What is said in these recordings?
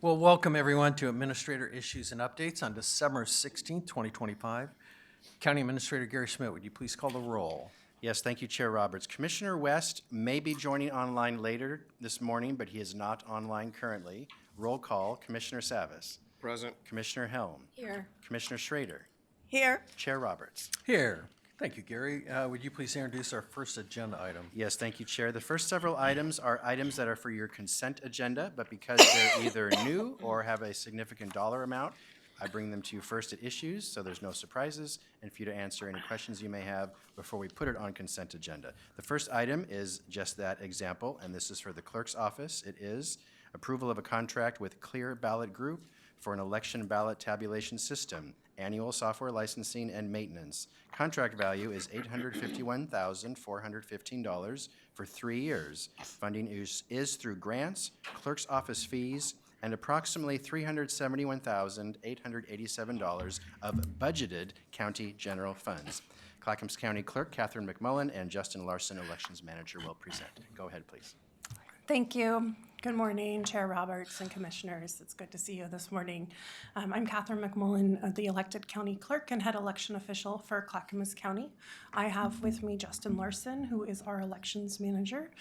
Well, welcome everyone to Administrator Issues and Updates on December 16th, 2025. County Administrator Gary Schmidt, would you please call the roll? Yes, thank you, Chair Roberts. Commissioner West may be joining online later this morning, but he is not online currently. Roll call, Commissioner Savas. Present. Commissioner Helm. Here. Commissioner Schrader. Here. Chair Roberts. Here. Thank you, Gary. Would you please introduce our first agenda item? Yes, thank you, Chair. The first several items are items that are for your consent agenda, but because they're either new or have a significant dollar amount, I bring them to you first at issues, so there's no surprises, and for you to answer any questions you may have before we put it on consent agenda. The first item is just that example, and this is for the clerk's office. It is approval of a contract with Clear Ballot Group for an election ballot tabulation system, annual software licensing and maintenance. Contract value is $851,415 for 3 years. Funding is through grants, clerk's office fees, and approximately $371,887 of budgeted county general funds. Clackamas County Clerk Catherine McMullen and Justin Larson, Elections Manager, will present. Go ahead, please. Thank you. Good morning, Chair Roberts and Commissioners. It's good to see you this morning. I'm Catherine McMullen, the elected county clerk and head election official for Clackamas County. I have with me Justin Larson, who is our elections manager.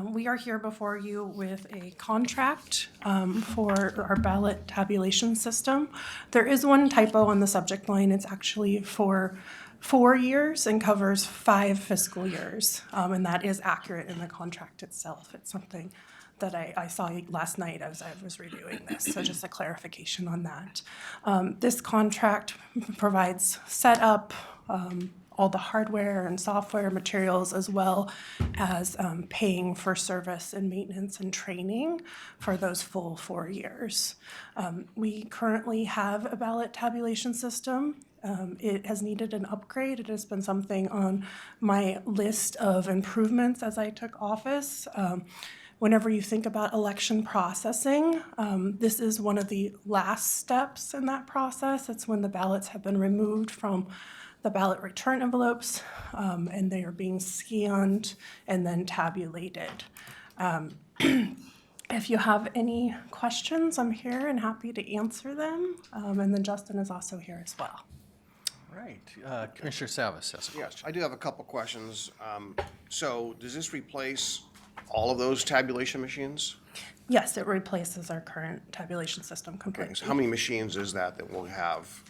We are here before you with a contract for our ballot tabulation system. There is one typo on the subject line. It's actually for 4 years and covers 5 fiscal years, and that is accurate in the contract itself. It's something that I saw last night as I was reviewing this, so just a clarification on that. This contract provides setup, all the hardware and software materials, as well as paying for service and maintenance and training for those full 4 years. We currently have a ballot tabulation system. It has needed an upgrade. It has been something on my list of improvements as I took office. Whenever you think about election processing, this is one of the last steps in that process. It's when the ballots have been removed from the ballot return envelopes and they are being scanned and then tabulated. If you have any questions, I'm here and happy to answer them. And then Justin is also here as well. All right. Commissioner Savas has a Yes, question. I do have a couple questions. So does this replace all of those tabulation machines? Yes, it replaces our current tabulation system Okay, completely. so how many machines is that we'll have?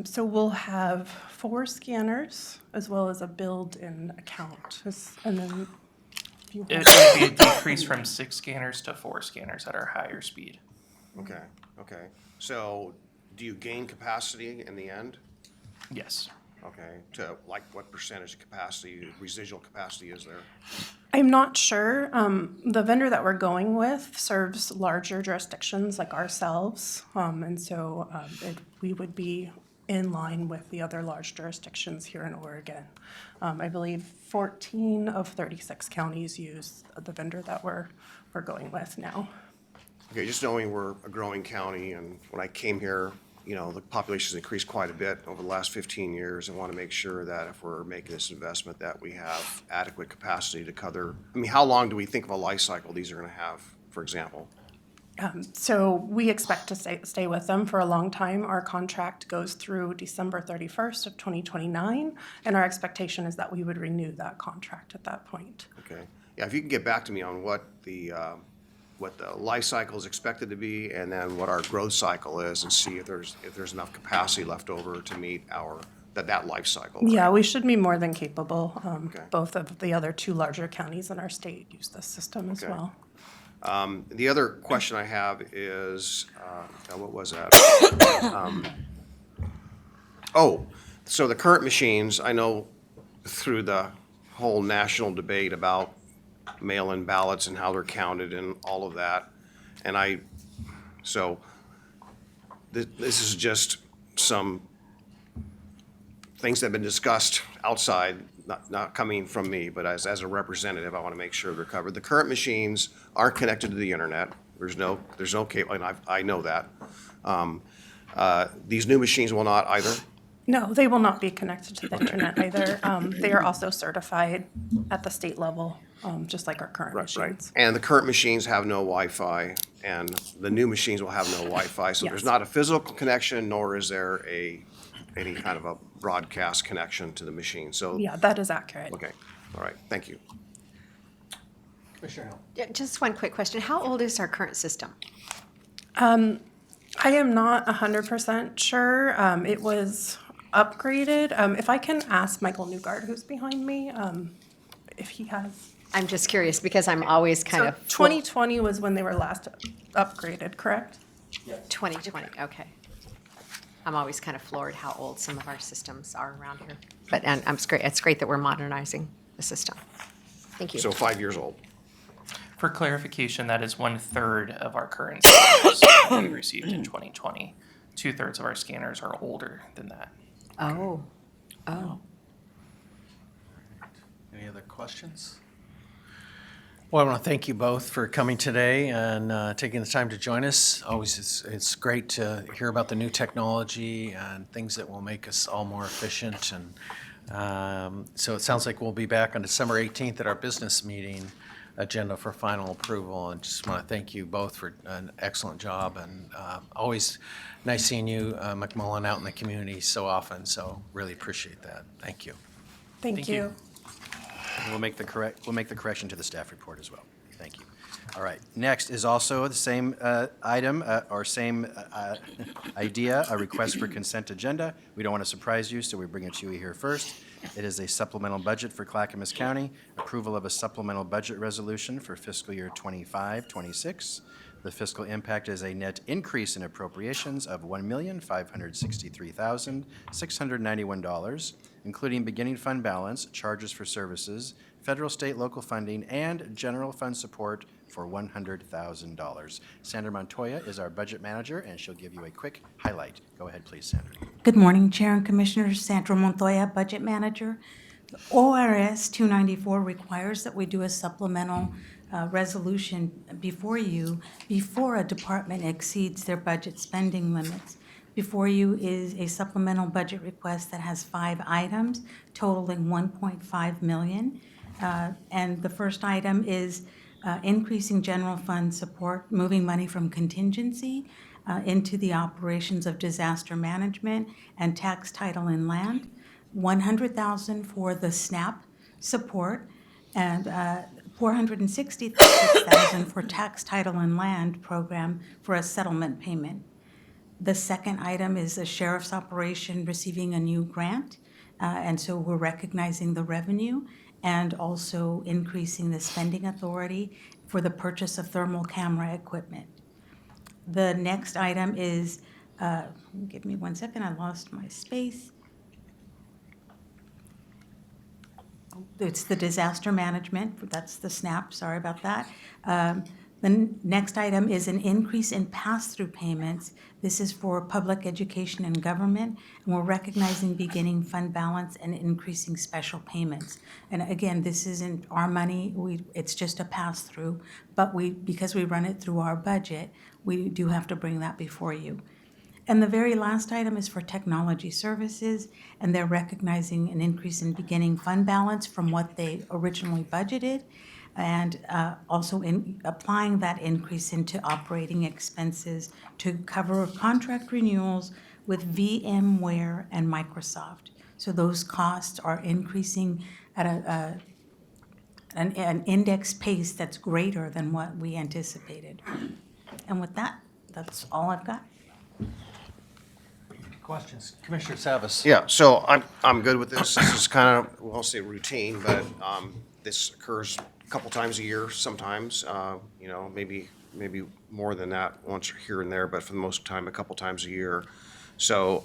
So we'll have 4 scanners as well as a build-in account. And then if you It would be a decrease from 6 scanners to 4 scanners at our higher speed. Okay. So do you gain capacity in the end? Yes. Okay, to like what percentage of capacity, residual capacity is there? I'm not sure. The vendor that we're going with serves larger jurisdictions like ourselves. And so we would be in line with the other large jurisdictions here in Oregon. I believe 14 of 36 counties use the vendor that we're going with now. Okay, just knowing we're a growing county, and when I came here, you know, the population's increased quite a bit over the last 15 years, and want to make sure that if we're making this investment that we have adequate capacity to cover. I mean, how long do we think of a life cycle these are going to have, for example? So we expect to stay with them for a long time. Our contract goes through December 31st of 2029, and our expectation is that we would renew that contract at that point. Okay, yeah, if you can get back to me on what the life cycle is expected to be, and then what our growth cycle is, and see if there's enough capacity left over to meet that life cycle. Right? Yeah, we should be more than capable. Okay. Both of the other 2 larger counties in our state use this system as Okay. well. The other question I have is, what was that? So the current machines, I know through the whole national debate about mail-in ballots and how they're counted and all of that, so this is just some things that have been discussed outside, not coming from me, but as a representative, I want to make sure they're covered. The current machines aren't connected to the internet. There's no cable, and I know that. These new machines will not either. No, they will not be connected to the internet either. They are also certified at the state level, just like our current Right. machines. And the current machines have no Wi-Fi and the new machines will have no Wi-Fi. So there's Yes. not a physical connection, nor is there any kind of a broadcast connection to the machine. So, Yeah, that is accurate. okay, all right, thank you. Commissioner Hill. Yeah, just one quick question. How old is our current system? I am not 100% sure. It was upgraded. If I can ask Michael Newgard, who's behind me, if he has. I'm just curious because I'm always kind So of. 2020 was when they were last upgraded, correct? 2020, okay. I'm always kind of floored how old some of our systems are around here. But, and it's great that we're modernizing the system. Thank you. So 5 years old. For clarification, that is 1/3 of our current scanners that we received in 2020. 2/3 of our scanners are older than that. Oh. Any other questions? Well, I want to thank you both for coming today and taking the time to join us. Always, it's great to hear about the new technology and things that will make us all more efficient. And so it sounds like we'll be back on December 18th at our business meeting agenda for final approval. And just want to thank you both for an excellent job. And always nice seeing you, McMullen, out in the community so often. So really appreciate that. Thank you. Thank Thank you. you. We'll make the correction to the staff report as well. Thank you. All right, next is also the same item, or same idea, a request for consent agenda. We don't want to surprise you, so we bring it to you here first. It is a supplemental budget for Clackamas County, approval of a supplemental budget resolution for fiscal year 25-26. The fiscal impact is a net increase in appropriations of $1,563,691, including beginning fund balance, charges for services, federal, state, local funding, and general fund support for $100,000. Sandra Montoya is our budget manager, and she'll give you a quick highlight. Go ahead, please, Sandra. Good morning, Chair and Commissioners. Sandra Montoya, Budget Manager. ORS 294 requires that we do a supplemental resolution before you before a department exceeds their budget spending limits. Before you is a supplemental budget request that has 5 items totaling $1.5 million. And the first item is increasing general fund support, moving money from contingency into the operations of disaster management and tax title and land. $100,000 for the SNAP support and $466,000 for tax title and land program for a settlement payment. The second item is the sheriff's operation receiving a new grant, and so we're recognizing the revenue and also increasing the spending authority for the purchase of thermal camera equipment. The next item is, give me 1 second, I lost my space. It's the disaster management, that's the SNAP, sorry about that. The next item is an increase in pass-through payments. This is for public education and government, and we're recognizing beginning fund balance and increasing special payments. And again, this isn't our money, it's just a pass-through, but because we run it through our budget, we do have to bring that before you. And the very last item is for technology services, and they're recognizing an increase in beginning fund balance from what they originally budgeted, and also in applying that increase into operating expenses to cover contract renewals with VMware and Microsoft. So those costs are increasing at an index pace that's greater than what we anticipated. And with that, that's all I've got. Questions? Commissioner Savas. Yeah, so I'm good with this. This is kind of, well, I'll say routine, but this occurs a couple times a year sometimes, you know, maybe more than that once here and there, but for the most time, a couple times a year. So,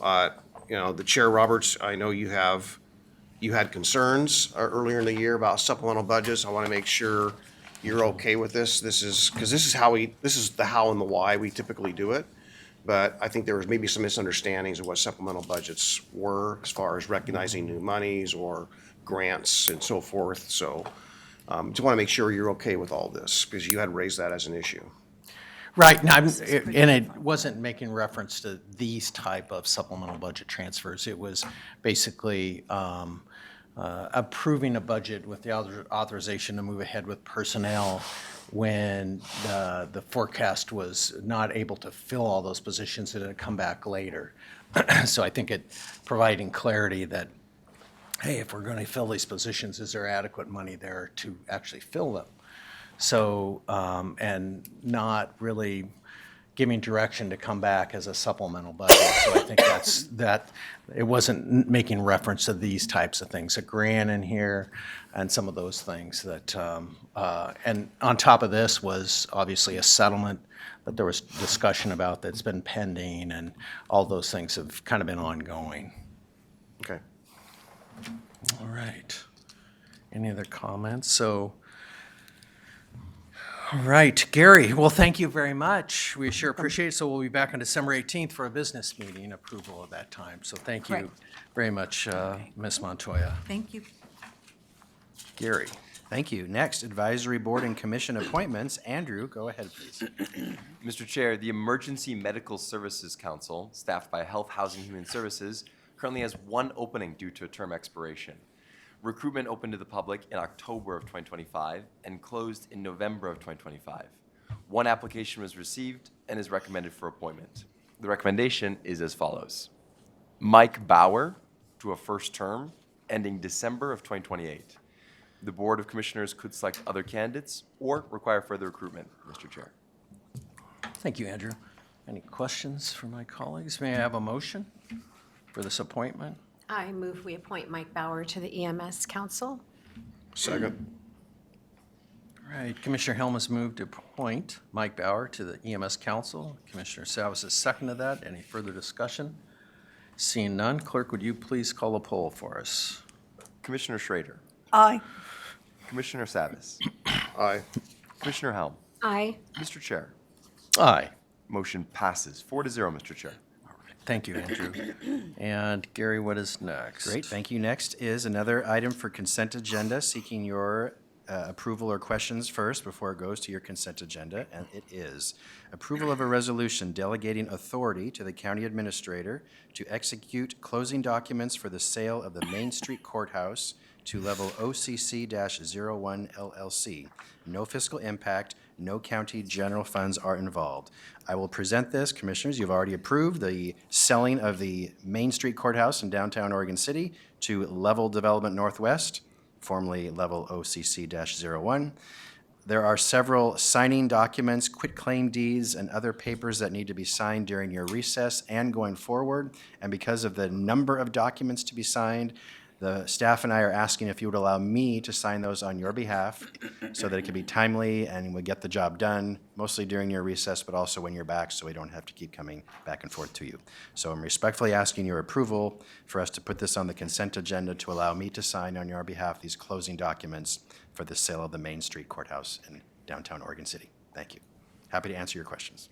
you know, the Chair Roberts, I know you had concerns earlier in the year about supplemental budgets. I want to make sure you're okay with this. This is the how and the why we typically do it. But I think there was maybe some misunderstandings of what supplemental budgets were as far as recognizing new monies or grants and so forth. So just want to make sure you're okay with all this because you had raised that as an issue. Right, and it wasn't making reference to these type of supplemental budget transfers. It was basically approving a budget with the authorization to move ahead with personnel when the forecast was not able to fill all those positions, it had come back later. So I think it providing clarity that, hey, if we're going to fill these positions, is there adequate money there to actually fill them? So, and not really giving direction to come back as a supplemental budget. So I think that it wasn't making reference to these types of things, a grant in here and some of those things that, and on top of this was obviously a settlement that there was discussion about that's been pending, and all those things have kind of been ongoing. Okay. All right. Any other comments? So, all right, Gary, well, thank you very much. We sure appreciate it. So we'll be back on December 18th for a business meeting approval at that time. So thank you Correct. very much, Ms. Montoya. Thank you. Gary. Thank you. Next, advisory board and commission appointments. Andrew, go ahead, please. Mr. Chair, the Emergency Medical Services Council, staffed by Health, Housing, and Human Services, currently has one opening due to a term expiration. Recruitment opened to the public in October of 2025 and closed in November of 2025. One application was received and is recommended for appointment. The recommendation is as follows. Mike Bauer to a first term ending December of 2028. The Board of Commissioners could select other candidates or require further recruitment, Mr. Chair. Thank you, Andrew. Any questions from my colleagues? May I have a motion for this appointment? I move we appoint Mike Bauer to the EMS Council. Second. All right, Commissioner Helm has moved to appoint Mike Bauer to the EMS Council. Commissioner Savas has seconded that. Any further discussion? Seeing none, clerk, would you please call a poll for us? Commissioner Schrader, Aye. Commissioner Savis, Aye. Commissioner Helm, Aye. Mr. Chair. Aye. Motion passes 4-0, Mr. Chair. Thank you, Andrew. And Gary, what is next? Great, thank you. Next is another item for consent agenda, seeking your approval or questions first before it goes to your consent agenda, and it is approval of a resolution delegating authority to the county administrator to execute closing documents for the sale of the Main Street Courthouse to level OCC-01 LLC. No fiscal impact, no county general funds are involved. I will present this. Commissioners, you've already approved the selling of the Main Street Courthouse in downtown Oregon City to Level Development Northwest, formerly Level OCC-01. There are several signing documents, quitclaim deeds, and other papers that need to be signed during your recess and going forward. And because of the number of documents to be signed, the staff and I are asking if you would allow me to sign those on your behalf so that it can be timely and we get the job done, mostly during your recess, but also when you're back, so we don't have to keep coming back and forth to you. So I'm respectfully asking your approval for us to put this on the consent agenda to allow me to sign on your behalf these closing documents for the sale of the Main Street Courthouse in downtown Oregon City. Thank you. Happy to answer your questions.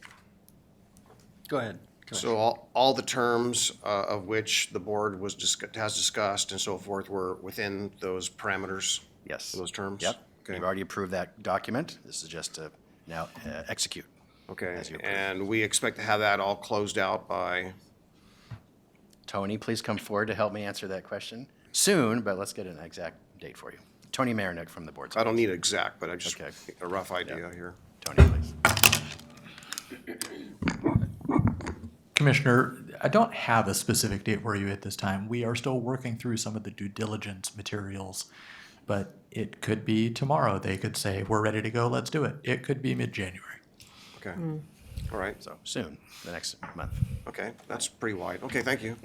Go ahead. So all the terms of which the board has discussed and so forth were within those parameters? Yes. Those terms? Yep. Okay. You've already approved that document. This is just to now execute. Okay, As you approve. and we expect to have that all closed out by, Tony, please come forward to help me answer that question. Soon, but let's get an exact date for you. Tony Marinick from the board. I don't need exact, but I just, Okay. a rough idea here. Tony, please. Commissioner, I don't have a specific date for you at this time. We are still working through some of the due diligence materials, but it could be tomorrow. They could say, we're ready to go, let's do it. It could be mid-January. Okay, all right, So soon, the next month. okay, that's pretty wide. Okay, thank you.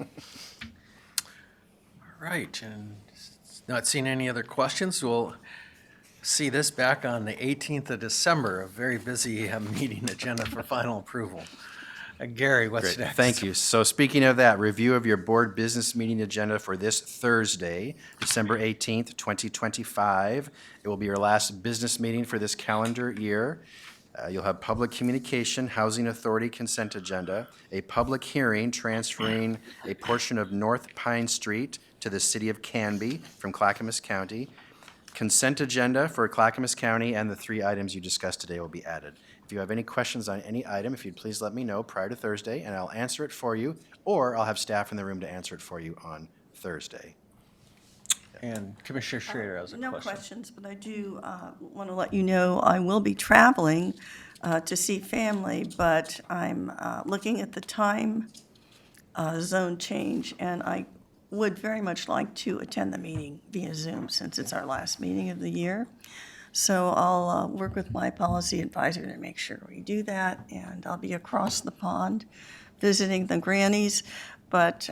All right, and not seeing any other questions, we'll see this back on the 18th of December, a very busy meeting agenda for final approval. Gary, what's Great, next? thank you. So speaking of that, review of your board business meeting agenda for this Thursday, December 18th, 2025. It will be your last business meeting for this calendar year. You'll have public communication, housing authority consent agenda, a public hearing transferring a portion of North Pine Street to the city of Canby from Clackamas County. Consent agenda for Clackamas County, and the 3 items you discussed today will be added. If you have any questions on any item, if you'd please let me know prior to Thursday, and I'll answer it for you, or I'll have staff in the room to answer it for you on Thursday. And Commissioner Schrader has a No question. questions, but I do want to let you know I will be traveling to see family, but I'm looking at the time zone change, and I would very much like to attend the meeting via Zoom since it's our last meeting of the year. So I'll work with my policy advisor to make sure we do that, and I'll be across the pond visiting the grannies. But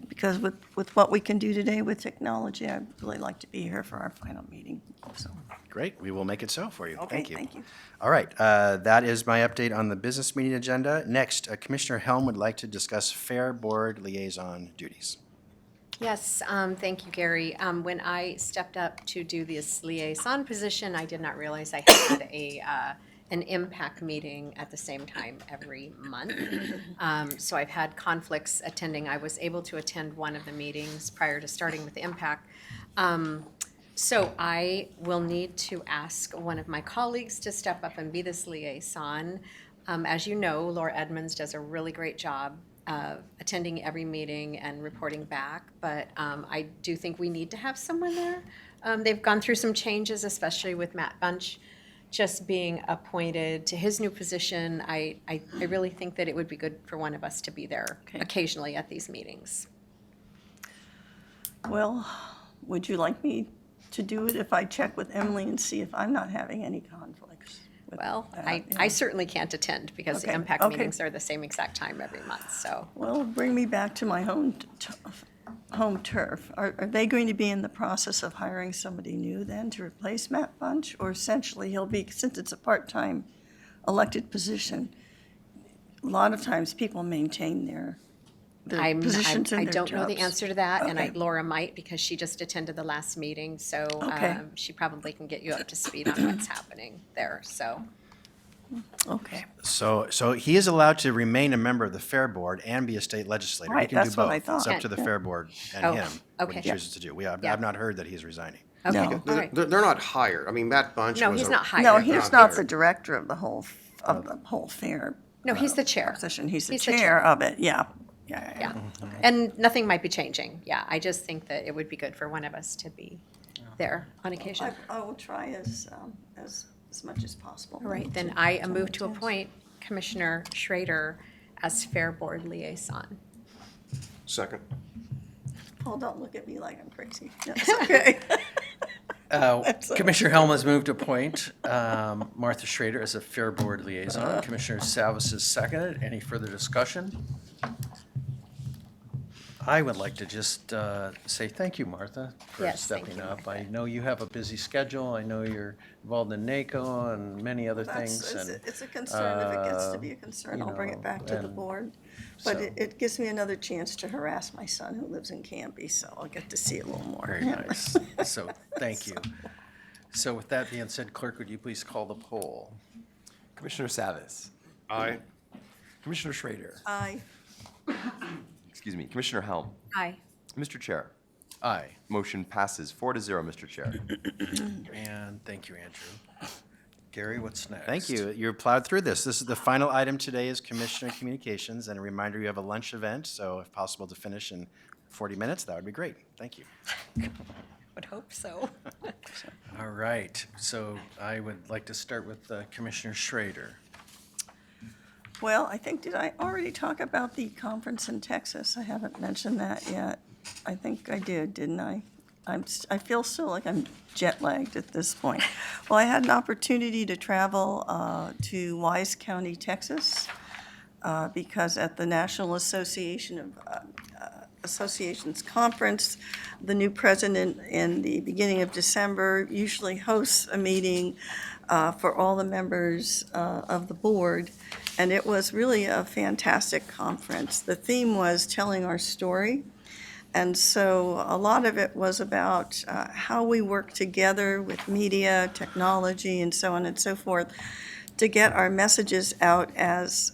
because with what we can do today with technology, I'd really like to be here for our final meeting. So, Great, we will make it so for you. okay, Thank you. thank you. All right, that is my update on the business meeting agenda. Next, Commissioner Helm would like to discuss Fair Board liaison duties. Yes, thank you, Gary. When I stepped up to do this liaison position, I did not realize I had an impact meeting at the same time every month. So I've had conflicts attending. I was able to attend one of the meetings prior to starting with the impact. So I will need to ask one of my colleagues to step up and be this liaison. As you know, Laura Edmonds does a really great job attending every meeting and reporting back, but I do think we need to have someone there. They've gone through some changes, especially with Matt Bunch just being appointed to his new position. I really think that it would be good for one of us to be there occasionally at these meetings. Well, would you like me to do it if I check with Emily and see if I'm not having any conflicts? with Well, that, I certainly can't attend because the Okay, impact okay. meetings are the same exact time every month, so. Well, bring me back to my home turf. Are they going to be in the process of hiring somebody new then to replace Matt Bunch? Or essentially he'll be, since it's a part-time elected position, a lot of times people maintain their positions in I their don't know the jobs. answer to that, and Okay. Laura might because she just attended the last meeting, so Okay. she probably can get you up to speed on what's happening there, so. Okay. So he is allowed to remain a member of the Fair Board and be a state legislator. He Right, can do that's what I both. It's thought. up to the Yeah. Fair Board and Oh, him what okay. he chooses to do. Yeah. I've not heard that he's resigning. Okay, No. all right. They're not hired. I mean, Matt Bunch No, was he's a- not hired. No, They're he's not not the hired. director of the whole fair. No, he's the chair. Position. He's the He's the chair chair. of it, yeah. Yeah. Yeah, and nothing might be changing, yeah, I just think that it would be good for one of us to be there on occasion. I will try as much as possible. All right, then I move to appoint Commissioner Schrader as Fair Board Liaison. Second. Paul, don't look at me like I'm crazy. No, it's okay. Commissioner Helm has moved to appoint Martha Schrader as a Fair Board liaison. Commissioner Salvis has seconded. Any further discussion? I would like to just say thank you, Martha, for Yes, thank stepping you, up. Martha. I know you have a busy schedule. I know you're involved in NACO and many other things. and, It's a concern. If it gets to be a concern, you I'll bring know, it back to the and board. But so- it gives me another chance to harass my son who lives in Canby, so I'll get to see a little more. Very nice. So, thank you. So with that being said, clerk, would you please call the poll? Commissioner Savis. Aye. Commissioner Schrader. Aye. Excuse me. Commissioner Helm. Aye. Mr. Chair. Aye. Motion passes 4-0, Mr. Chair. And thank you, Andrew. Gary, what's next? Thank you. You plowed through this. This is the final item today is Commissioner Communications, and a reminder, you have a lunch event, so if possible to finish in 40 minutes, that would be great. Thank you. Would hope so. All right. So I would like to start with Commissioner Schrader. Well, I think, did I already talk about the conference in Texas? I haven't mentioned that yet. I think I did, didn't I? I feel still like I'm jet lagged at this point. Well, I had an opportunity to travel to Wise County, Texas, because at the National Association of Associations Conference, the new president in the beginning of December usually hosts a meeting for all the members of the board, and it was really a fantastic conference. The theme was telling our story, and so a lot of it was about how we work together with media, technology, and so on and so forth to get our messages out as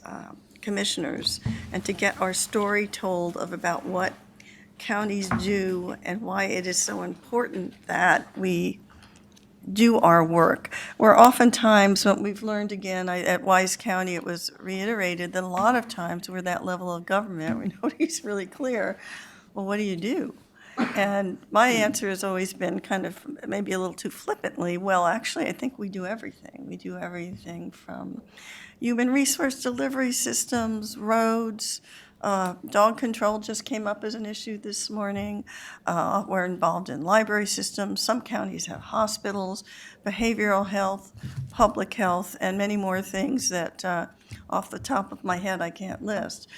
commissioners and to get our story told of about what counties do and why it is so important that we do our work. Where oftentimes, what we've learned again at Wise County, it was reiterated that a lot of times we're that level of government where nobody's really clear, well, what do you do? And my answer has always been kind of maybe a little too flippantly, well, actually, I think we do everything. We do everything from human resource delivery systems, roads, dog control just came up as an issue this morning. We're involved in library systems. Some counties have hospitals, behavioral health, public health, and many more things that off the top of my head I can't list.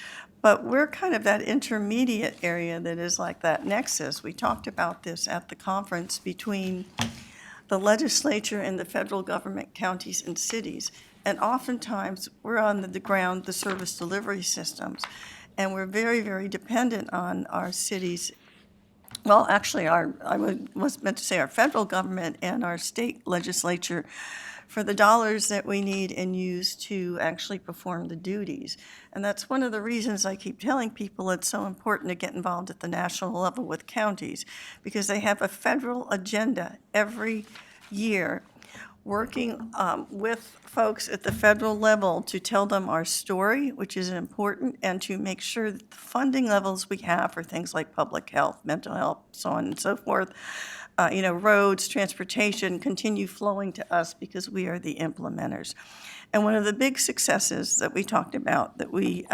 But we're kind of that intermediate area that is like that nexus. We talked about this at the conference between the legislature and the federal government, counties and cities. And oftentimes, we're on the ground, the service delivery systems, and we're very, very dependent on our cities. Well, actually, was meant to say our federal government and our state legislature for the dollars that we need and use to actually perform the duties. And that's one of the reasons I keep telling people it's so important to get involved at the national level with counties, because they have a federal agenda every year, working with folks at the federal level to tell them our story, which is important, and to make sure that the funding levels we have for things like public health, mental health, so on and so forth, roads, transportation, continue flowing to us because we are the implementers. And one of the big successes that we talked about that we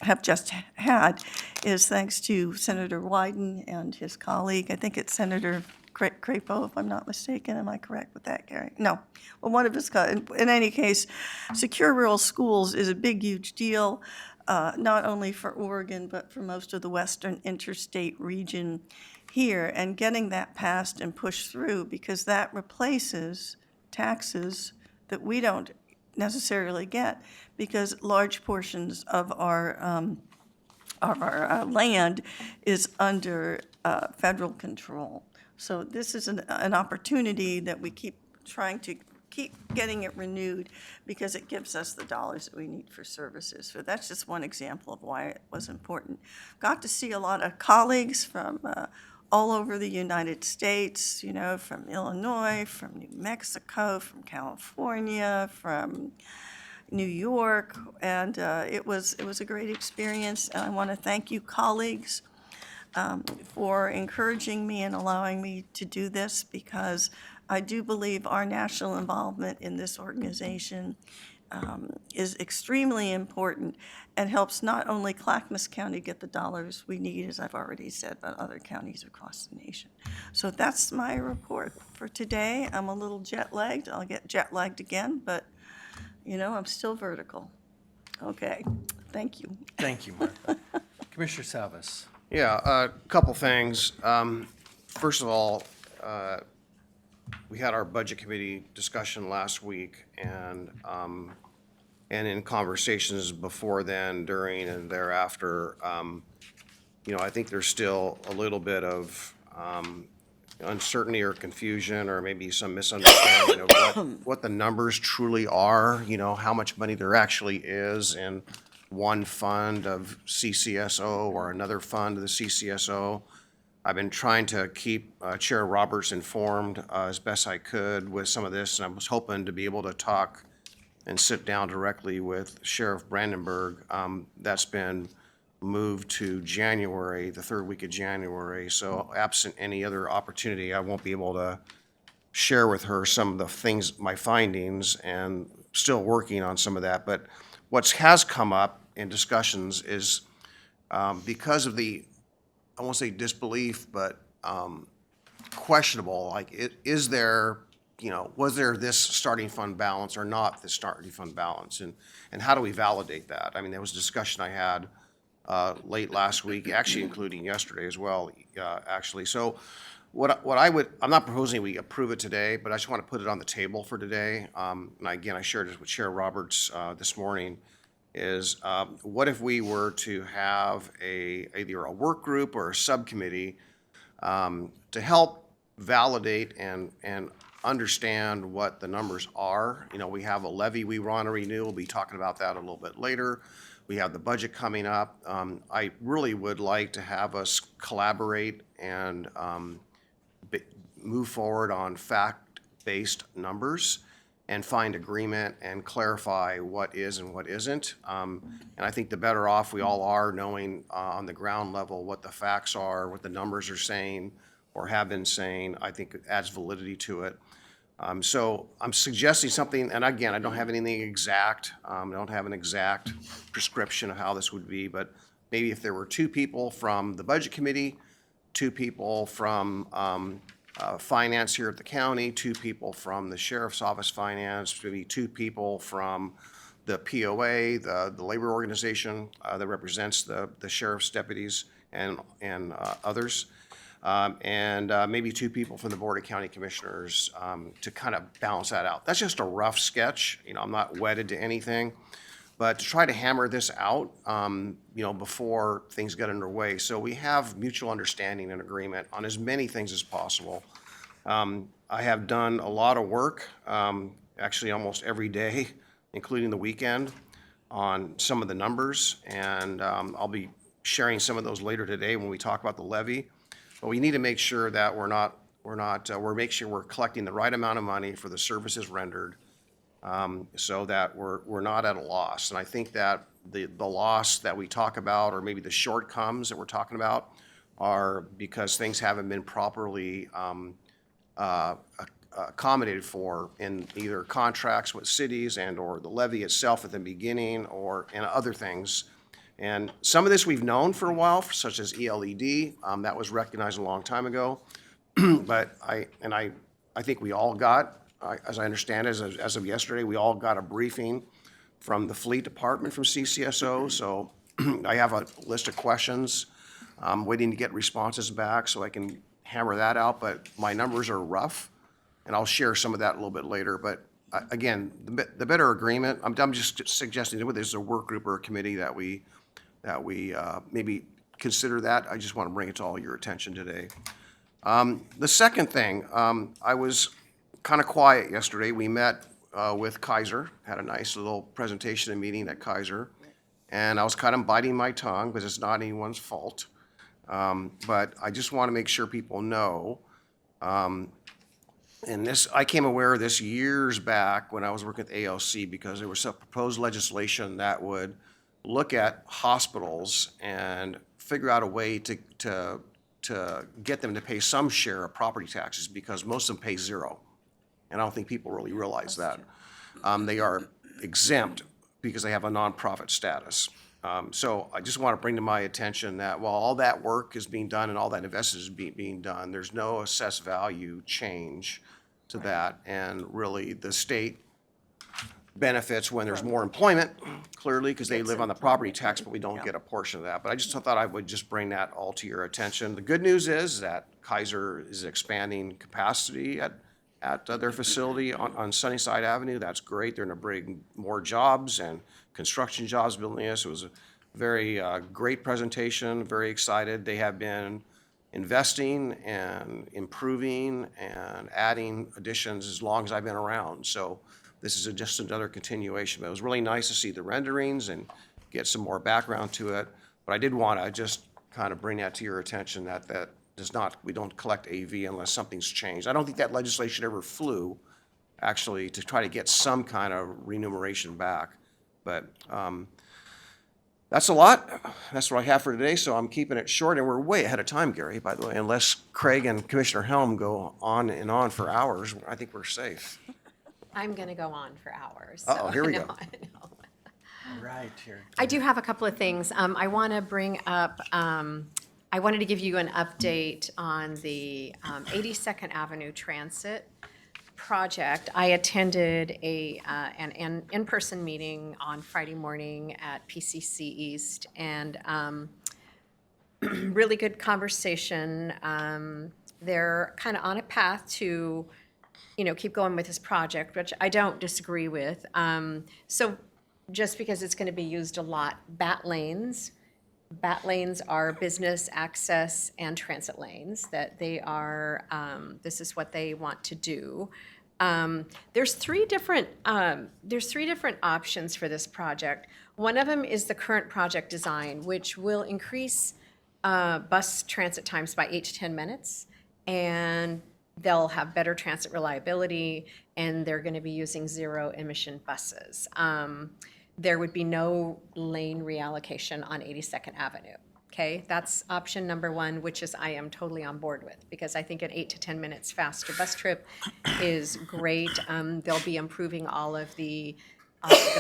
have just had is thanks to Senator Wyden and his colleague, I think it's Senator Crapo, if I'm not mistaken. Am I correct with that, Gary? No. Well, one of his, in any case, secure rural schools is a big, huge deal, not only for Oregon, but for most of the western interstate region here. And getting that passed and pushed through, because that replaces taxes that we don't necessarily get, because large portions of our land is under federal control. So this is an opportunity that we keep trying to keep getting it renewed, because it gives us the dollars that we need for services. So that's just one example of why it was important. Got to see a lot of colleagues from all over the United States, from Illinois, from New Mexico, from California, from New York, and it was a great experience. And I want to thank you, colleagues, for encouraging me and allowing me to do this, because I do believe our national involvement in this organization is extremely important and helps not only Clackamas County get the dollars we need, as I've already said, but other counties across the nation. So that's my report for today. I'm a little jet-lagged. I'll get jet-lagged again, but, I'm still vertical. Okay, thank you. Thank you, Martha. Commissioner Salvis. Yeah, a couple things. First of all, we had our budget committee discussion last week, and in conversations before then, during, and thereafter, I think there's still a little bit of uncertainty or confusion, or maybe some misunderstanding of what the numbers truly are, how much money there actually is in one fund of CCSO or another fund of the CCSO. I've been trying to keep Chair Roberts informed as best I could with some of this, and I was hoping to be able to talk and sit down directly with Sheriff Brandenburg. That's been moved to January, the third week of January, so absent any other opportunity, I won't be able to share with her some of the things, my findings, and still working on some of that. But what has come up in discussions is because of the, I won't say disbelief, but questionable, is there, was there this starting fund balance or not this starting fund balance? And how do we validate that? I mean, there was a discussion I had late last week, actually including yesterday as well, actually. So what I'm not proposing we approve it today, but I just want to put it on the table for today. And again, I shared it with Chair Roberts this morning, is what if we were to have either a work group or a subcommittee to help validate and understand what the numbers are. We have a levy we want to renew. We'll be talking about that a little bit later. We have the budget coming up. I really would like to have us collaborate and move forward on fact-based numbers and find agreement and clarify what is and what isn't. And I think the better off we all are knowing on the ground level what the facts are, what the numbers are saying or have been saying, I think it adds validity to it. So I'm suggesting something, and again, I don't have anything exact. I don't have an exact prescription of how this would be, but maybe if there were 2 people from the Budget Committee, 2 people from finance here at the county, 2 people from the Sheriff's Office Finance, maybe 2 people from the POA, the labor organization that represents the sheriff's deputies and others, and maybe 2 people from the Board of County Commissioners to kind of balance that out. That's just a rough sketch. You know, I'm not wedded to anything. But to try to hammer this out, you know, before things get underway, so we have mutual understanding and agreement on as many things as possible. I have done a lot of work, actually almost every day, including the weekend, on some of the numbers, and I'll be sharing some of those later today when we talk about the levy. But we need to make sure that we're making sure we're collecting the right amount of money for the services rendered, so that we're not at a loss. And I think that the loss that we talk about, or maybe the shortcomings that we're talking about, are because things haven't been properly accommodated for in either contracts with cities and or the levy itself at the beginning or in other things. And some of this we've known for a while, such as ELED, that was recognized a long time ago. But I think we all got, as I understand it, as of yesterday, we all got a briefing from the Fleet Department from CCSO. So I have a list of questions. I'm waiting to get responses back so I can hammer that out. But my numbers are rough, and I'll share some of that a little bit later. But again, the better agreement, I'm just suggesting that there's a work group or a committee that we maybe consider that. I just want to bring it to all your attention today. The second thing, I was kind of quiet yesterday. We met with Kaiser, had a nice little presentation and meeting at Kaiser, and I was kind of biting my tongue because it's not anyone's fault. But I just want to make sure people know, and this, I came aware of this years back when I was working with ALC, because there was some proposed legislation that would look at hospitals and figure out a way to get them to pay some share of property taxes, because most of them pay 0. And I don't think people really realize that. They are exempt because they have a nonprofit status. So I just want to bring to my attention that while all that work is being done and all that investment is being done, there's no assessed value change to that. And really, the state benefits when there's more employment, clearly, because they live on the property tax, but we don't get a portion of that. But I just thought I would just bring that all to your attention. The good news is that Kaiser is expanding capacity at their facility on Sunnyside Avenue. That's great. They're going to bring more jobs and construction jobs building this. It was a very great presentation, very excited. They have been investing and improving and adding additions as long as I've been around. So this is just another continuation. But it was really nice to see the renderings and get some more background to it. But I did want to just kind of bring that to your attention, that does not, we don't collect AV unless something's changed. I don't think that legislation ever flew, actually, to try to get some kind of remuneration back. But that's a lot. That's what I have for today, so I'm keeping it short, and we're way ahead of time, Gary, by the way. Unless Craig and Commissioner Helm go on and on for hours, I think we're safe. I'm going to go on for hours. Uh-oh, here we go. I know. Right here. I do have a couple of things. I want to bring up, I wanted to give you an update on the 82nd Avenue Transit project. I attended an in-person meeting on Friday morning at PCC East, and really good conversation. They're kind of on a path to, keep going with this project, which I don't disagree with. So just because it's going to be used a lot, BAT lanes are business access and transit lanes, that they are, this is what they want to do. There's three different options for this project. One of them is the current project design, which will increase bus transit times by 8 to 10 minutes and They'll have better transit reliability, and they're going to be using zero-emission buses. There would be no lane reallocation on 82nd Avenue. Okay, that's option number one, which is I am totally on board with, because I think an 8 to 10 minutes faster bus trip is great. They'll be improving all of the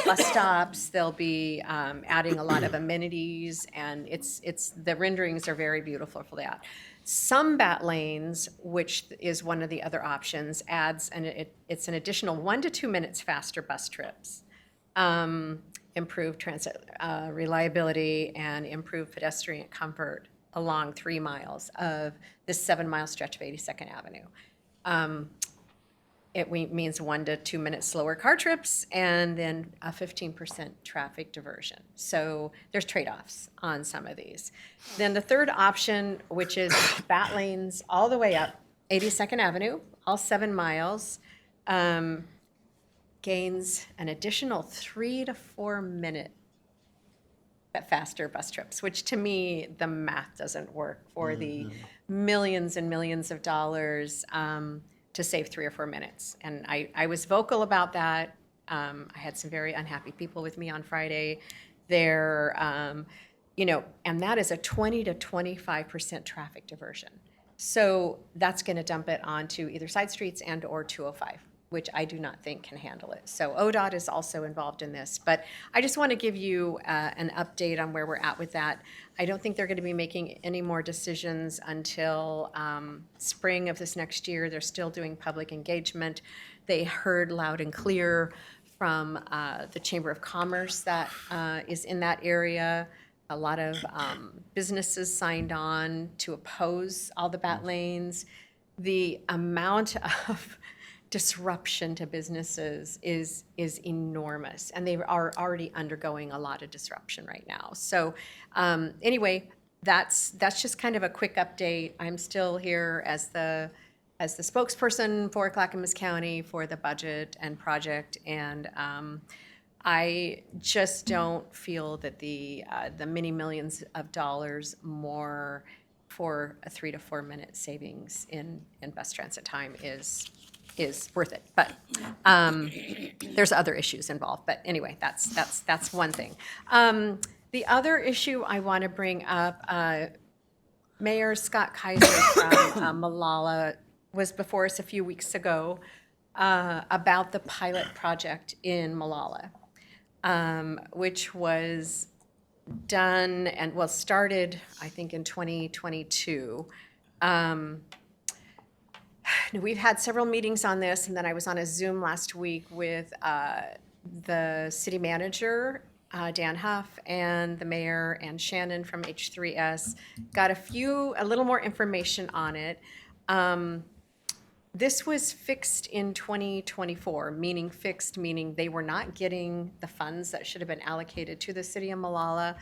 bus stops. They'll be adding a lot of amenities, and the renderings are very beautiful for that. Some BAT lanes, which is one of the other options, adds, and it's an additional 1 to 2 minutes faster bus trips. Improve transit reliability and improve pedestrian comfort along 3 miles of this 7-mile stretch of 82nd Avenue. It means 1 to 2 minutes slower car trips and then a 15% traffic diversion. So there's trade-offs on some of these. Then the third option, which is BAT lanes all the way up 82nd Avenue, all 7 miles, gains an additional 3 to 4 minute faster bus trips, which to me, the math doesn't work for the millions and millions of dollars to save 3 or 4 minutes. And I was vocal about that. I had some very unhappy people with me on Friday. They're, and that is a 20 to 25% traffic diversion. So that's going to dump it onto either side streets and or 205. Which I do not think can handle it. So ODOT is also involved in this. But I just want to give you an update on where we're at with that. I don't think they're going to be making any more decisions until spring of this next year. They're still doing public engagement. They heard loud and clear from the Chamber of Commerce that is in that area. A lot of businesses signed on to oppose all the BAT lanes. The amount of disruption to businesses is enormous, and they are already undergoing a lot of disruption right now. So anyway, that's just kind of a quick update. I'm still here as the spokesperson for Clackamas County for the budget and project, and I just don't feel that the many millions of dollars more for a 3 to 4 minute savings in bus transit time is worth it. But there's other issues involved. But anyway, that's one thing. The other issue I want to bring up, Mayor Scott Kaiser from Malala was before us a few weeks ago about the pilot project in Malala, which was done and started, I think, in 2022. We've had several meetings on this, and then I was on a Zoom last week with the city manager, Dan Huff, and the mayor and Shannon from H3S. Got a little more information on it. This was fixed in 2024, meaning they were not getting the funds that should have been allocated to the city of Malala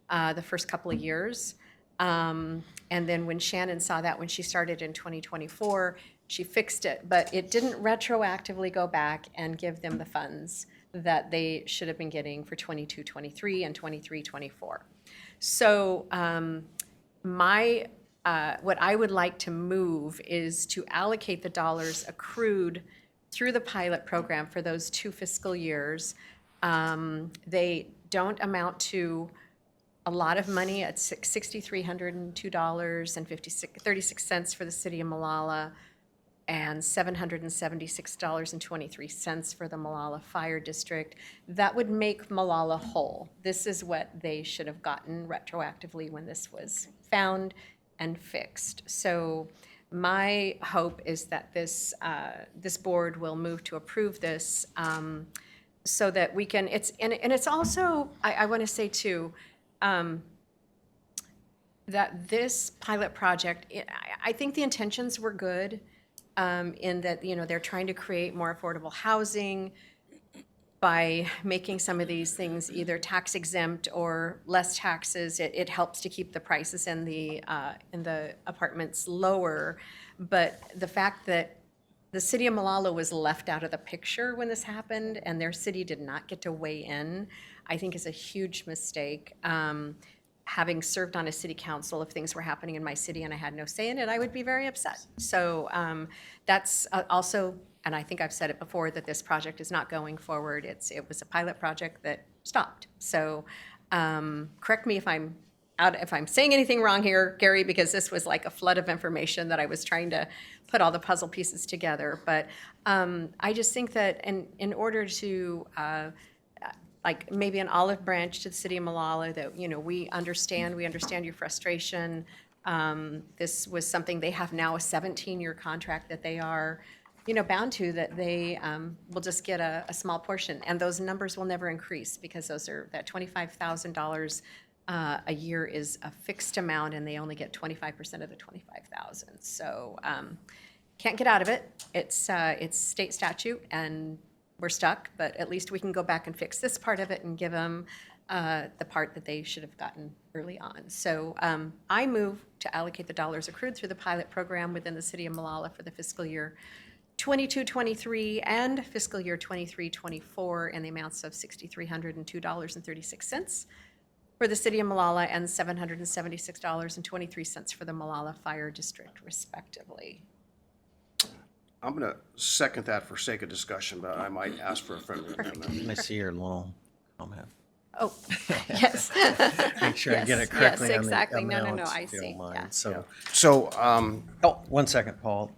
the first couple of years. And then when Shannon saw that when she started in 2024, she fixed it, but it didn't retroactively go back and give them the funds that they should have been getting for 22-23 and 23-24. So what I would like to move is to allocate the dollars accrued through the pilot program for those 2 fiscal years. They don't amount to a lot of money at $6,302.36 for the city of Malala and $776.23 for the Malala Fire District. That would make Malala whole. This is what they should have gotten retroactively when this was found and fixed. So my hope is that this board will move to approve this so that we can, it's also, I want to say too, that this pilot project, I think the intentions were good in that, they're trying to create more affordable housing by making some of these things either tax exempt or less taxes. It helps to keep the prices in the apartments lower. But the fact that the city of Malala was left out of the picture when this happened and their city did not get to weigh in, I think is a huge mistake. having served on a city council, if things were happening in my city and I had no say in it, I would be very upset. So that's also, and I think I've said it before, that this project is not going forward. It was a pilot project that stopped. So correct me if I'm saying anything wrong here, Gary, because this was like a flood of information that I was trying to put all the puzzle pieces together. But I just think that in order to like maybe an olive branch to the city of Malala, that, we understand your frustration. This was something, they have now a 17-year contract that they are, bound to, that they will just get a small portion. And those numbers will never increase, because that $25,000 a year is a fixed amount, and they only get 25% of the 25,000. So can't get out of it. It's state statute, and we're stuck, but at least we can go back and fix this part of it and give them the part that they should have gotten early on. So I move to allocate the dollars accrued through the pilot program within the city of Malala for the fiscal year 22-23 and fiscal year 23-24 in the amounts of $6,302.36 for the city of Malala and $776.23 for the Malala Fire District, respectively. I'm going to second that for sake of discussion, but I might ask for a friendly amendment. I see your little comment. Oh, yes. Make sure I get it Yes, correctly yes, on the exactly. No, amounts, I if you see. don't mind. Yeah. So, Oh, 1 second, Paul.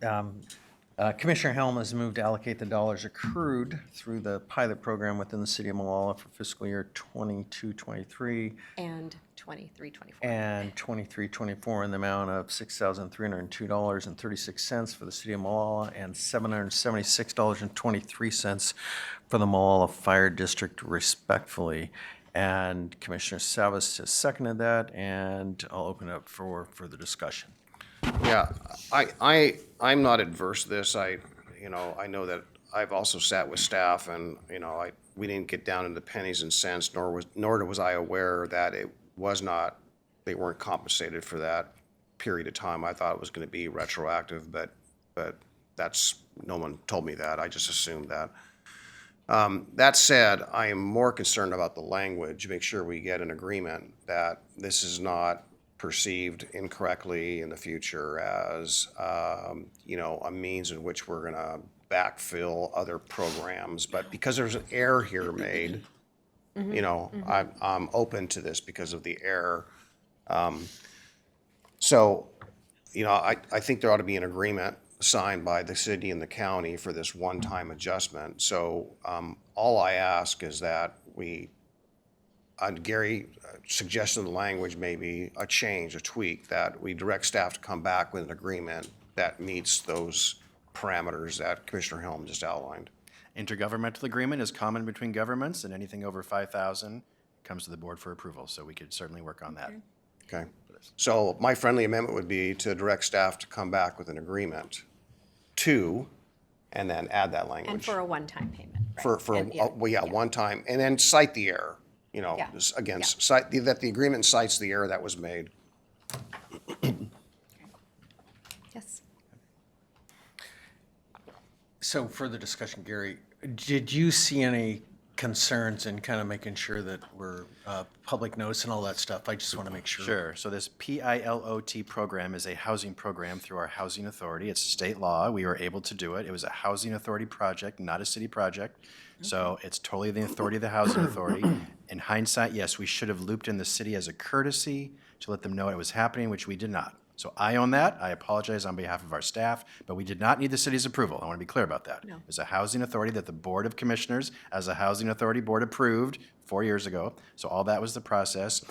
Commissioner Helm has moved to allocate the dollars accrued through the pilot program within the city of Malala for fiscal year 22-23 And 23-24. and 23-24 in the amount of $6,302.36 for the city of Malala and $776.23 for the Malala Fire District, respectfully. And Commissioner Savas has seconded that, and I'll open it up for further discussion. yeah, I'm not adverse to this. I know that I've also sat with staff, and, we didn't get down into pennies and cents, nor was I aware that they weren't compensated for that period of time. I thought it was going to be retroactive, but no one told me that. I just assumed that. That said, I am more concerned about the language, make sure we get an agreement that this is not perceived incorrectly in the future as, a means in which we're going to backfill other programs. But because there's an error here made, I'm open to this because of the error. So, I think there ought to be an agreement signed by the city and the county for this one-time adjustment. So all I ask is that Gary suggested the language, maybe a change, a tweak, that we direct staff to come back with an agreement that meets those parameters that Commissioner Helm just outlined. Intergovernmental agreement is common between governments, and anything over 5,000 comes to the board for approval. So we could certainly work on that. Okay? So my friendly amendment would be to direct staff to come back with an agreement and then add that language. And for a one-time payment. right? One time, and then cite the error, Yeah. just again, Yeah. cite, that the agreement cites the error that was made. Yes. So further discussion, Gary, did you see any concerns in kind of making sure that we're public notice and all that stuff? I just want to make sure. Sure. So this PILOT program is a housing program through our housing authority. It's state law. We were able to do it. It was a housing authority project, not a city project. So it's totally the authority of the housing authority. In hindsight, yes, we should have looped in the city as a courtesy to let them know it was happening, which we did not. So I own that. I apologize on behalf of our staff, but we did not need the city's approval. I want to be clear about that. No. It's a housing authority that the Board of Commissioners, as a housing authority board, approved 4 years ago. So all that was the process.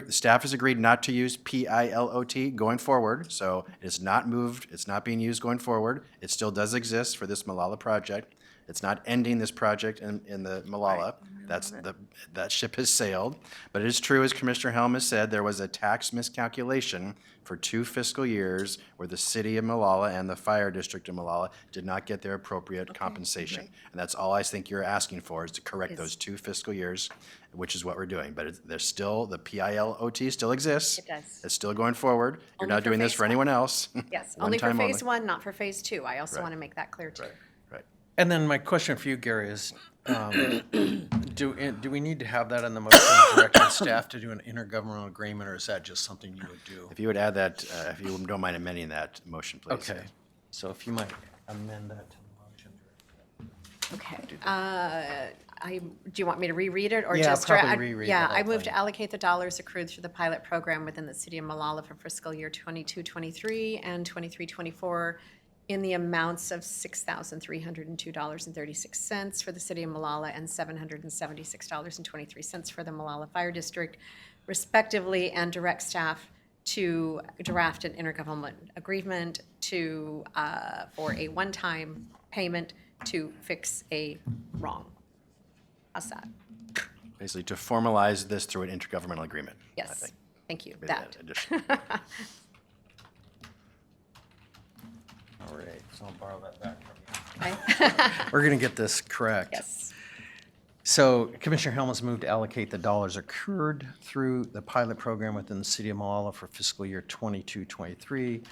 Staff has agreed not to use PILOT going forward. So it's not moved. It's not being used going forward. It still does exist for this Malala project. It's not ending this project in the Malala. That ship has sailed. But it is true, as Commissioner Helm has said, there was a tax miscalculation for 2 fiscal years where the city of Malala and the fire district of Malala did not get their appropriate compensation. And that's all I think you're asking for, is to correct those 2 fiscal years, which is what we're doing. But there's still, the PILOT still exists. It does. It's still going forward. You're Only not for doing this phase for anyone else. Yes, One only for time phase 1, not for phase 2. I also Right. want to make that clear too. Right. And then my question for you, Gary, is Do we need to have that in the motion, directing staff to do an intergovernmental agreement, or is that just something you would do? If you would add that, if you don't mind amending that motion, please. Okay, so if you might amend that to the motion. Okay. Do you want me to reread it or Yeah, just? probably reread Yeah, the I whole move thing. to allocate the dollars accrued through the pilot program within the city of Malala for fiscal year 22-23 and 23-24 in the amounts of $6,302.36 for the city of Malala and $776.23 for the Malala Fire District respectively, and direct staff to draft an intergovernmental agreement to, for a one-time payment to fix a wrong. How's that? Basically, to formalize this through an intergovernmental agreement. I Yes, think. thank you, Maybe that. addition. All right, so I'll borrow that back from Okay. you. We're going to get this correct. Yes, So Commissioner Helmut's moved to allocate the dollars accrued through the pilot program within the city of Malala for fiscal year 22-23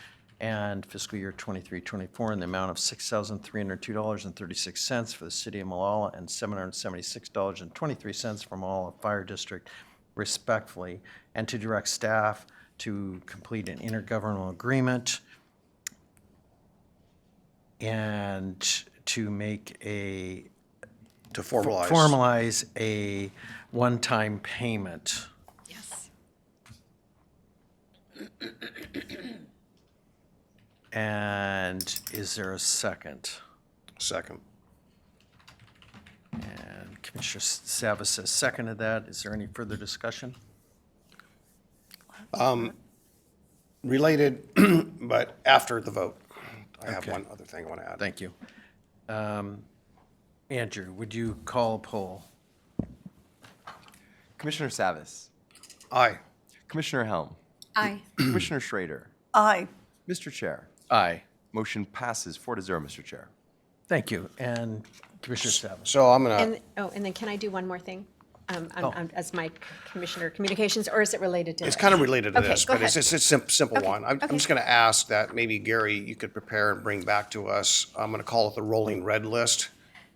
and fiscal year 23-24 in the amount of $6,302.36 for the city of Malala and $776.23 for Malala Fire District respectively, and to direct staff to complete an intergovernmental agreement and to make a To formalize. formalize a one-time payment. yes. And is there a second? Second. And Commissioner Savas has seconded that. Is there any further discussion? Related, but after the vote. I have Okay. one other thing I want to add. Thank you. Andrew, would you call a poll? Commissioner Savas, Aye. Commissioner Helm, Aye. Commissioner Schrader, Aye. Mr. Chair. Aye. Motion passes 4-0, Mr. Chair. Thank you. And Commissioner Savas? So I'm going to, And then can I do one more thing? Oh. As my Commissioner of Communications, or is it related to it's this? kind of related to Okay, this, go but it's ahead. a simple Okay, one. I'm okay. just going to ask that maybe Gary, you could prepare and bring back to us, I'm going to call it the rolling red list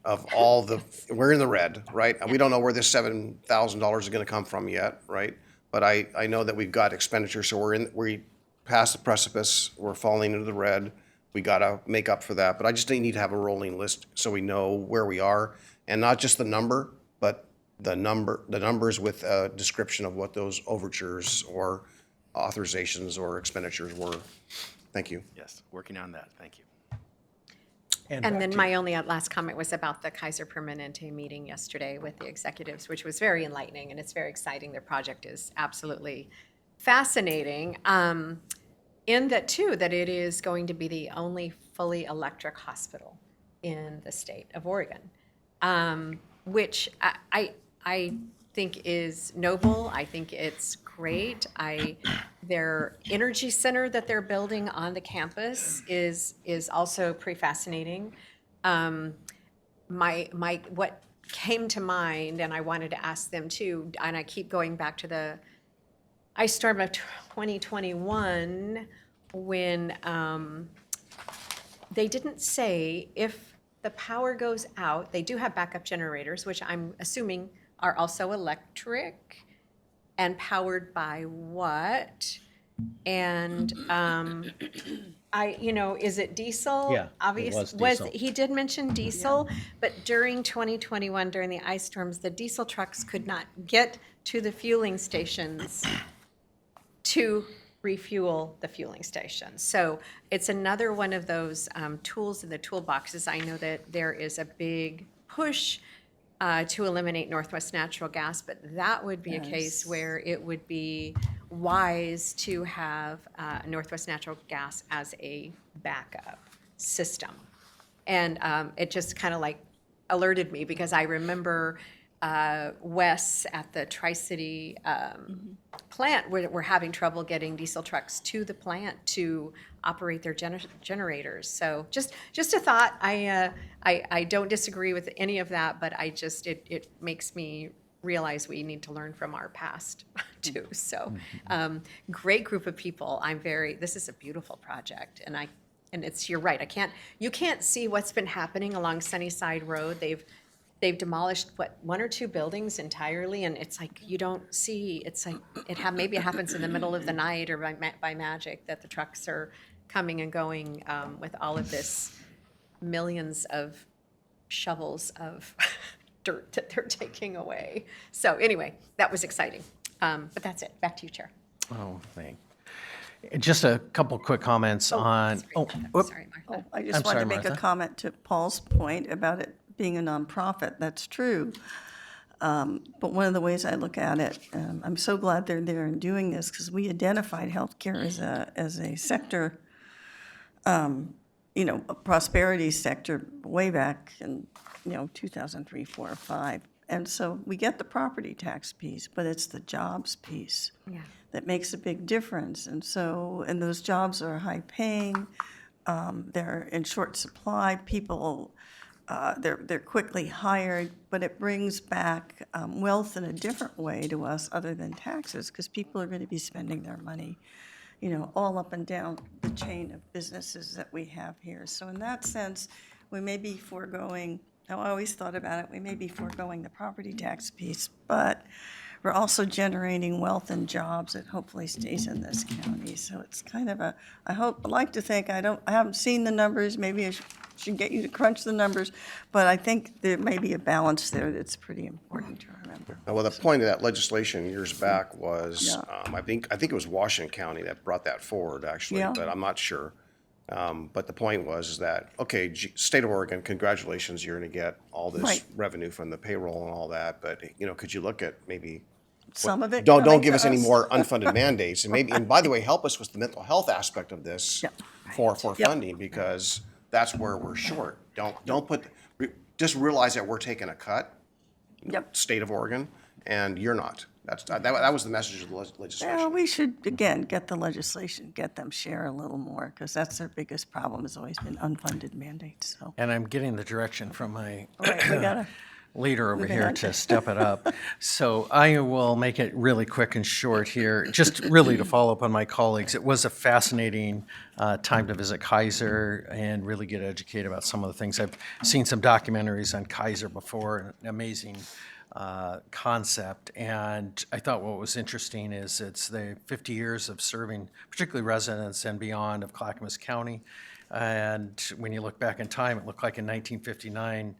of all the, we're in the red, right? And we don't know where this $7,000 is going to come from yet, right? But I know that we've got expenditures, so we past the precipice, we're falling into the red. We got to make up for that, but I just need to have a rolling list so we know where we are, and not just the number, but the numbers with a description of what those overtures or authorizations or expenditures were. Thank you. Yes, working on that. Thank you. And back then to my only last comment was about the Kaiser Permanente meeting yesterday with the executives, which was very enlightening, and it's very exciting. Their project is absolutely fascinating. In that, too, that it is going to be the only fully electric hospital in the state of Oregon, which I think is noble. I think it's great. Their energy center that they're building on the campus is also pretty fascinating. What came to mind, and I wanted to ask them too, and I keep going back to the ice storm of 2021 when they didn't say if the power goes out, they do have backup generators, which I'm assuming are also electric and powered by what? And is it diesel? Yeah, it Obvious- was diesel. He did mention diesel, but during 2021, during the ice storms, the diesel trucks could not get to the fueling stations to refuel the fueling station. So it's another one of those tools in the toolboxes. I know that there is a big push to eliminate Northwest Natural Gas, but that would be a case where it would be wise to have Northwest Natural Gas as a backup system. And it just kind of like alerted me because I remember Wes at the Tri-City plant were having trouble getting diesel trucks to the plant to operate their generators. So just a thought. I don't disagree with any of that, but it makes me realize we need to learn from our past too. So great group of people. This is a beautiful project, and you're right. You can't see what's been happening along Sunnyside Road. they've demolished, what, one or two buildings entirely, and it's like, you don't see, it's like, maybe it happens in the middle of the night or by magic that the trucks are coming and going with all of this millions of shovels of dirt that they're taking away. So anyway, that was exciting. But that's it. Back to you, Chair. Oh, thank. Just a couple quick comments on. Sorry, Oh, Martha. whoop. Sorry, Oh, Martha. I I'm just wanted sorry, to make a Martha. comment to Paul's point about it being a nonprofit. That's true. But one of the ways I look at it, I'm so glad they're there and doing this because we identified healthcare as a sector, a prosperity sector way back in, 2003, 4, or 5. And so we get the property tax piece, but it's the jobs piece Yeah. that makes a big difference. And so, and those jobs are high paying, they're in short supply, people, they're quickly hired, but it brings back wealth in a different way to us other than taxes, because people are going to be spending their money, all up and down the chain of businesses that we have here. So in that sense, we may be foregoing, how I always thought about it, we may be foregoing the property tax piece, but we're also generating wealth and jobs that hopefully stays in this county. So it's kind of I'd like to think, I haven't seen the numbers, maybe I should get you to crunch the numbers, but I think there may be a balance there that's pretty important to remember. Well, the point of that legislation years back was, Yeah. I think it was Washington County that brought that forward, actually, Yeah. but I'm not sure. But the point was is that, okay, state of Oregon, congratulations, you're going to get all this Right. revenue from the payroll and all that, but, could you look at maybe, Some of it don't coming give to us any us. more unfunded mandates, and maybe, and by the way, help us with the mental health aspect of this Yep. for Yep. funding, because that's where we're short. Just realize that we're taking a cut, Yep. state of Oregon, and you're not. That was the message of the legislation. Well, we should, again, get the legislation, get them share a little more, because that's their biggest problem, has always been unfunded mandates, so. And I'm getting the direction from my All right, we gotta, leader over Moving here on to to- step it up. So I will make it really quick and short here, just really to follow up on my colleagues. It was a fascinating time to visit Kaiser and really get educated about some of the things. I've seen some documentaries on Kaiser before, an amazing concept. And I thought what was interesting is it's the 50 years of serving, particularly residents and beyond of Clackamas County. And when you look back in time, it looked like in 1959,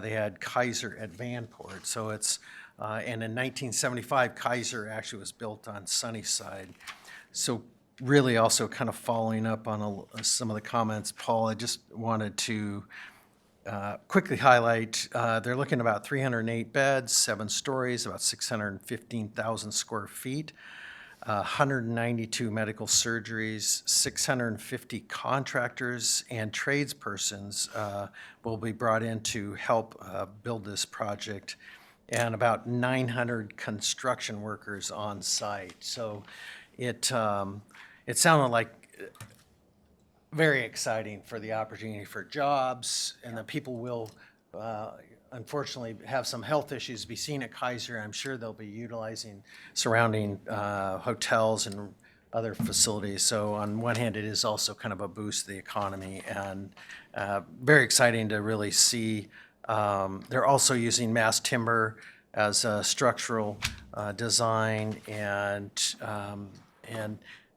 they had Kaiser at Vanport. So it's, and in 1975, Kaiser actually was built on Sunnyside. So really also kind of following up on some of the comments, Paul, I just wanted to quickly highlight, they're looking at about 308 beds, 7 stories, about 615,000 square feet. 192 medical surgeries, 650 contractors and tradespersons will be brought in to help build this project, and about 900 construction workers on site. So it sounded like very exciting for the opportunity for jobs, and that people will unfortunately have some health issues be seen at Kaiser. I'm sure they'll be utilizing surrounding hotels and other facilities. So on one hand, it is also kind of a boost to the economy, and very exciting to really see. They're also using mass timber as a structural design, and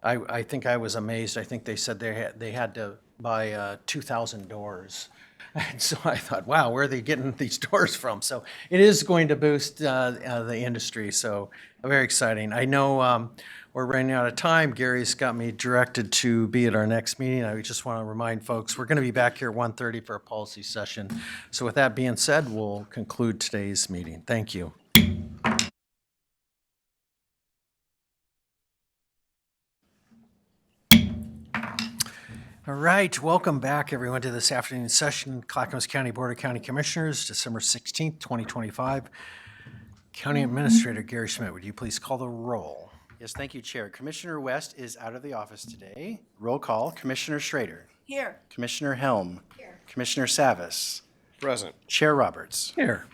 I think I was amazed. I think they said they had to buy 2,000 doors. And so I thought, wow, where are they getting these doors from? So it is going to boost the industry, so very exciting. I know we're running out of time. Gary's got me directed to be at our next meeting. I just want to remind folks, we're going to be back here at 1:30 for a policy session. So with that being said, we'll conclude today's meeting. Thank you. All right, welcome back, everyone, to this afternoon session, Clackamas County Board of County Commissioners, December 16th, 2025. County Administrator Gary Schmidt, would you please call the roll? Yes, thank you, Chair. Commissioner West is out of the office today. Roll call, Commissioner Schrader. here. Commissioner Helm. Here. Commissioner Savas. Present. Chair Roberts. Here.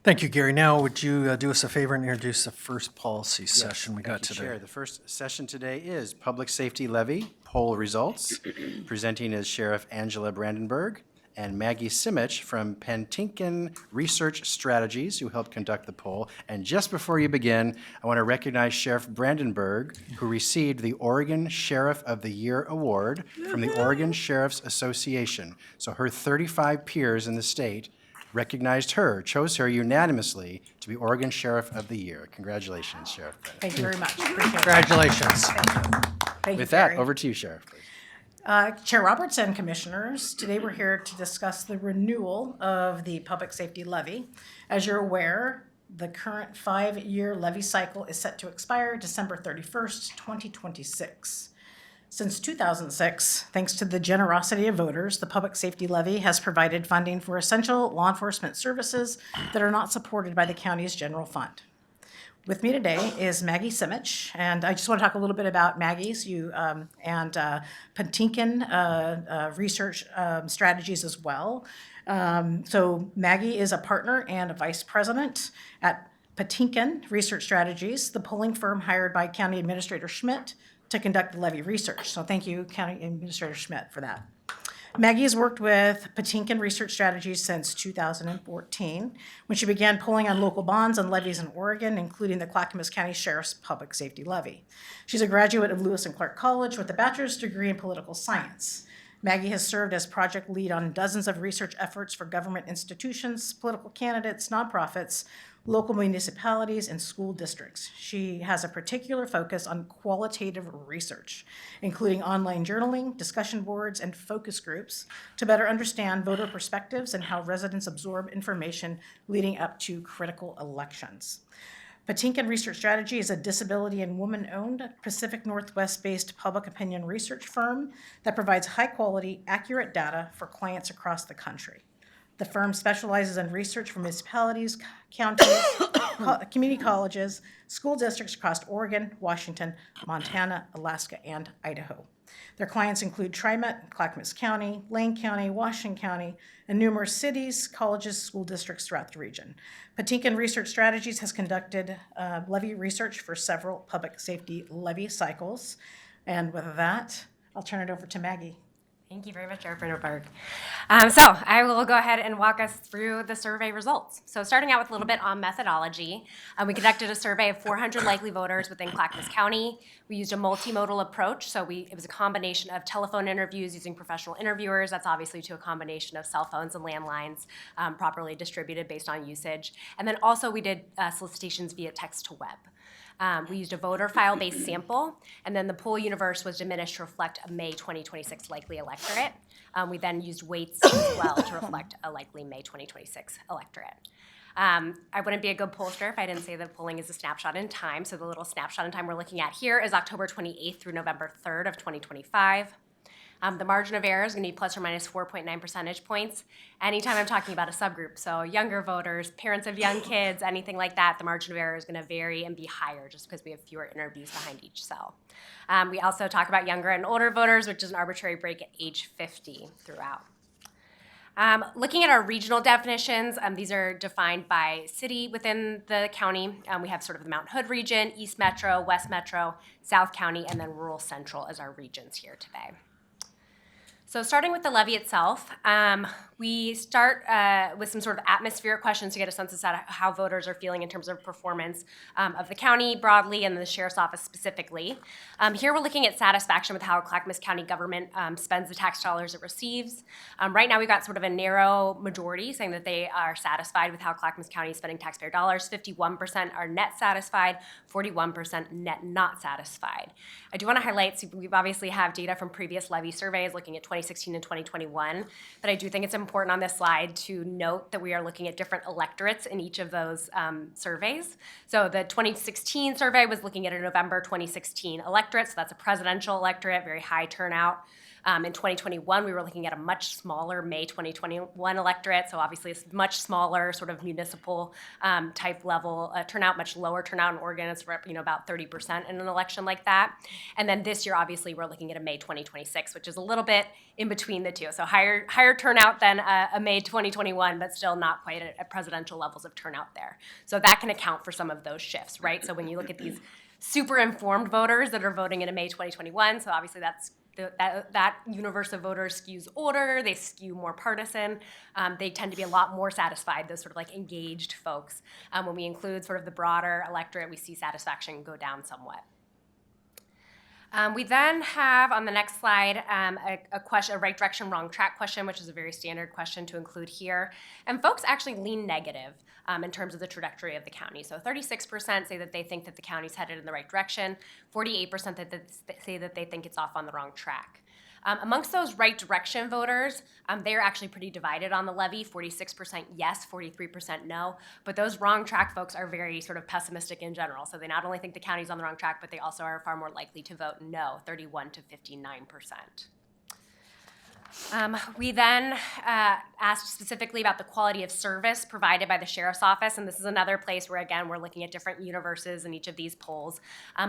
Thank you, Gary. Now, would you do us a favor and introduce the first policy session we got Thank you, Chair. today? The first session today is Public Safety Levy, poll results. Presenting is Sheriff Angela Brandenburg, and Maggie Simich from Pentinkin Research Strategies, who helped conduct the poll. And just before you begin, I want to recognize Sheriff Brandenburg, who received the Oregon Sheriff of the Year Award from the Oregon Sheriff's Association. So her 35 peers in the state recognized her, chose her unanimously to be Oregon Sheriff of the Year. Congratulations, Sheriff Brandenburg. Thank you very much. Appreciate it. Congratulations. Thank you, With that, Gary. over to you, Sheriff, please. Chair Roberts and Commissioners, today we're here to discuss the renewal of the Public Safety Levy. As you're aware, the current 5-year levy cycle is set to expire December 31st, 2026. Since 2006, thanks to the generosity of voters, the Public Safety Levy has provided funding for essential law enforcement services that are not supported by the county's general fund. With me today is Maggie Simich, and I just want to talk a little bit about Maggie's and Pentinkin Research Strategies as well. So Maggie is a partner and a vice president at Pentinkin Research Strategies, the polling firm hired by County Administrator Schmidt to conduct the levy research. So thank you, County Administrator Schmidt, for that. Maggie has worked with Pentinkin Research Strategies since 2014, when she began polling on local bonds and levies in Oregon, including the Clackamas County Sheriff's Public Safety Levy. She's a graduate of Lewis and Clark College with a bachelor's degree in political science. Maggie has served as project lead on dozens of research efforts for government institutions, political candidates, nonprofits, local municipalities, and school districts. She has a particular focus on qualitative research, including online journaling, discussion boards, and focus groups to better understand voter perspectives and how residents absorb information leading up to critical elections. Pentinkin Research Strategy is a disability and woman-owned Pacific Northwest-based public opinion research firm that provides high-quality, accurate data for clients across the country. The firm specializes in research for municipalities, counties, community colleges, school districts across Oregon, Washington, Montana, Alaska, and Idaho. Their clients include TriMet, Clackamas County, Lane County, Washington County, and numerous cities, colleges, school districts throughout the region. Pentinkin Research Strategies has conducted levy research for several public safety levy cycles. And with that, I'll turn it over to Maggie. Thank you very much, Sheriff Brandenburg. So I will go ahead and walk us through the survey results. So starting out with a little bit on methodology, we conducted a survey of 400 likely voters within Clackamas County. We used a multimodal approach, so it was a combination of telephone interviews using professional interviewers. That's obviously to a combination of cell phones and landlines, properly distributed based on usage. And then also we did solicitations via text to web. We used a voter file-based sample, and then the poll universe was diminished to reflect a May 2026 likely electorate. We then used weights as well to reflect a likely May 2026 electorate. I wouldn't be a good pollster if I didn't say that polling is a snapshot in time. So the little snapshot in time we're looking at here is October 28th through November 3rd of 2025. The margin of error is going to be plus or minus 4.9 percentage points. Anytime I'm talking about a subgroup, so younger voters, parents of young kids, anything like that, the margin of error is going to vary and be higher just because we have fewer interviews behind each cell. We also talk about younger and older voters, which is an arbitrary break at age 50 throughout. Looking at our regional definitions, these are defined by city within the county. We have sort of the Mount Hood region, East Metro, West Metro, South County, and then Rural Central as our regions here today. So starting with the levy itself, we start with some sort of atmospheric questions to get a sense of how voters are feeling in terms of performance of the county broadly and the sheriff's office specifically. Here we're looking at satisfaction with how Clackamas County government spends the tax dollars it receives. Right now we've got sort of a narrow majority saying that they are satisfied with how Clackamas County is spending taxpayer dollars. 51% are net satisfied, 41% net not satisfied. I do want to highlight, so we obviously have data from previous levy surveys looking at 2016 and 2021, but I do think it's important on this slide to note that we are looking at different electorates in each of those surveys. So the 2016 survey was looking at a November 2016 electorate, so that's a presidential electorate, very high turnout. In 2021, we were looking at a much smaller May 2021 electorate, so obviously it's much smaller sort of municipal type level turnout, much lower turnout in Oregon. It's about 30% in an election like that. And then this year, obviously, we're looking at a May 2026, which is a little bit in between the two. So higher turnout than a May 2021, but still not quite at presidential levels of turnout there. So that can account for some of those shifts, right? So when you look at these super informed voters that are voting in a May 2021, so obviously that's that universe of voters skews older, they skew more partisan, they tend to be a lot more satisfied, those sort of like engaged folks. When we include sort of the broader electorate, we see satisfaction go down somewhat. We then have on the next slide a question, a right direction, wrong track question, which is a very standard question to include here. And folks actually lean negative in terms of the trajectory of the county. So 36% say that they think that the county's headed in the right direction, 48% say that they think it's off on the wrong track. Amongst those right direction voters, they're actually pretty divided on the levy, 46% yes, 43% no. But those wrong track folks are very sort of pessimistic in general. So they not only think the county's on the wrong track, but they also are far more likely to vote no, 31 to 59%. We then asked specifically about the quality of service provided by the sheriff's office, and this is another place where, again, we're looking at different universes in each of these polls.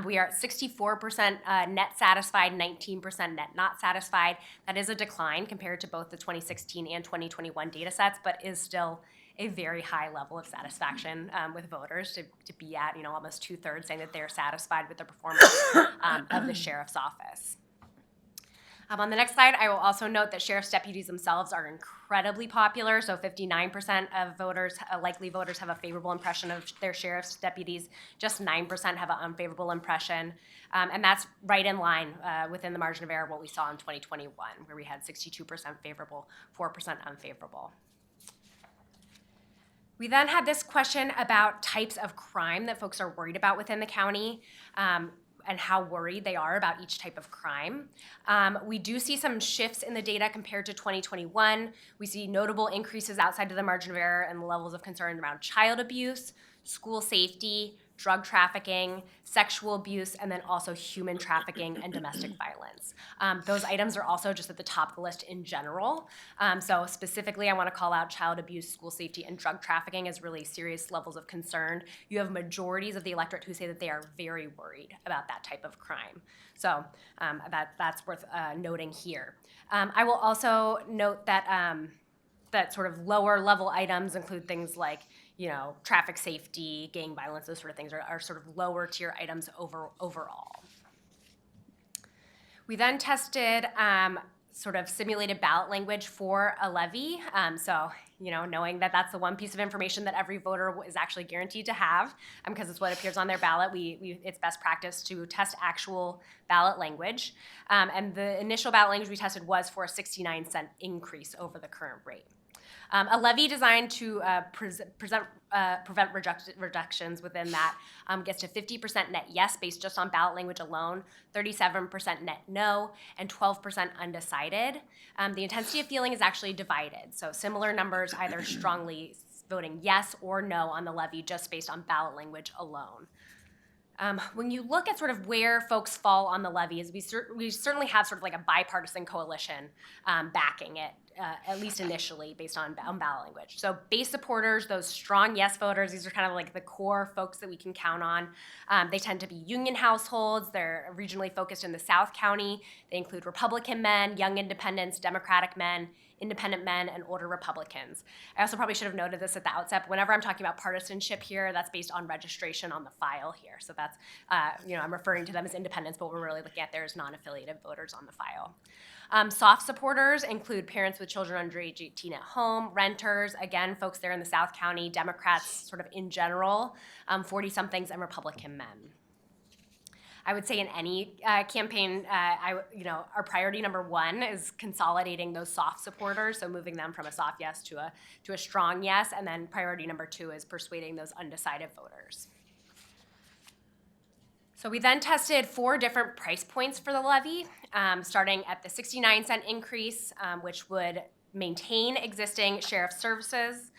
We are at 64% net satisfied, 19% net not satisfied. That is a decline compared to both the 2016 and 2021 data sets, but is still a very high level of satisfaction with voters to be at, almost 2/3 saying that they're satisfied with the performance of the sheriff's office. On the next slide, I will also note that sheriff's deputies themselves are incredibly popular. So 59% of voters, likely voters, have a favorable impression of their sheriff's deputies. Just 9% have an unfavorable impression. And that's right in line within the margin of error of what we saw in 2021, where we had 62% favorable, 4% unfavorable. We then had this question about types of crime that folks are worried about within the county. And how worried they are about each type of crime. We do see some shifts in the data compared to 2021. We see notable increases outside of the margin of error and the levels of concern around child abuse, school safety, drug trafficking, sexual abuse, and then also human trafficking and domestic violence. Those items are also just at the top of the list in general. So specifically, I want to call out child abuse, school safety, and drug trafficking as really serious levels of concern. You have majorities of the electorate who say that they are very worried about that type of crime. So that's worth noting here. I will also note that that sort of lower level items include things like traffic safety, gang violence, those sort of things are sort of lower tier items overall. We then tested sort of simulated ballot language for a levy. So, knowing that that's the one piece of information that every voter is actually guaranteed to have, because it's what appears on their ballot, it's best practice to test actual ballot language. And the initial ballot language we tested was for a 69-cent increase over the current rate. A levy designed to prevent reductions within that gets to 50% net yes based just on ballot language alone, 37% net no, and 12% undecided. The intensity of feeling is actually divided, so similar numbers either strongly voting yes or no on the levy just based on ballot language alone. When you look at sort of where folks fall on the levies, we certainly have sort of like a bipartisan coalition backing it, at least initially, based on ballot language. So base supporters, those strong yes voters, these are kind of like the core folks that we can count on. They tend to be union households. They're regionally focused in the South County. They include Republican men, young independents, Democratic men, independent men, and older Republicans. I also probably should have noted this at the outset, but whenever I'm talking about partisanship here, that's based on registration on the file here. So that's, I'm referring to them as independents, but what we're really looking at there is non-affiliated voters on the file. Soft supporters include parents with children under age 18 at home, renters, again, folks there in the South County, Democrats sort of in general, 40-somethings, and Republican men. I would say in any campaign, our priority number one is consolidating those soft supporters, so moving them from a soft yes to a strong yes, and then priority number two is persuading those undecided voters. So we then tested 4 different price points for the levy, starting at the 69-cent increase, which would maintain existing sheriff's services,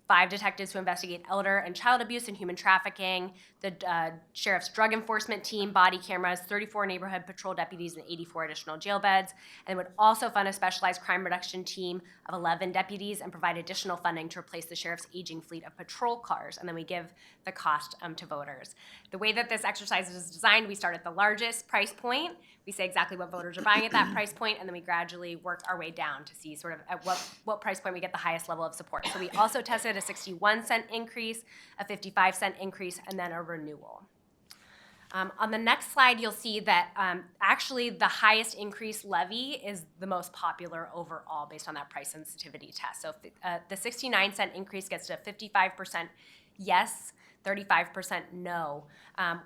5 detectives who investigate elder and child abuse and human trafficking, the sheriff's drug enforcement team, body cameras, 34 neighborhood patrol deputies, and 84 additional jail beds. And it would also fund a specialized crime reduction team of 11 deputies and provide additional funding to replace the sheriff's aging fleet of patrol cars. And then we give the cost to voters. The way that this exercise is designed, we start at the largest price point. We say exactly what voters are buying at that price point, and then we gradually work our way down to see sort of at what price point we get the highest level of support. So we also tested a 61-cent increase, a 55-cent increase, and then a renewal. On the next slide, you'll see that actually the highest increase levy is the most popular overall based on that price sensitivity test. So the 69-cent increase gets to 55% yes, 35% no,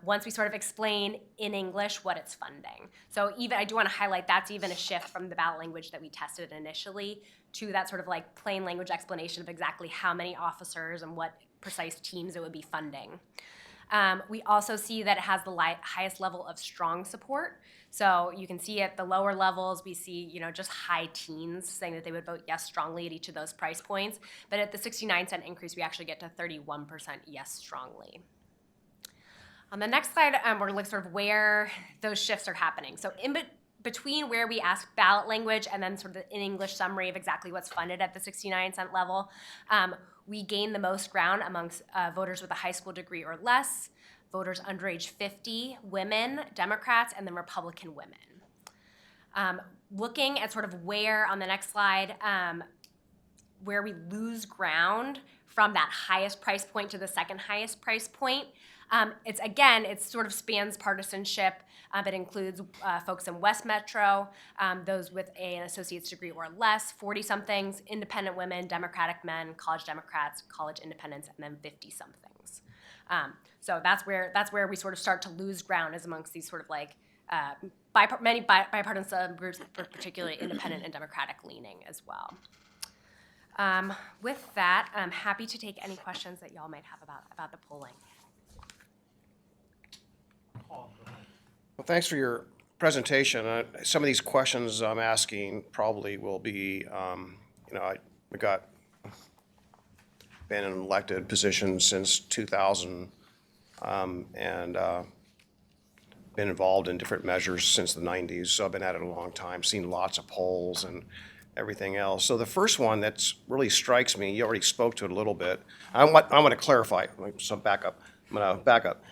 once we sort of explain in English what it's funding. So even, I do want to highlight, that's even a shift from the ballot language that we tested initially to that sort of like plain language explanation of exactly how many officers and what precise teams it would be funding. We also see that it has the highest level of strong support. So you can see at the lower levels, we see, just high teens saying that they would vote yes strongly at each of those price points. But at the 69-cent increase, we actually get to 31% yes strongly. On the next slide, we're going to look sort of where those shifts are happening. So between where we ask ballot language and then sort of the in English summary of exactly what's funded at the 69-cent level, we gain the most ground amongst voters with a high school degree or less, voters under age 50, women, Democrats, and then Republican women. Looking at sort of where, on the next slide, where we lose ground from that highest price point to the second highest price point, it sort of spans partisanship. It includes folks in West Metro, those with an associate's degree or less, 40-somethings, independent women, Democratic men, college Democrats, college independents, and then 50-somethings. So that's where we sort of start to lose ground, is amongst these sort of like many bipartisan groups, particularly independent and Democratic leaning as well. With that, I'm happy to take any questions that y'all might have about the polling. Well, thanks for your presentation. Some of these questions I'm asking probably will be, we got been in an elected position since 2000 and been involved in different measures since the 90s. So I've been at it a long time, seen lots of polls and everything else. So the first one that really strikes me, you already spoke to it a little bit. I want to clarify, so back up. I'm going to back up.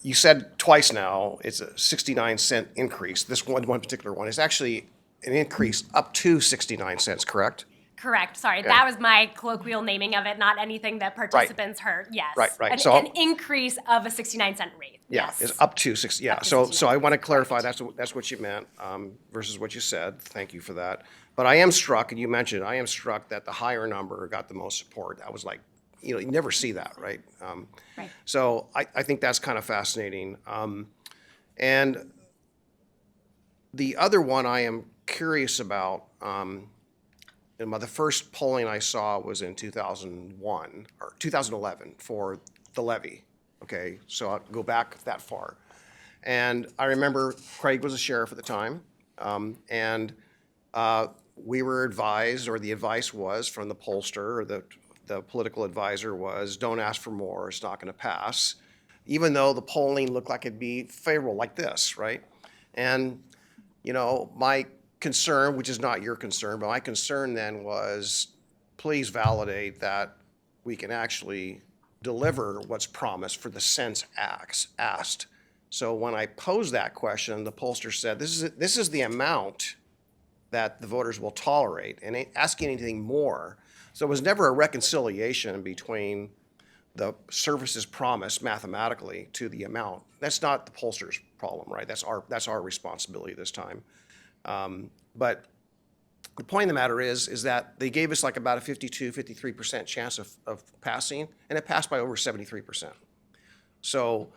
You said twice now it's a 69-cent increase. This one particular one is actually an increase up to 69 cents, correct? Correct. Sorry, Okay. that was my colloquial naming of it, not anything that participants heard. Yes. Right. An increase of a 69-cent rate. Yeah, Yes. it's up to 60, yeah. Up to So 69 I want to cents, clarify, correct. that's what you meant versus what you said. Thank you for that. But I am struck, and you mentioned, I am struck that the higher number got the most support. I was like, you never see that, right? Right. So I think that's kind of fascinating. And the other one I am curious about, the first polling I saw was in 2001 or 2011 for the levy. Okay, so I'll go back that far. And I remember Craig was a sheriff at the time, and we were advised, or the advice was from the pollster, or the political advisor was, don't ask for more, it's not going to pass, even though the polling looked like it'd be favorable, like this, right? And, my concern, which is not your concern, but my concern then was, please validate that we can actually deliver what's promised for the cents asked. So when I posed that question, the pollster said, this is the amount that the voters will tolerate, and ain't asking anything more. So it was never a reconciliation between the services promised mathematically to the amount. That's not the pollster's problem, right? That's our responsibility this time. But the point of the matter is that they gave us like about a 53% chance of passing, and it passed by over 73%. So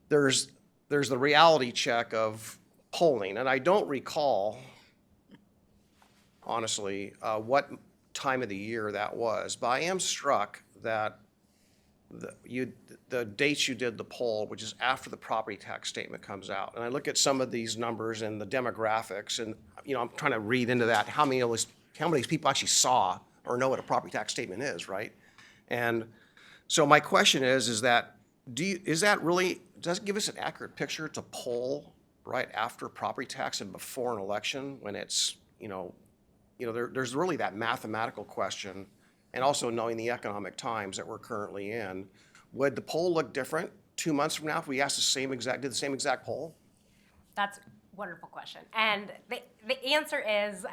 there's the reality check of polling, and I don't recall, honestly, what time of the year that was, but I am struck that the dates you did the poll, which is after the property tax statement comes out, and I look at some of these numbers and the demographics, and I'm trying to read into that how many of these people actually saw or know what a property tax statement is, right? And so my question is that does it give us an accurate picture to poll right after property tax and before an election when it's there's really that mathematical question, and also knowing the economic times that we're currently in, would the poll look different 2 months from now if we asked did the same exact poll? That's a wonderful question. And the answer is,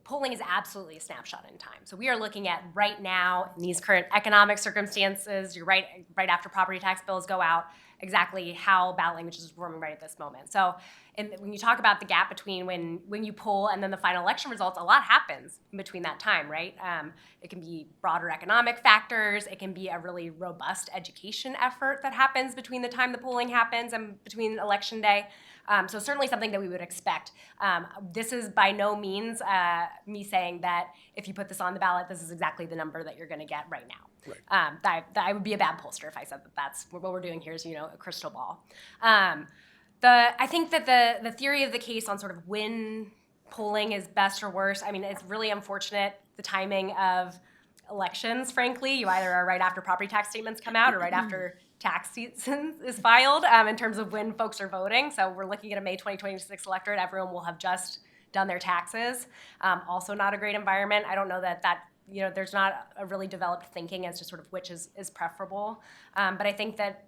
polling is absolutely a snapshot in time. So we are looking at right now in these current economic circumstances, you're right after property tax bills go out, exactly how ballot language is performing right at this moment. So when you talk about the gap between when you poll and then the final election results, a lot happens in between that time, right? It can be broader economic factors. It can be a really robust education effort that happens between the time the polling happens and between election day. So certainly something that we would expect. This is by no means me saying that if you put this on the ballot, this is exactly the number that you're going to get right now. Right. I would be a bad pollster if I said that that's what we're doing here is, a crystal ball. I think that the theory of the case on sort of when polling is best or worse, I mean, it's really unfortunate, the timing of elections, frankly. You either are right after property tax statements come out or right after tax season is filed in terms of when folks are voting. So we're looking at a May 2026 electorate. Everyone will have just done their taxes. Also not a great environment. I don't know that there's not a really developed thinking as to sort of which is preferable. But I think that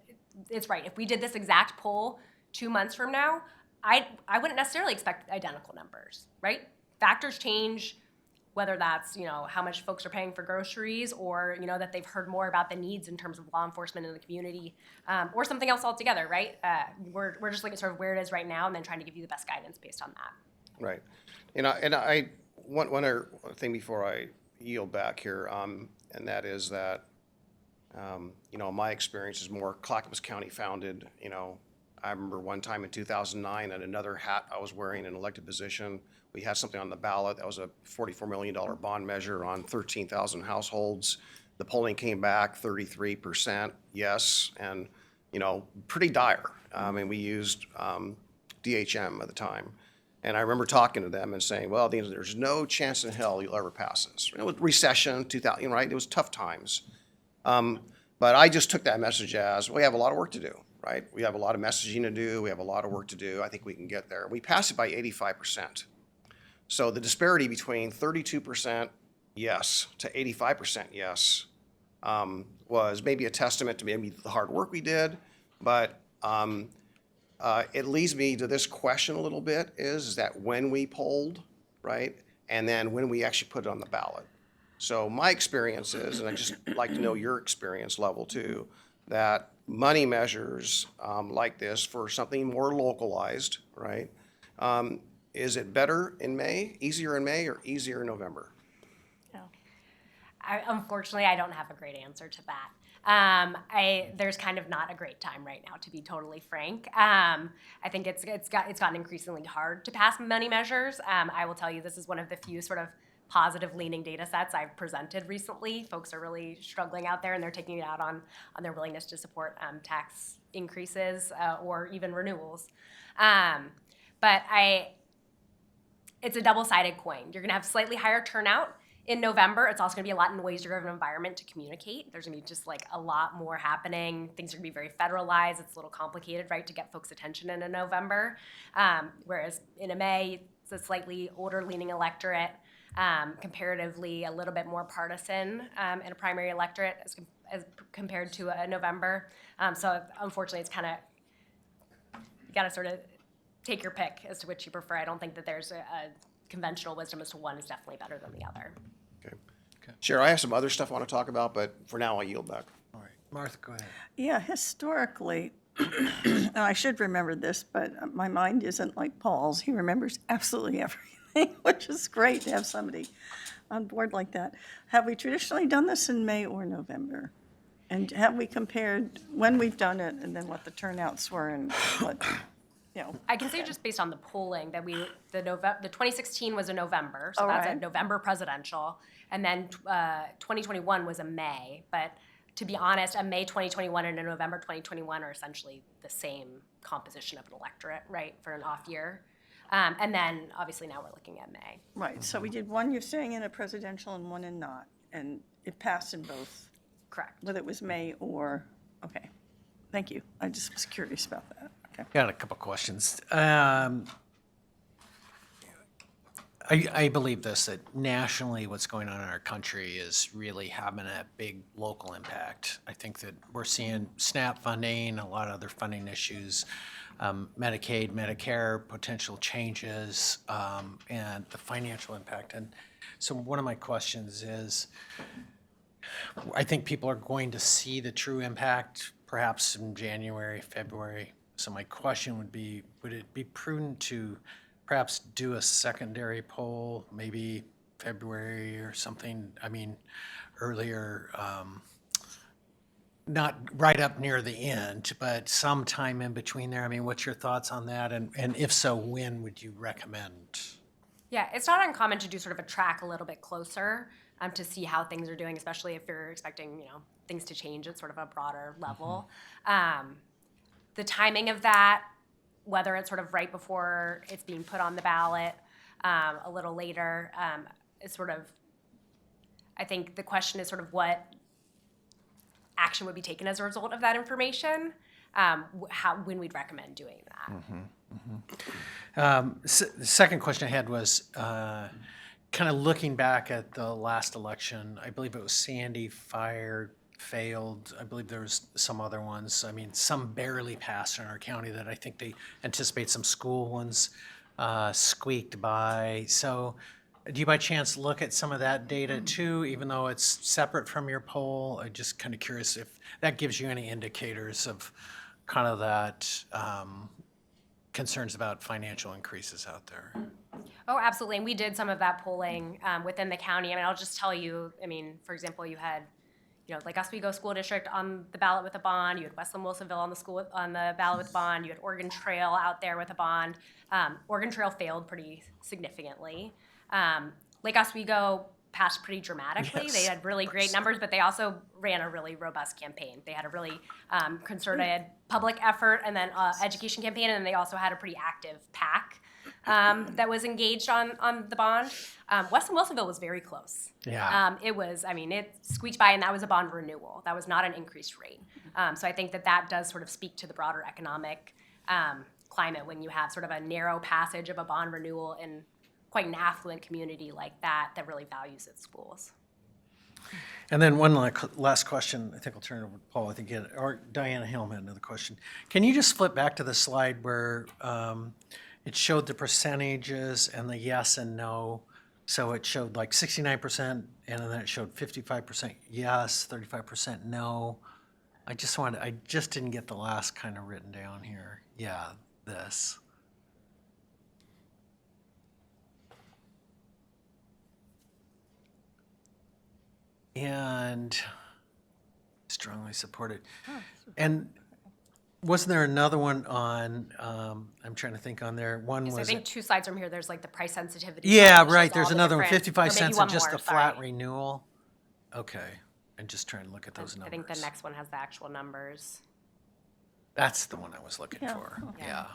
it's right. If we did this exact poll 2 months from now, I wouldn't necessarily expect identical numbers, right? Factors change, whether that's, how much folks are paying for groceries or, that they've heard more about the needs in terms of law enforcement in the community or something else altogether, right? We're just looking at sort of where it is right now and then trying to give you the best guidance based on that. Right. And one other thing before I yield back here, and that is that, my experience is more Clackamas County founded. I remember one time in 2009 at another hat I was wearing, an elected position, we had something on the ballot that was a $44 million bond measure on 13,000 households. The polling came back 33% yes, and pretty dire. And we used DHM at the time. And I remember talking to them and saying, well, there's no chance in hell you'll ever pass this. With recession, 2000, right? It was tough times. But I just took that message as, we have a lot of work to do, right? We have a lot of messaging to do. We have a lot of work to do. I think we can get there. We passed it by 85%. So the disparity between 32% yes to 85% yes was maybe a testament to maybe the hard work we did, but it leads me to this question a little bit is that when we polled, right, and then when we actually put it on the ballot. So my experience is, and I just like to know your experience level too, that money measures like this for something more localized, right, is it better in May, easier in May, or easier in November? Unfortunately, I don't have a great answer to that. There's kind of not a great time right now, to be totally frank. I think it's gotten increasingly hard to pass money measures. I will tell you, this is one of the few sort of positive leaning data sets I've presented recently. Folks are really struggling out there, and they're taking it out on their willingness to support tax increases or even renewals. But it's a double-sided coin. You're gonna have slightly higher turnout in November. It's also gonna be a lot noisier of an environment to communicate. There's gonna be just like a lot more happening. Things are gonna be very federalized. It's a little complicated, right, to get folks' attention in a November. Whereas in a May, it's a slightly older leaning electorate, comparatively a little bit more partisan in a primary electorate as compared to a November. So unfortunately, it's kind of, you gotta sort of take your pick as to which you prefer. I don't think that there's a conventional wisdom as to one is definitely better than the other. Okay. Chair, I have some other stuff I want to talk about, but for now I'll yield back. All right, Martha, go ahead. Yeah, historically, and I should remember this, but my mind isn't like Paul's. He remembers absolutely everything, which is great to have somebody on board like that. Have we traditionally done this in May or November? And have we compared when we've done it and then what the turnouts were and what, I can say just based on the polling that the 2016 was a November, so All that's a right. November presidential, and then 2021 was a May. But to be honest, a May 2021 and a November 2021 are essentially the same composition of an electorate, right, for an off year. And then obviously now we're looking at May. right, so we did one, you're saying, in a presidential and one in not, and it passed in both, Correct. whether it was May or, okay. Thank you. I just was curious about that. Okay. Got a couple questions. I believe this, that nationally what's going on in our country is really having a big local impact. I think that we're seeing SNAP funding, a lot of other funding issues, Medicaid, Medicare, potential changes, and the financial impact. And so one of my questions is, I think people are going to see the true impact perhaps in January, February. So my question would be, would it be prudent to perhaps do a secondary poll, maybe February or something? I mean, earlier, not right up near the end, but sometime in between there. I mean, what's your thoughts on that? And if so, when would you recommend? Yeah, it's not uncommon to do sort of a track a little bit closer to see how things are doing, especially if you're expecting, things to change at sort of a broader level. The timing of that, whether it's sort of right before it's being put on the ballot, a little later, is sort of, I think the question is sort of what action would be taken as a result of that information, when we'd recommend doing that. The second question I had was kind of looking back at the last election. I believe it was Sandy, Fire, failed. I believe there was some other ones. I mean, some barely passed in our county that I think they anticipate some school ones squeaked by. So do you by chance look at some of that data too, even though it's separate from your poll? I'm just kind of curious if that gives you any indicators of kind of that concerns about financial increases out there. Oh, absolutely. And we did some of that polling within the county. I mean, I'll just tell you, for example, you had, Lake Oswego School District on the ballot with a bond. You had Westland Wilsonville on the ballot with a bond. You had Oregon Trail out there with a bond. Oregon Trail failed pretty significantly. Lake Oswego passed pretty dramatically. Yes, they had really great numbers, but they also ran a really robust campaign. They had a really concerted public effort and then education campaign, and then they also had a pretty active PAC that was engaged on the bond. Weston Wilsonville was very close. Yeah. It squeaked by, and that was a bond renewal. That was not an increased rate. So I think that does sort of speak to the broader economic climate when you have sort of a narrow passage of a bond renewal in quite an affluent community like that really values its schools. And then one last question. I think I'll turn it over to Paul. I think or Diana Helm had another question. Can you just flip back to the slide where it showed the percentages and the yes and no? So it showed like 69%, and then it showed 55% yes, 35% no. I just didn't get the last kind of written down here. Yeah, this. And strongly supported. And wasn't there another one on, I'm trying to think on there, one So I was, think 2 slides from here, there's like the price sensitivity. yeah, slide, which right, shows there's all the another one, different- 55 or maybe cents one and just more, the flat sorry. renewal. Okay, I'm just trying to look at those I numbers. think the next one has the actual numbers. That's the one I was looking Yeah. for, yeah.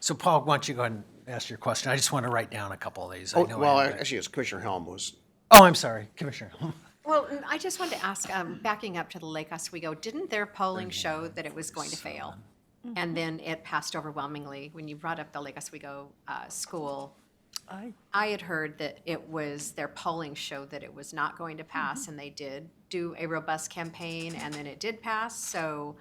So Paul, why don't you go ahead and ask your question? I just want to write down a couple of these. I Oh, know well, I have- actually, it's Commissioner Helm was, Oh, I'm sorry, Commissioner. Well, I just wanted to ask, backing up to the Lake Oswego, didn't their polling show that it was going to fail? And then it passed overwhelmingly. When you brought up the Lake Oswego school, I had heard that it was, their polling showed that it was not going to pass, and they did do a robust campaign, and then it did pass. So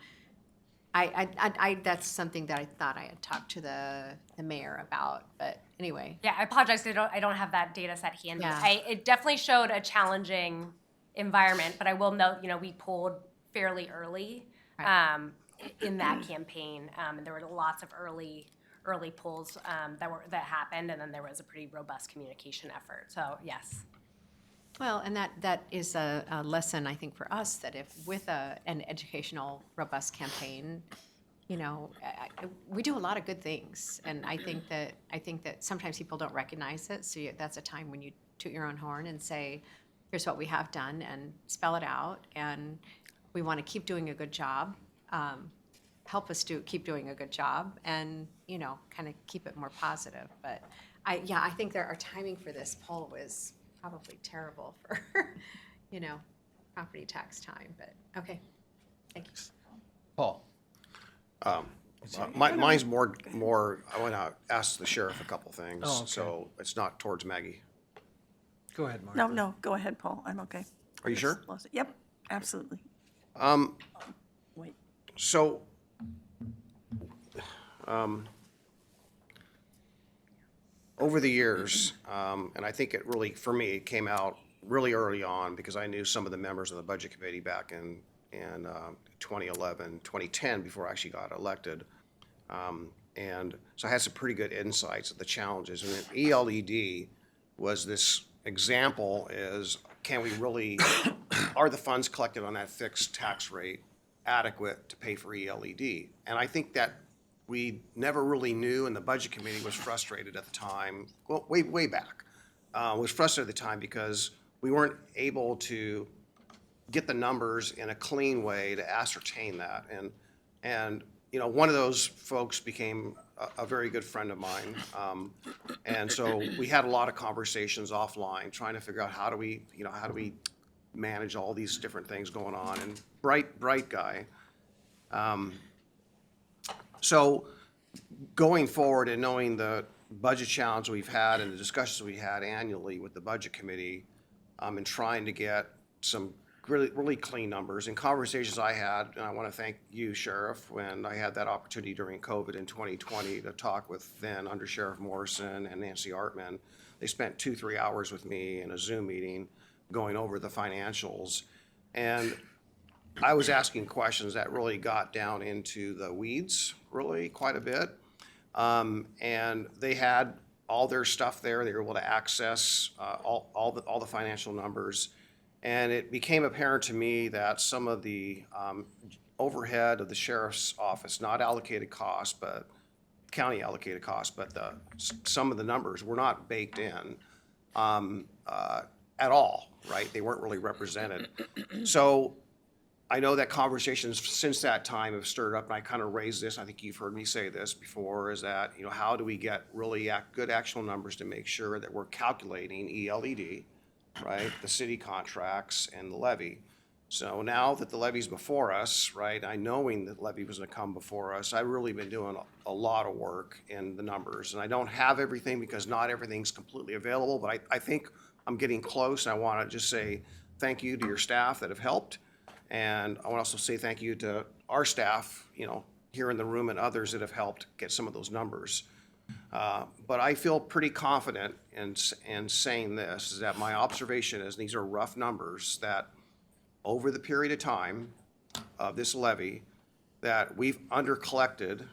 that's something that I thought I had talked to the mayor about, but anyway. Yeah, I apologize. I don't have that data set handy. Yeah. It definitely showed a challenging environment, but I will note, we polled fairly early in that campaign, and there were lots of early polls that happened, and then there was a pretty robust communication effort. So yes. Well, and that is a lesson, I think, for us, that if with an educational, robust campaign, we do a lot of good things, and I think that sometimes people don't recognize it. So that's a time when you toot your own horn and say, "Here's what we have done," and spell it out. And we want to keep doing a good job. Help us keep doing a good job, and kind of keep it more positive. But I think our timing for this poll was probably terrible for property tax time. But okay, thank you. Paul. mine's more, I want to ask the sheriff a couple things. Oh, okay. So it's not towards Maggie. Go ahead, Mark. No, go ahead, Paul, I'm okay. Are you sure? Lost it. Yep, absolutely. Wait, So, over the years, and I think it really, for me, it came out really early on because I knew some of the members of the budget committee back in in 2011, 2010, before I actually got elected. And so I had some pretty good insights of the challenges. And then ELED was this example is, can we really, are the funds collected on that fixed tax rate adequate to pay for ELED? And I think that we never really knew, and the Budget Committee was frustrated at the time, well, way back, was frustrated at the time because we weren't able to get the numbers in a clean way to ascertain that. And you know, one of those folks became a very good friend of mine. And so we had a lot of conversations offline trying to figure out how do we manage all these different things going on. And bright guy. So going forward and knowing the budget challenge we've had and the discussions we had annually with the Budget Committee, and trying to get some really clean numbers and conversations I had, and I want to thank you, Sheriff, when I had that opportunity during COVID in 2020 to talk with then Under Sheriff Morrison and Nancy Artman. They spent 2-3 hours with me in a Zoom meeting going over the financials. And I was asking questions that really got down into the weeds, really quite a bit. And they had all their stuff there. They were able to access all the financial numbers. And it became apparent to me that some of the overhead of the sheriff's office, not allocated costs, but county allocated costs, but some of the numbers were not baked in at all, right? They weren't really represented. So I know that conversations since that time have stirred up, and I kind of raised this, I think you've heard me say this before, is that, you know, how do we get really good actual numbers to make sure that we're calculating ELED, right, the city contracts and the levy. So now that the levy's before us, right, I knowing that levy was gonna come before us, I've really been doing a lot of work in the numbers. And I don't have everything because not everything's completely available, but I think I'm getting close. I wanna just say thank you to your staff that have helped. And I wanna also say thank you to our staff, you know, here in the room and others that have helped get some of those numbers. But I feel pretty confident in saying this, is that my observation is, these are rough numbers, that over the period of time of this levy, that we've undercollected.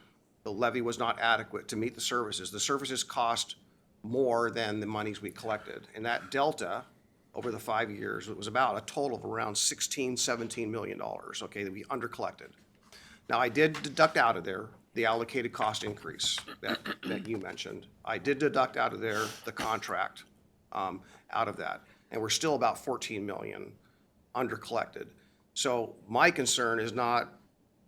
The levy was not adequate to meet the services. The services cost more than the monies we collected. And that delta over the 5 years, it was about a total of around $16-17 million, okay, that we undercollected. Now, I did deduct out of there the allocated cost increase that you mentioned. I did deduct out of there the contract out of that. And we're still about 14 million undercollected. So my concern is not,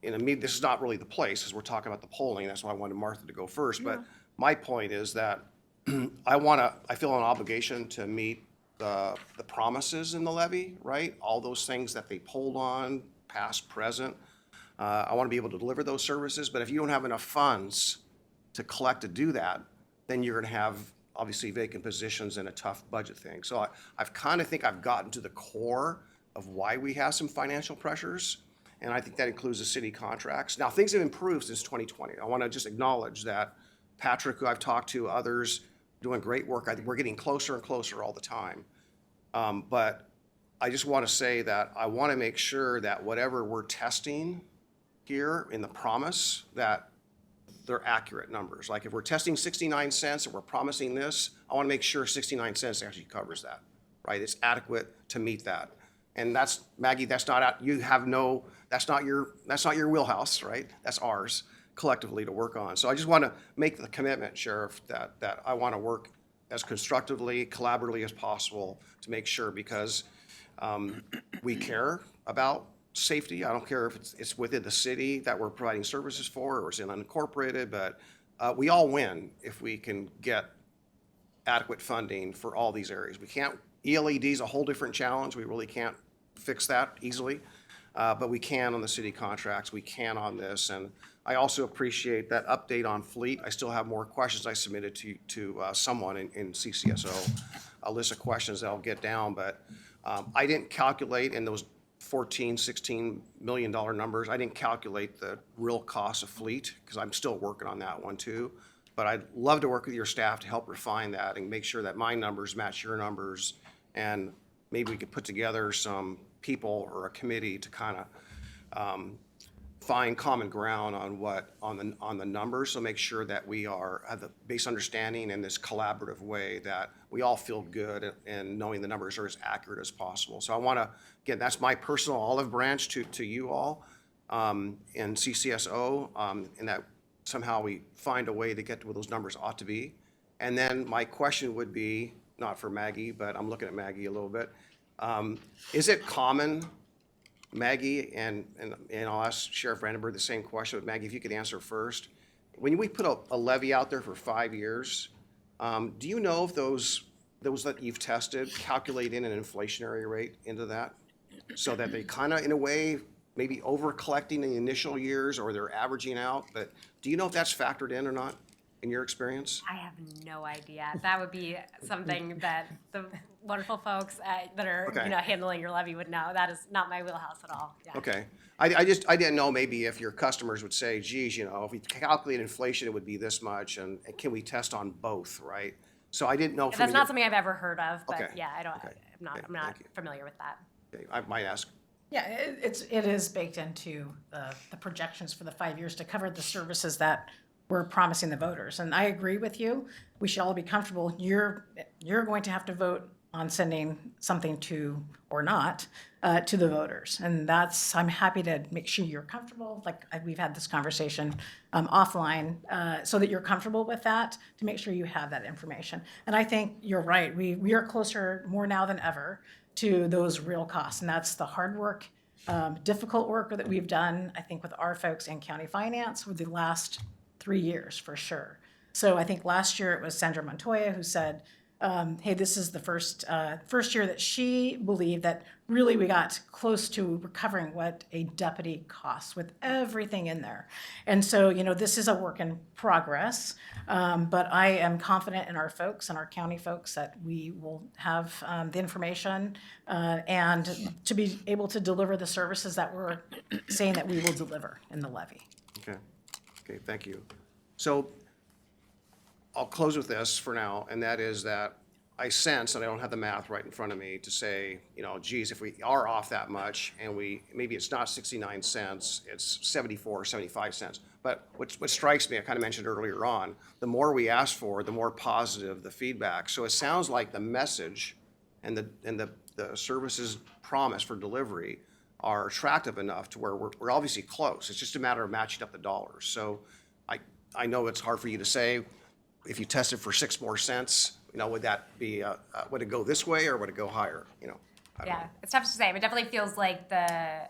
this is not really the place, as we're talking about the polling, that's why I wanted Martha to go first. But my point is that I feel an obligation to meet the promises in the levy, right? All those things that they polled on, past, present. I want to be able to deliver those services, but if you don't have enough funds to collect to do that, then you're going to have obviously vacant positions and a tough budget thing. So I've kind of think I've gotten to the core of why we have some financial pressures, and I think that includes the city contracts. Now, things have improved since 2020. I want to just acknowledge that Patrick, who I've talked to, others doing great work. I think we're getting closer and closer all the time. But I just want to say that I want to make sure that whatever we're testing here in the promise, that they're accurate numbers. Like if we're testing 69 cents and we're promising this, I want to make sure 69 cents actually covers that, right? It's adequate to meet that. And that's, Maggie, that's not, that's not your wheelhouse, right? That's ours collectively to work on. So I just want to make the commitment, Sheriff, that I want to work as constructively, collaboratively as possible to make sure, because we care about safety. I don't care if it's within the city that we're providing services for or it's in unincorporated, but we all win if we can get adequate funding for all these areas. We can't, ELED is a whole different challenge. We really can't fix that easily, but we can on the city contracts. We can on this. And I also appreciate that update on fleet. I still have more questions I submitted to someone in CCSO, a list of questions that I'll get down, but I didn't calculate in those $14-16 million numbers. I didn't calculate the real cost of fleet because I'm still working on that one too. But I'd love to work with your staff to help refine that and make sure that my numbers match your numbers. And maybe we could put together some people or a committee to kind of find common ground on the numbers, so make sure that we have the base understanding in this collaborative way, that we all feel good in knowing the numbers are as accurate as possible. So I want to, again, that's my personal olive branch to you all in CCSO, and that somehow we find a way to get to where those numbers ought to be. And then my question would be, not for Maggie, but I'm looking at Maggie a little bit. Is it common, Maggie, and I'll ask Sheriff Brandenburg the same question, but Maggie, if you could answer first. When we put a levy out there for 5 years, do you know if those that you've tested calculate in an inflationary rate into that? So that they kind of, in a way, maybe over collecting in the initial years, or they're averaging out, but do you know if that's factored in or not, in your experience? I have no idea. That would be something that the wonderful folks that are Okay. handling your levy would know. That is not my wheelhouse at all. Yeah. Okay. I didn't know maybe if your customers would say, geez, if we calculate inflation, it would be this much, and can we test on both, right? So I didn't know. That's not something I've ever heard of, but Okay. yeah, I don't. Okay. I'm not. Okay. I'm not Thank you. familiar with that. Okay, I might ask. Yeah, it is baked into the projections for the 5 years to cover the services that we're promising the voters. And I agree with you. We should all be comfortable. You're going to have to vote on sending something to, or not, to the voters. And I'm happy to make sure you're comfortable. We've had this conversation offline, so that you're comfortable with that, to make sure you have that information. And I think you're right. We are closer more now than ever to those real costs. And that's the hard work, difficult work that we've done, I think, with our folks in county finance for the last 3 years, for sure. So I think last year it was Sandra Montoya who said, hey, this is the first year that she believed that really we got close to recovering what a deputy costs with everything in there. And so, this is a work in progress, but I am confident in our folks and our county folks that we will have the information and to be able to deliver the services that we're saying that we will deliver in the levy. Okay, thank you. So I'll close with this for now, and that is that I sense, and I don't have the math right in front of me, to say, geez, if we are off that much, and maybe it's not 69 cents, it's 74 or 75 cents. But what strikes me, I kind of mentioned earlier on, the more we ask for, the more positive the feedback. So it sounds like the message and the services promised for delivery are attractive enough to where we're obviously close. It's just a matter of matching up the dollars. So I know it's hard for you to say, if you tested for 6 more cents, would that be, would it go this way or would it go higher? I don't Yeah, know. it's tough to say. But it definitely feels like the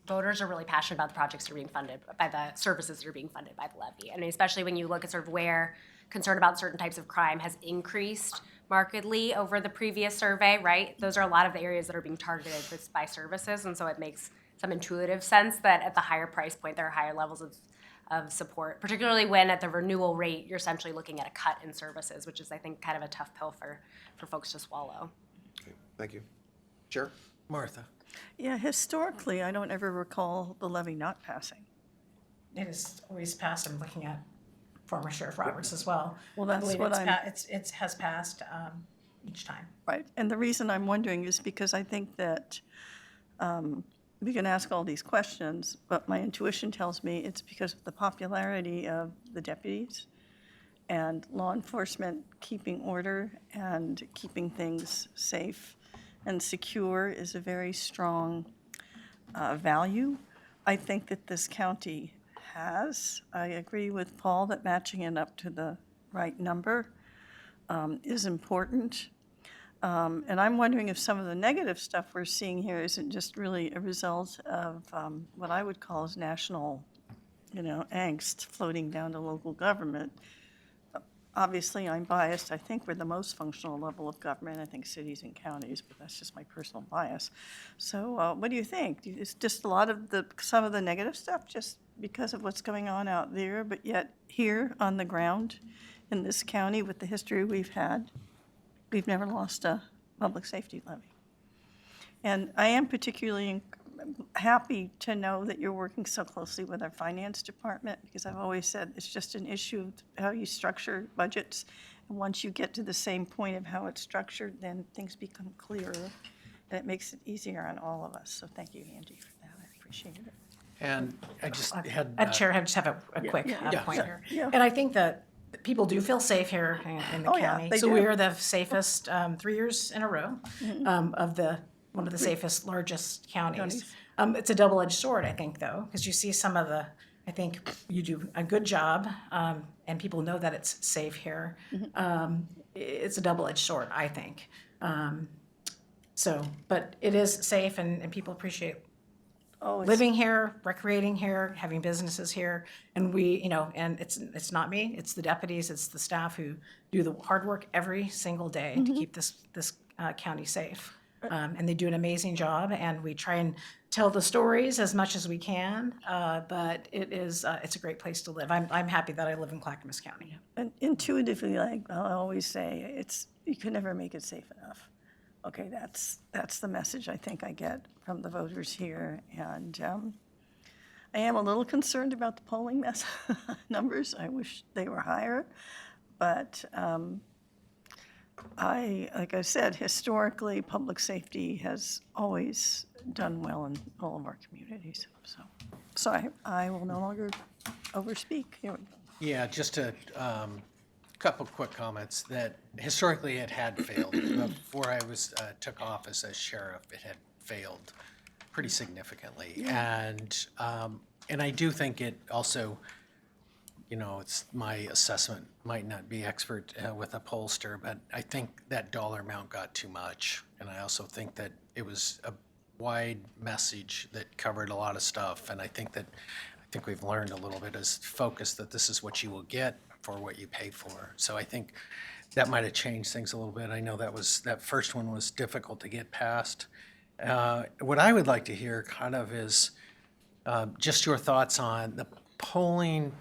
voters are really passionate about the projects that are being funded, by the services that are being funded by the levy. And especially when you look at sort of where concern about certain types of crime has increased markedly over the previous survey, right? Those are a lot of the areas that are being targeted by services. And so it makes some intuitive sense that at the higher price point, there are higher levels of support, particularly when at the renewal rate, you're essentially looking at a cut in services, which is, I think, kind of a tough pill for folks to swallow. Okay, thank you. Chair? Martha? Yeah, historically, I don't ever recall the levy not passing. It is always passed. I'm looking at former Sheriff Roberts as well. Well, that's I believe what it has passed each time. Right, and the reason I'm wondering is because I think that we can ask all these questions, but my intuition tells me it's because of the popularity of the deputies and law enforcement keeping order and keeping things safe and secure is a very strong value. I think that this county has. I agree with Paul that matching it up to the right number is important. And I'm wondering if some of the negative stuff we're seeing here isn't just really a result of what I would call as national, angst floating down to local government. Obviously, I'm biased. I think we're the most functional level of government. I think cities and counties, but that's just my personal bias. So what do you think? It's just a lot of some of the negative stuff just because of what's going on out there, but yet here on the ground in this county with the history we've had, we've never lost a public safety levy. And I am particularly happy to know that you're working so closely with our finance department, because I've always said it's just an issue of how you structure budgets. And once you get to the same point of how it's structured, then things become clearer, and it makes it easier on all of us. So thank you, Angie, for that. I appreciate it. And I just had. Chair, I just have a quick Yeah, point sure. here. Yeah. And I think that people do feel safe here in the Oh, yeah, county. they So do. we are the safest 3 years in a row of one of the safest, largest counties. It's a double-edged sword, I think, though, because you see some of the, I think you do a good job, and people know that it's safe here. It's a double-edged sword, I think. But it is safe, and people appreciate Always. living here, recreating here, having businesses here, and and it's not me, it's the deputies, it's the staff who do the hard work every single day to keep this county safe. And they do an amazing job, and we try and tell the stories as much as we can, but it's a great place to live. I'm happy that I live in Clackamas County. And intuitively, like I always say, you can never make it safe enough. Okay, that's the message I think I get from the voters here, and I am a little concerned about the polling numbers. I wish they were higher, but like I said, historically, public safety has always done well in all of our communities. So I will no longer overspeak. Here we go. Yeah, just a couple quick comments that historically it had failed. Before I took office as sheriff, it had failed pretty significantly. And I do think it also, it's my assessment, might not be expert with a pollster, but I think that dollar amount got too much. And I also think that it was a wide message that covered a lot of stuff. And I think we've learned a little bit as focus that this is what you will get for what you pay for. So I think that might have changed things a little bit. I know that first one was difficult to get past. What I would like to hear kind of is just your thoughts on the polling,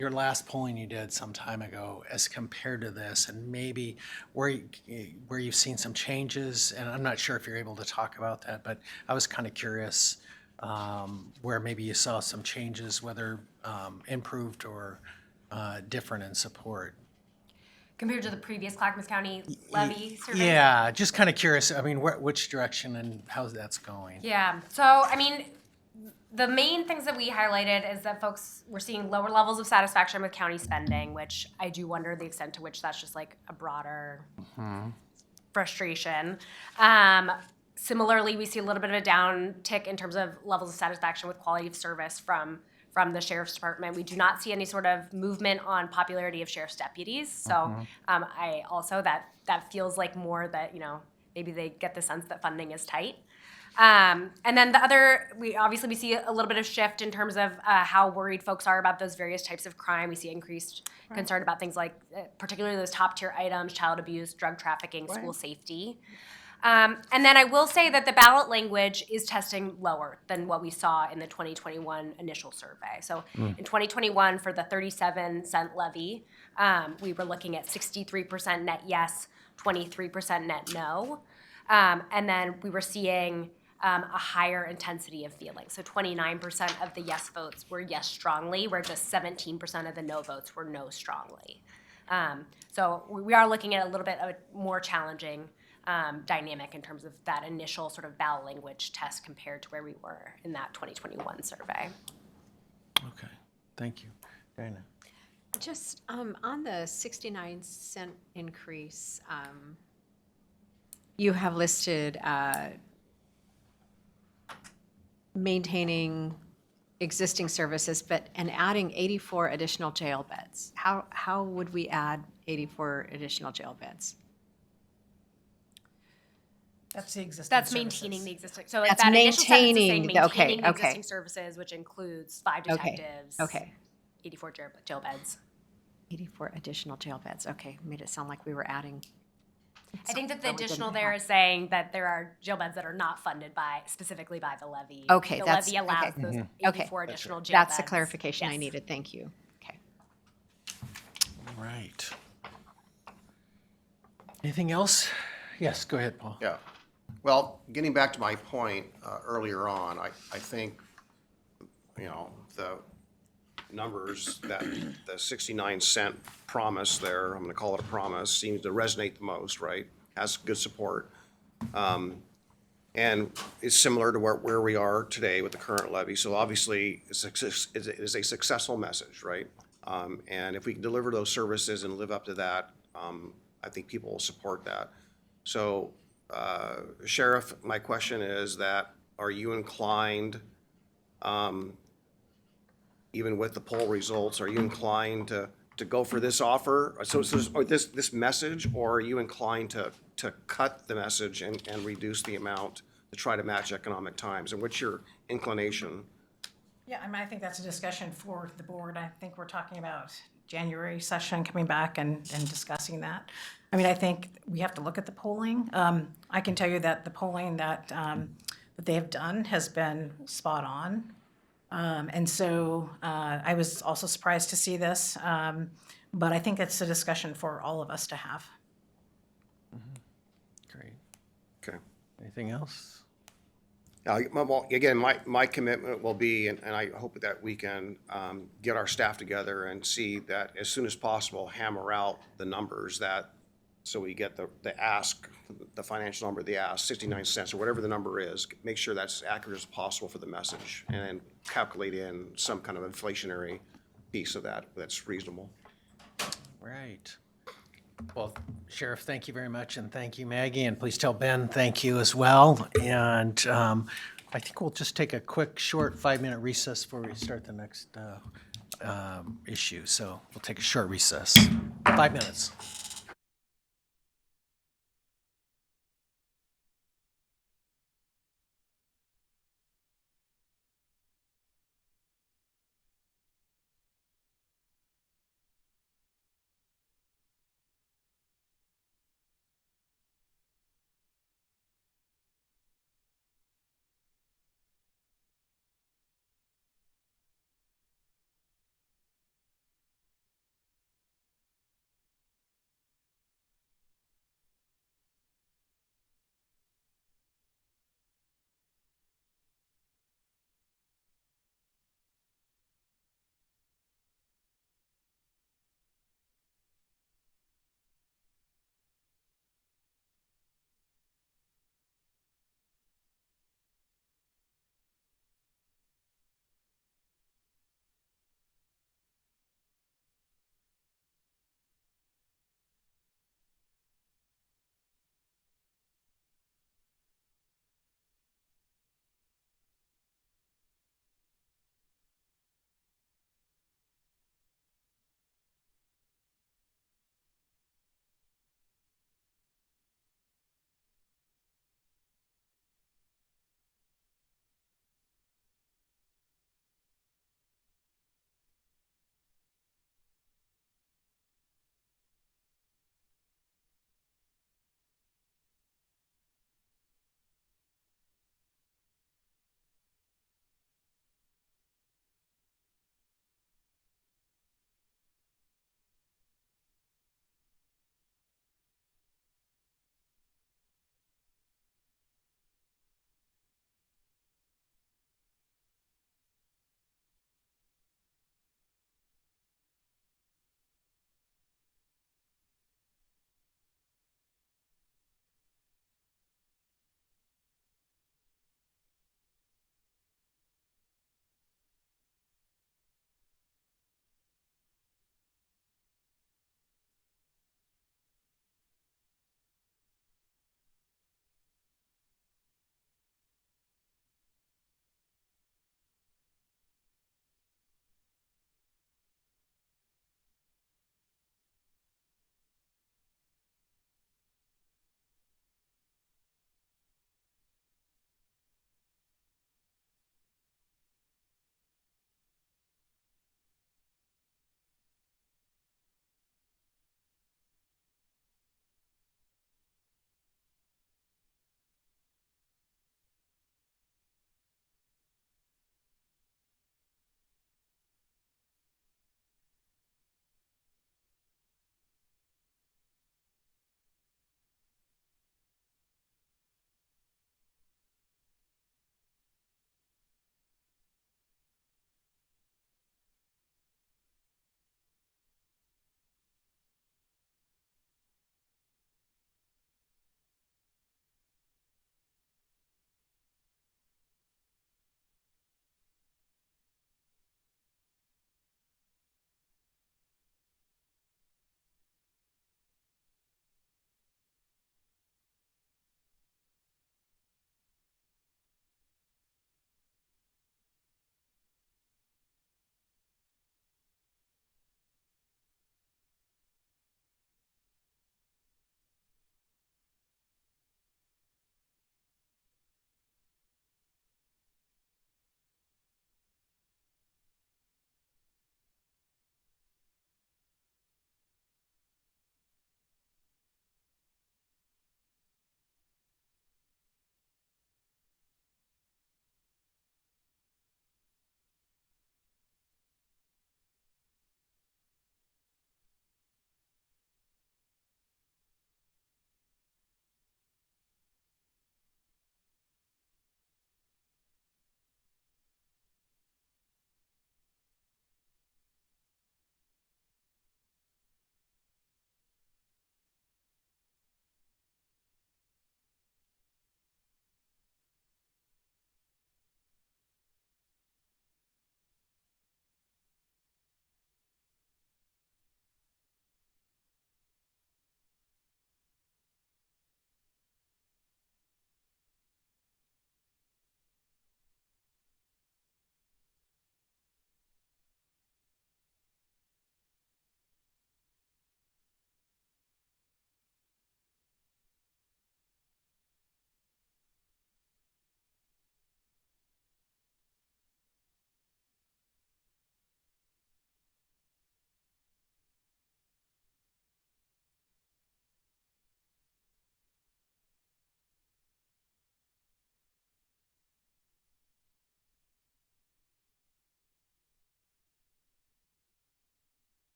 your last polling you did some time ago as compared to this, and maybe where you've seen some changes. And I'm not sure if you're able to talk about that, but I was kind of curious where maybe you saw some changes, whether improved or different in support. Compared to the previous Clackamas County levy survey? Yeah, just kind of curious. I mean, which direction and how that's going? Yeah, so I mean, the main things that we highlighted is that folks were seeing lower levels of satisfaction with county spending, which I do wonder the extent to which that's just like a broader frustration. Similarly, we see a little bit of a downtick in terms of levels of satisfaction with quality of service from the sheriff's department. We do not see any sort of movement on popularity of sheriff's deputies. So I also, that feels like more that, maybe they get the sense that funding is tight. And then we see a little bit of shift in terms of how worried folks are about those various types of crime. We see increased concern about things like, particularly those top tier items, child abuse, drug trafficking, school safety. And then I will say that the ballot language is testing lower than what we saw in the 2021 initial survey. So in 2021, for the 37-cent levy, we were looking at 63% net yes, 23% net no. And then we were seeing a higher intensity of feeling. So 29% of the yes votes were yes strongly, where just 17% of the no votes were no strongly. So we are looking at a little bit of a more challenging dynamic in terms of that initial sort of ballot language test compared to where we were in that 2021 survey. Okay, thank you. Diana. Just on the 69-cent increase, you have listed maintaining existing services, and adding 84 additional jail beds. How would we add 84 additional jail beds? That's the existing That's services. maintaining the existing. So That's that initial sentence is saying maintaining the- okay, maintaining the okay. existing services, which includes 5 Okay, detectives, okay. 84 jail beds. 84 additional jail beds. Okay, made it sound like we were adding. I think that the That we additional didn't there have. is saying that there are jail beds that are not funded specifically by the levy. Okay, The that's- levy allows okay. those Okay. 84 additional jail beds. That's the clarification I Yes. needed. Thank you. Okay. All right. Anything else? Yes, go ahead, Paul. Yeah. Well, getting back to my point earlier on, I think, the numbers that the 69-cent promise there, I'm going to call it a promise, seems to resonate the most, right? Has good support. And it's similar to where we are today with the current levy. So obviously, it is a successful message, right? And if we can deliver those services and live up to that, I think people will support that. So, Sheriff, my question is that, are you inclined, even with the poll results, are you inclined to go for this offer? Or this message, or are you inclined to cut the message and reduce the amount to try to match economic times? And what's your inclination? Yeah, I mean, I think that's a discussion for the board. I think we're talking about January session coming back and discussing that. I mean, I think we have to look at the polling. I can tell you that the polling that they have done has been spot on. And so I was also surprised to see this, but I think it's a discussion for all of us to have. Great. Okay. Anything else? Well, again, my commitment will be, and I hope that we can get our staff together and see that as soon as possible, hammer out the numbers so we get the ask, the financial number, the ask, 69 cents or whatever the number is, make sure that's as accurate as possible for the message, and then calculate in some kind of inflationary piece of that that's reasonable. Right. Well, Sheriff, thank you very much, and thank you, Maggie, and please tell Ben thank you as well. And I think we'll just take a quick, short 5-minute recess before we start the next issue. So we'll take a short recess, 5 minutes.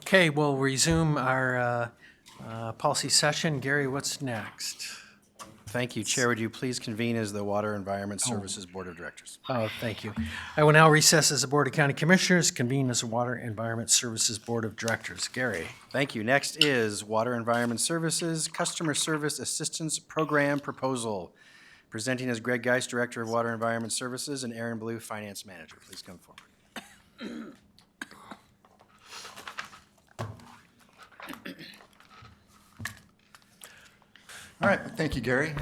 Okay, we'll resume our policy session. Gary, what's next? Thank you. Chair, would you please convene as the Water Environment Services Board of Directors? Oh, thank you. I will now recess as the Board of County Commissioners, convene as the Water Environment Services Board of Directors. Gary. Thank you. Next is Water Environment Services Customer Service Assistance Program Proposal. Presenting is Greg Geist, Director of Water Environment Services, and Aaron Blue, Finance Manager. Please come forward. All right, thank you, Gary.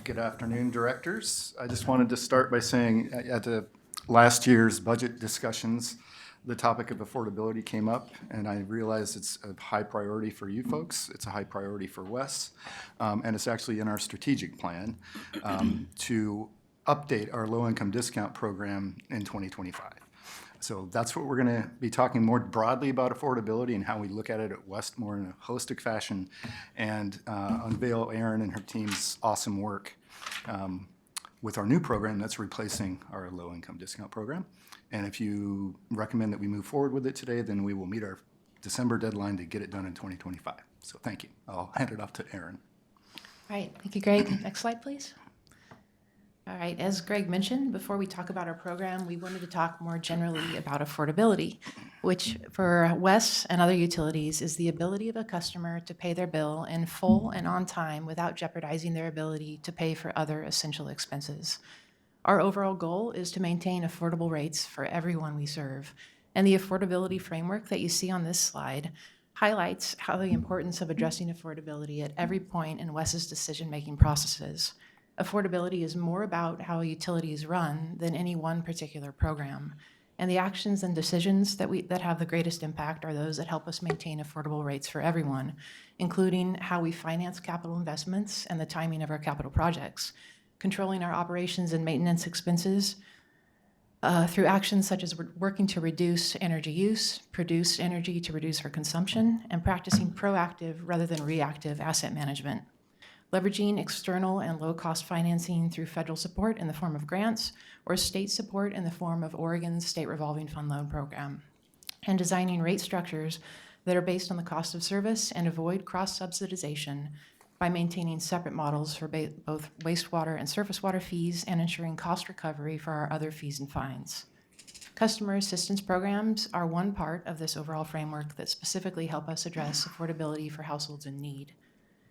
Good afternoon, directors. I just wanted to start by saying at the last year's budget discussions, the topic of affordability came up, and I realize it's a high priority for you folks. It's a high priority for Wes, and it's actually in our strategic plan to update our low-income discount program in 2025. So that's what we're going to be talking more broadly about affordability and how we look at it at West more in a holistic fashion, and unveil Erin and her team's awesome work with our new program that's replacing our low-income discount program. And if you recommend that we move forward with it today, then we will meet our December deadline to get it done in 2025. So thank you. I'll hand it off to Erin. All right, thank you, Greg. Next slide, please. All right, as Greg mentioned, before we talk about our program, we wanted to talk more generally about affordability, which for Wes and other utilities is the ability of a customer to pay their bill in full and on time without jeopardizing their ability to pay for other essential expenses. Our overall goal is to maintain affordable rates for everyone we serve, and the affordability framework that you see on this slide highlights how the importance of addressing affordability at every point in Wes's decision-making processes. Affordability is more about how a utility is run than any one particular program. And the actions and decisions that have the greatest impact are those that help us maintain affordable rates for everyone, including how we finance capital investments and the timing of our capital projects, controlling our operations and maintenance expenses through actions such as working to reduce energy use, produce energy to reduce our consumption, and practicing proactive rather than reactive asset management. Leveraging external and low-cost financing through federal support in the form of grants or state support in the form of Oregon's State Revolving Fund Loan Program, and designing rate structures that are based on the cost of service and avoid cross-subsidization by maintaining separate models for both wastewater and surface water fees and ensuring cost recovery for our other fees and fines. Customer assistance programs are one part of this overall framework that specifically help us address affordability for households in need.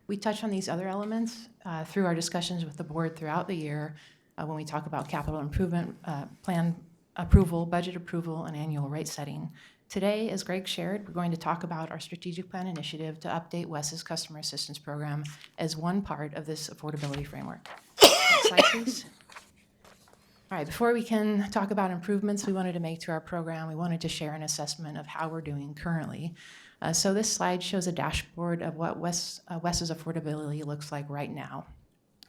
We touch on these other elements through our discussions with the board throughout the year when we talk about capital improvement plan approval, budget approval, and annual rate setting. Today, as Greg shared, we're going to talk about our strategic plan initiative to update Wes's customer assistance program as one part of this affordability framework. Next slide, please. All right, before we can talk about improvements we wanted to make to our program, we wanted to share an assessment of how we're doing currently. So this slide shows a dashboard of what Wes's affordability looks like right now.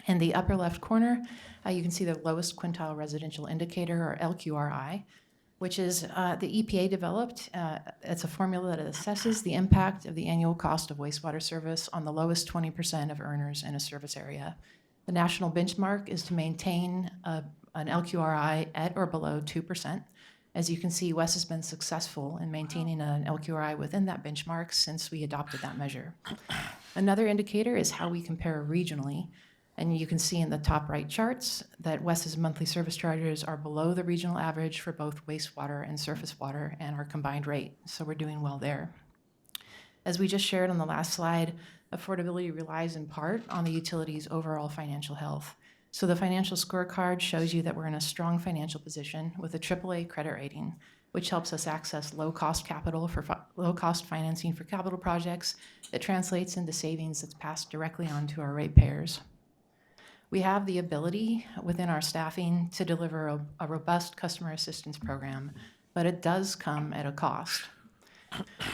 In the upper left corner, you can see the lowest quintile residential indicator, or LQRI, which is the EPA developed. It's a formula that assesses the impact of the annual cost of wastewater service on the lowest 20% of earners in a service area. The national benchmark is to maintain an LQRI at or below 2%. As you can see, Wes has been successful in maintaining an LQRI within that benchmark since we adopted that measure. Another indicator is how we compare regionally. And you can see in the top right charts that Wes's monthly service charges are below the regional average for both wastewater and surface water and our combined rate. So we're doing well there. As we just shared on the last slide, affordability relies in part on the utility's overall financial health. So the financial scorecard shows you that we're in a strong financial position with a AAA credit rating, which helps us access low-cost capital for low-cost financing for capital projects that translates into savings that's passed directly on to our ratepayers. We have the ability within our staffing to deliver a robust customer assistance program, but it does come at a cost.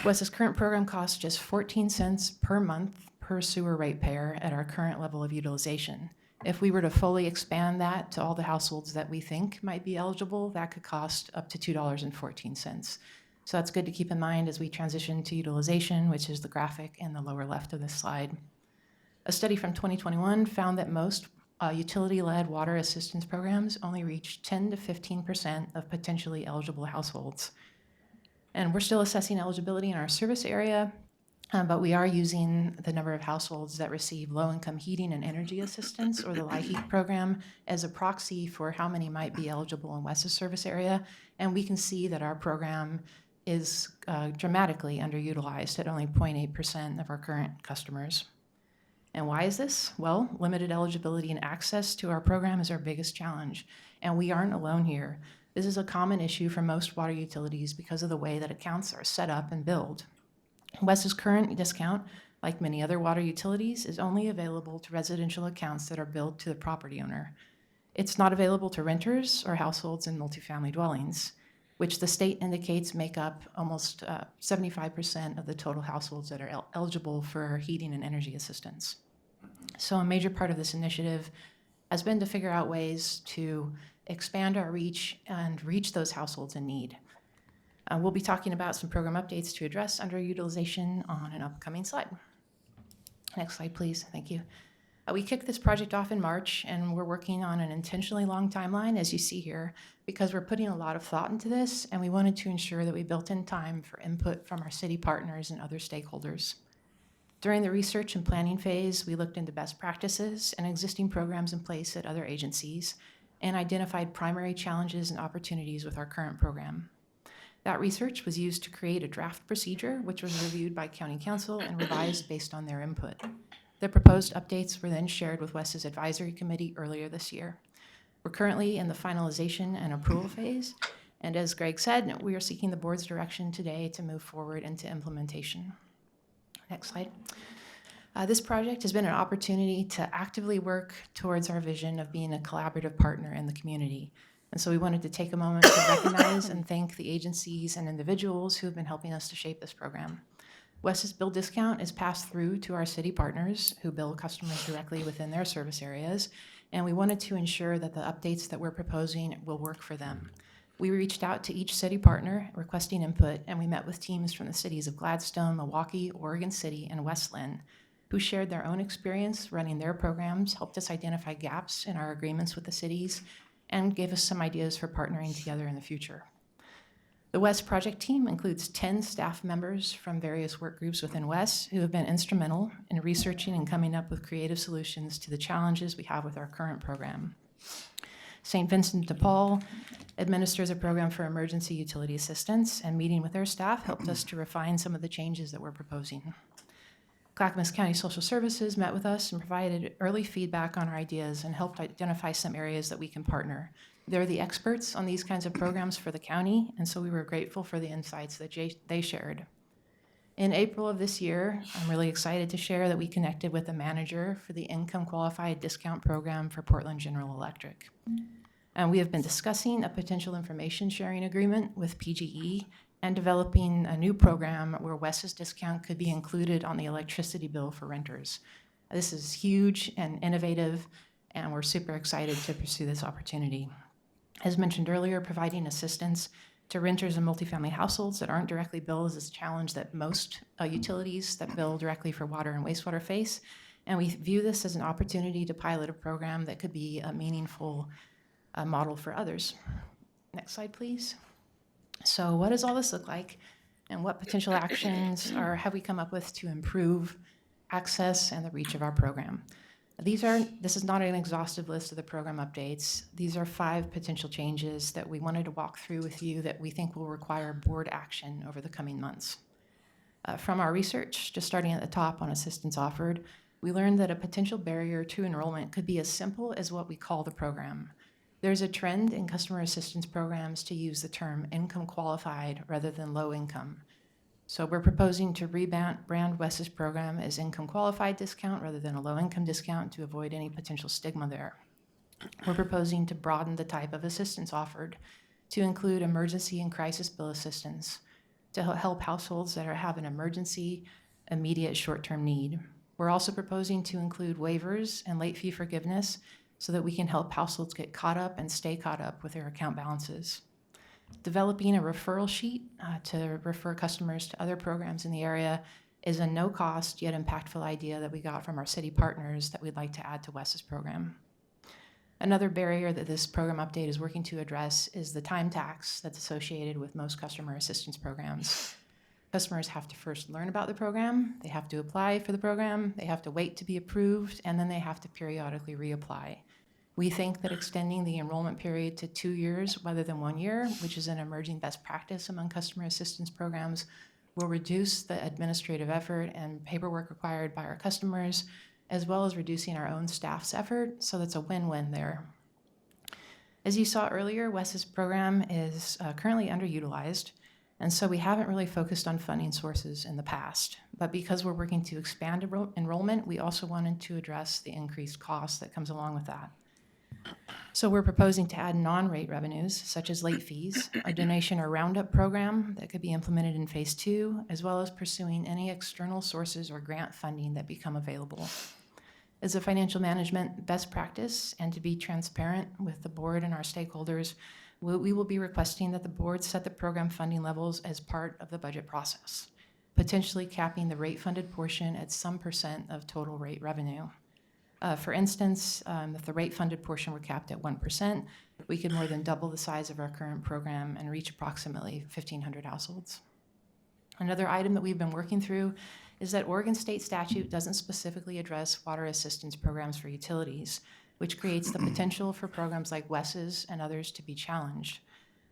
Wes's current program costs just 14 cents per month per sewer ratepayer at our current level of utilization. If we were to fully expand that to all the households that we think might be eligible, that could cost up to $2.14. So that's good to keep in mind as we transition to utilization, which is the graphic in the lower left of this slide. A study from 2021 found that most utility-led water assistance programs only reach 10 to 15% of potentially eligible households. And we're still assessing eligibility in our service area, but we are using the number of households that receive low-income heating and energy assistance, or the LIHEAP program, as a proxy for how many might be eligible in West's service area. And we can see that our program is dramatically underutilized at only 0.8% of our current customers. And why is this? Well, limited eligibility and access to our program is our biggest challenge, and we aren't alone here. This is a common issue for most water utilities because of the way that accounts are set up and billed. West's current discount, like many other water utilities, is only available to residential accounts that are billed to the property owner. It's not available to renters or households in multifamily dwellings, which the state indicates make up almost 75% of the total households that are eligible for heating and energy assistance. So a major part of this initiative has been to figure out ways to expand our reach and reach those households in need. We'll be talking about some program updates to address underutilization on an upcoming slide. Next slide, please. Thank you. We kicked this project off in March, and we're working on an intentionally long timeline, as you see here, because we're putting a lot of thought into this, and we wanted to ensure that we built in time for input from our city partners and other stakeholders. During the research and planning phase, we looked into best practices and existing programs in place at other agencies and identified primary challenges and opportunities with our current program. That research was used to create a draft procedure, which was reviewed by County Council and revised based on their input. The proposed updates were then shared with West's advisory committee earlier this year. We're currently in the finalization and approval phase, and as Greg said, we are seeking the board's direction today to move forward into implementation. Next slide. This project has been an opportunity to actively work towards our vision of being a collaborative partner in the community. And so we wanted to take a moment to recognize and thank the agencies and individuals who have been helping us to shape this program. West's bill discount is passed through to our city partners who bill customers directly within their service areas, and we wanted to ensure that the updates that we're proposing will work for them. We reached out to each city partner requesting input, and we met with teams from the cities of Gladstone, Milwaukee, Oregon City, and West Linn, who shared their own experience running their programs, helped us identify gaps in our agreements with the cities, and gave us some ideas for partnering together in the future. The WES project team includes 10 staff members from various work groups within WES who have been instrumental in researching and coming up with creative solutions to the challenges we have with our current program. St. Vincent de Paul administers a program for emergency utility assistance, and meeting with their staff helped us to refine some of the changes that we're proposing. Clackamas County Social Services met with us and provided early feedback on our ideas and helped identify some areas that we can partner. They're the experts on these kinds of programs for the county, and so we were grateful for the insights that they shared. In April of this year, I'm really excited to share that we connected with a manager for the income qualified discount program for Portland General Electric. And we have been discussing a potential information sharing agreement with PGE and developing a new program where West's discount could be included on the electricity bill for renters. This is huge and innovative, and we're super excited to pursue this opportunity. As mentioned earlier, providing assistance to renters and multifamily households that aren't directly billed is a challenge that most utilities that bill directly for water and wastewater face, and we view this as an opportunity to pilot a program that could be a meaningful model for others. Next slide, please. So what does all this look like, and what potential actions have we come up with to improve access and the reach of our program? This is not an exhaustive list of the program updates. These are 5 potential changes that we wanted to walk through with you that we think will require board action over the coming months. From our research, just starting at the top on assistance offered, we learned that a potential barrier to enrollment could be as simple as what we call the program. There's a trend in customer assistance programs to use the term income qualified rather than low income. So we're proposing to rebrand West's program as income qualified discount rather than a low income discount to avoid any potential stigma there. We're proposing to broaden the type of assistance offered to include emergency and crisis bill assistance to help households that have an emergency, immediate short-term need. We're also proposing to include waivers and late fee forgiveness so that we can help households get caught up and stay caught up with their account balances. Developing a referral sheet to refer customers to other programs in the area is a no-cost yet impactful idea that we got from our city partners that we'd like to add to Wes's program. Another barrier that this program update is working to address is the time tax that's associated with most customer assistance programs. Customers have to first learn about the program, they have to apply for the program, they have to wait to be approved, and then they have to periodically reapply. We think that extending the enrollment period to 2 years rather than 1 year, which is an emerging best practice among customer assistance programs, will reduce the administrative effort and paperwork required by our customers, as well as reducing our own staff's effort, so that's a win-win there. As you saw earlier, WES's program is currently underutilized, and so we haven't really focused on funding sources in the past. But because we're working to expand enrollment, we also wanted to address the increased cost that comes along with that. So we're proposing to add non-rate revenues, such as late fees, a donation or roundup program that could be implemented in phase 2, as well as pursuing any external sources or grant funding that become available. As a financial management best practice and to be transparent with the board and our stakeholders, we will be requesting that the board set the program funding levels as part of the budget process, potentially capping the rate-funded portion at some % of total rate revenue. For instance, if the rate-funded portion were capped at 1%, we could more than double the size of our current program and reach approximately 1,500 households. Another item that we've been working through is that Oregon state statute doesn't specifically address water assistance programs for utilities, which creates the potential for programs like WES's and others to be challenged.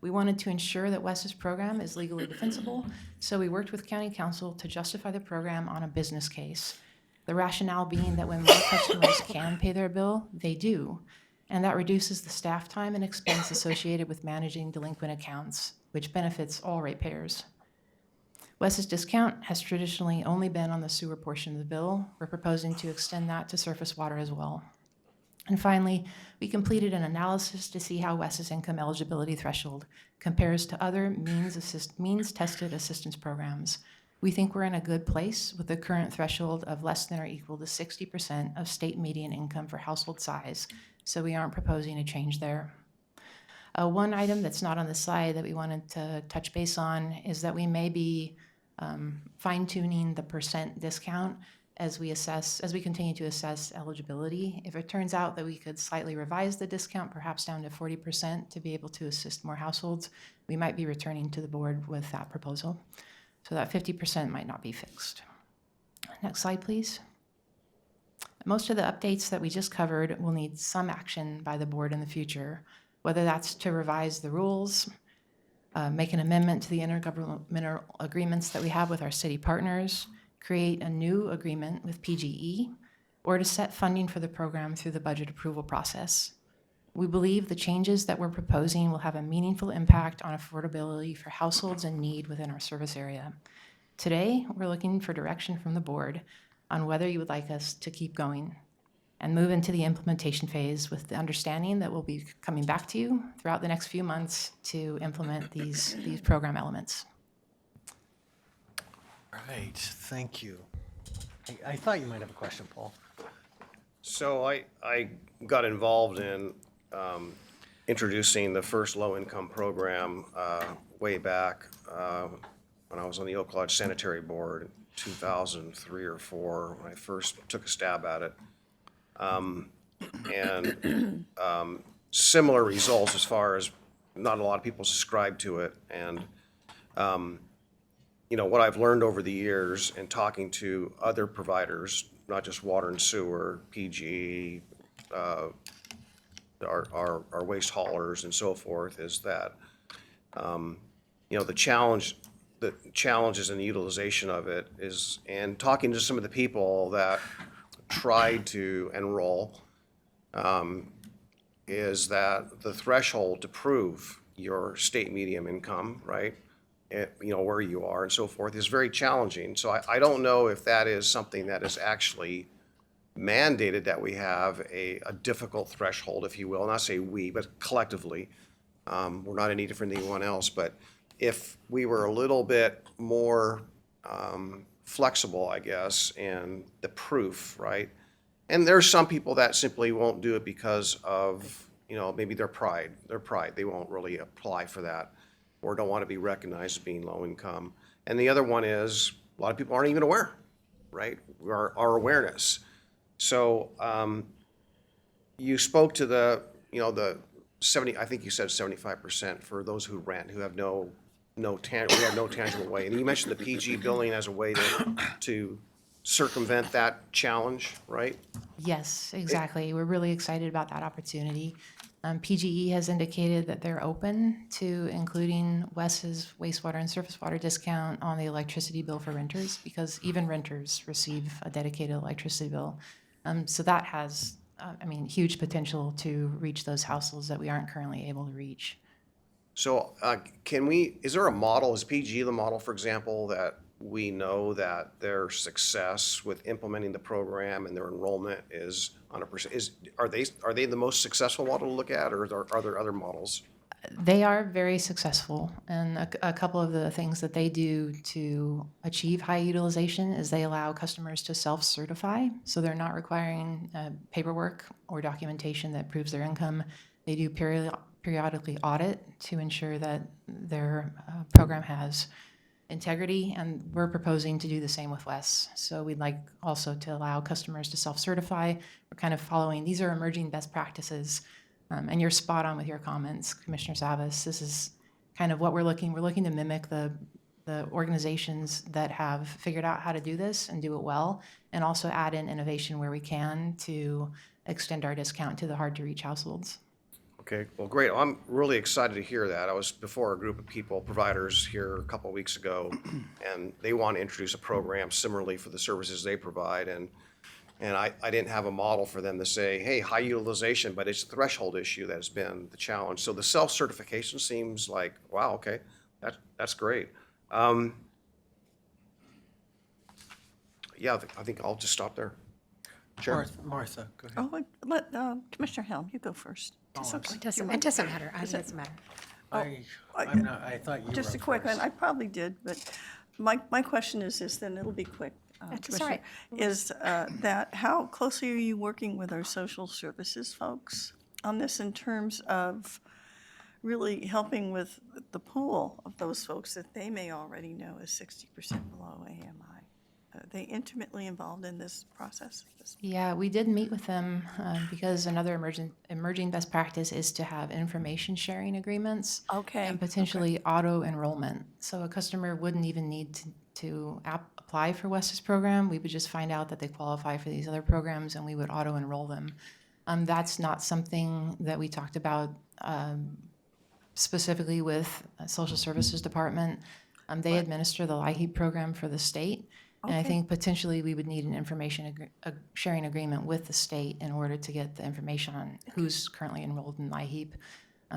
We wanted to ensure that WES's program is legally defensible, so we worked with County Council to justify the program on a business case. The rationale being that when more customers can pay their bill, they do, and that reduces the staff time and expense associated with managing delinquent accounts, which benefits all ratepayers. WES's discount has traditionally only been on the sewer portion of the bill. We're proposing to extend that to surface water as well. And finally, we completed an analysis to see how WES's income eligibility threshold compares to other means-tested assistance programs. We think we're in a good place with the current threshold of less than or equal to 60% of state median income for household size, so we aren't proposing a change there. One item that's not on the slide that we wanted to touch base on is that we may be fine-tuning the % discount as we continue to assess eligibility. If it turns out that we could slightly revise the discount, perhaps down to 40% to be able to assist more households, we might be returning to the board with that proposal. So that 50% might not be fixed. Next slide, please. Most of the updates that we just covered will need some action by the board in the future, whether that's to revise the rules, make an amendment to the intergovernmental agreements that we have with our city partners, create a new agreement with PGE, or to set funding for the program through the budget approval process. We believe the changes that we're proposing will have a meaningful impact on affordability for households in need within our service area. Today, we're looking for direction from the board on whether you would like us to keep going and move into the implementation phase with the understanding that we'll be coming back to you throughout the next few months to implement these program elements. All right, thank you. I thought you might have a question, Paul. So I got involved in introducing the first low-income program way back when I was on the Oak Lodge Sanitary Board in 2003 or 4 when I first took a stab at it. Similar results as far as not a lot of people subscribe to it. And, you know, what I've learned over the years in talking to other providers, not just water and sewer, PG, our waste haulers and so forth, is that, you know, the challenges in the utilization of it is, and talking to some of the people that tried to enroll, is that the threshold to prove your state median income, right, you know, where you are and so forth, is very challenging. So I don't know if that is something that is actually mandated, that we have a difficult threshold, if you will. Not say we, but collectively. We're not any different than anyone else, but if we were a little bit more flexible, I guess, in the proof, right? And there's some people that simply won't do it because of, you know, maybe their pride. They won't really apply for that or don't want to be recognized as being low income. And the other one is a lot of people aren't even aware, right? Our awareness. So you spoke to the you know, the 70, I think you said 75% for those who rent, who have we have no tangible way. And you mentioned the PG billing as a way to circumvent that challenge, right? Yes, exactly. We're really excited about that opportunity. PGE has indicated that they're open to including Wes's wastewater and surface water discount on the electricity bill for renters, because even renters receive a dedicated electricity bill. So that has, huge potential to reach those households that we aren't currently able to reach. So is there a model, is PG the model, for example, that we know that their success with implementing the program and their enrollment is on a percent, are they the most successful model to look at, or are there other models? They are very successful, and a couple of the things that they do to achieve high utilization is they allow customers to self-certify, so they're not requiring paperwork or documentation that proves their income. They do periodically audit to ensure that their program has integrity, and we're proposing to do the same with Wes. So we'd like also to allow customers to self-certify. We're kind of following, these are emerging best practices. And you're spot on with your comments, Commissioner Savas. This is kind of what we're looking to mimic the organizations that have figured out how to do this and do it well, and also add in innovation where we can to extend our discount to the hard-to-reach households. Okay, well, great. I'm really excited to hear that. I was before a group of people, providers here a couple of weeks ago, and they want to introduce a program similarly for the services they provide. And I didn't have a model for them to say, hey, high utilization, but it's a threshold issue that has been the challenge. So the self-certification seems like, wow, okay, that's great. Yeah, I think I'll just stop there. Chair? Martha, go ahead. Oh, wait, let Commissioner Helm, you go first. It's okay. It doesn't matter. It doesn't matter. I thought you were Just a up quick one. first. I probably did, but my question is this, then it'll be quick. That's all right. Commissioner, is that how closely are you working with our social services folks on this in terms of really helping with the pool of those folks that they may already know is 60% below AMI? Are they intimately involved in this process? Yeah, we did meet with them because another emerging best practice is to have information sharing agreements. Okay, And potentially auto enrollment. So a customer wouldn't even need to apply for Wes's program. We would just find out that they qualify for these other programs, and we would auto enroll them. That's not something that we talked about specifically with Social Services Department. They administer the LIHEAP program for the state. And I Okay. think potentially we would need an information sharing agreement with the state in order to get the information on who's currently enrolled in LIHEAP.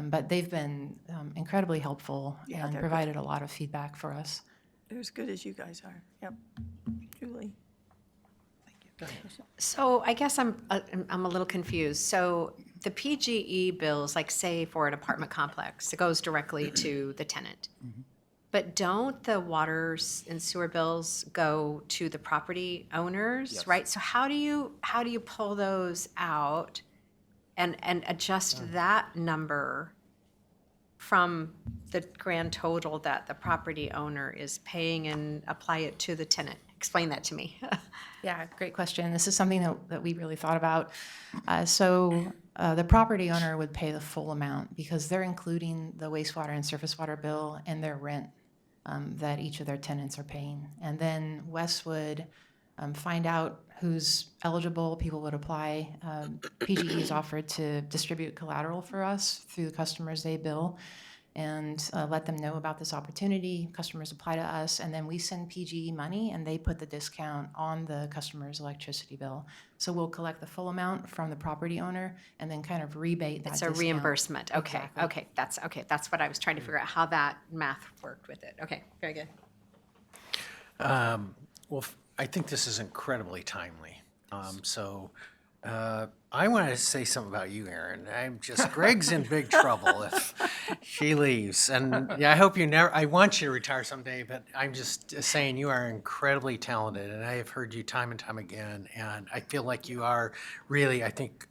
But they've been incredibly helpful Yeah, and they're provided a lot of feedback for us. They're as good as you guys are. Yep. Julie? So I guess I'm a little confused. So the PGE bills, like say for an apartment complex, it goes directly to the tenant. But don't the water and sewer bills go to the property owners, Yes. right? So how do you pull those out and adjust that number from the grand total that the property owner is paying and apply it to the tenant? Explain that to me. Yeah, great question. This is something that we really thought about. The property owner would pay the full amount because they're including the wastewater and surface water bill and their rent that each of their tenants are paying. And then Wes would find out who's eligible, people would apply. PGE is offered to distribute collateral for us through the customers they bill and let them know about this opportunity. Customers apply to us, and then we send PGE money, and they put the discount on the customer's electricity bill. So we'll collect the full amount from the property owner and then kind of rebate that It's a discount. reimbursement. Okay, Exactly. okay. That's what I was trying to figure out, how that math worked with it. Okay, very good. Well, I think this is incredibly timely. I wanted to say something about you, Aaron. Greg's in big trouble if she leaves. And yeah, I want you to retire someday, but I'm just saying you are incredibly talented, and I have heard you time and time again, and I feel like you are really, I think,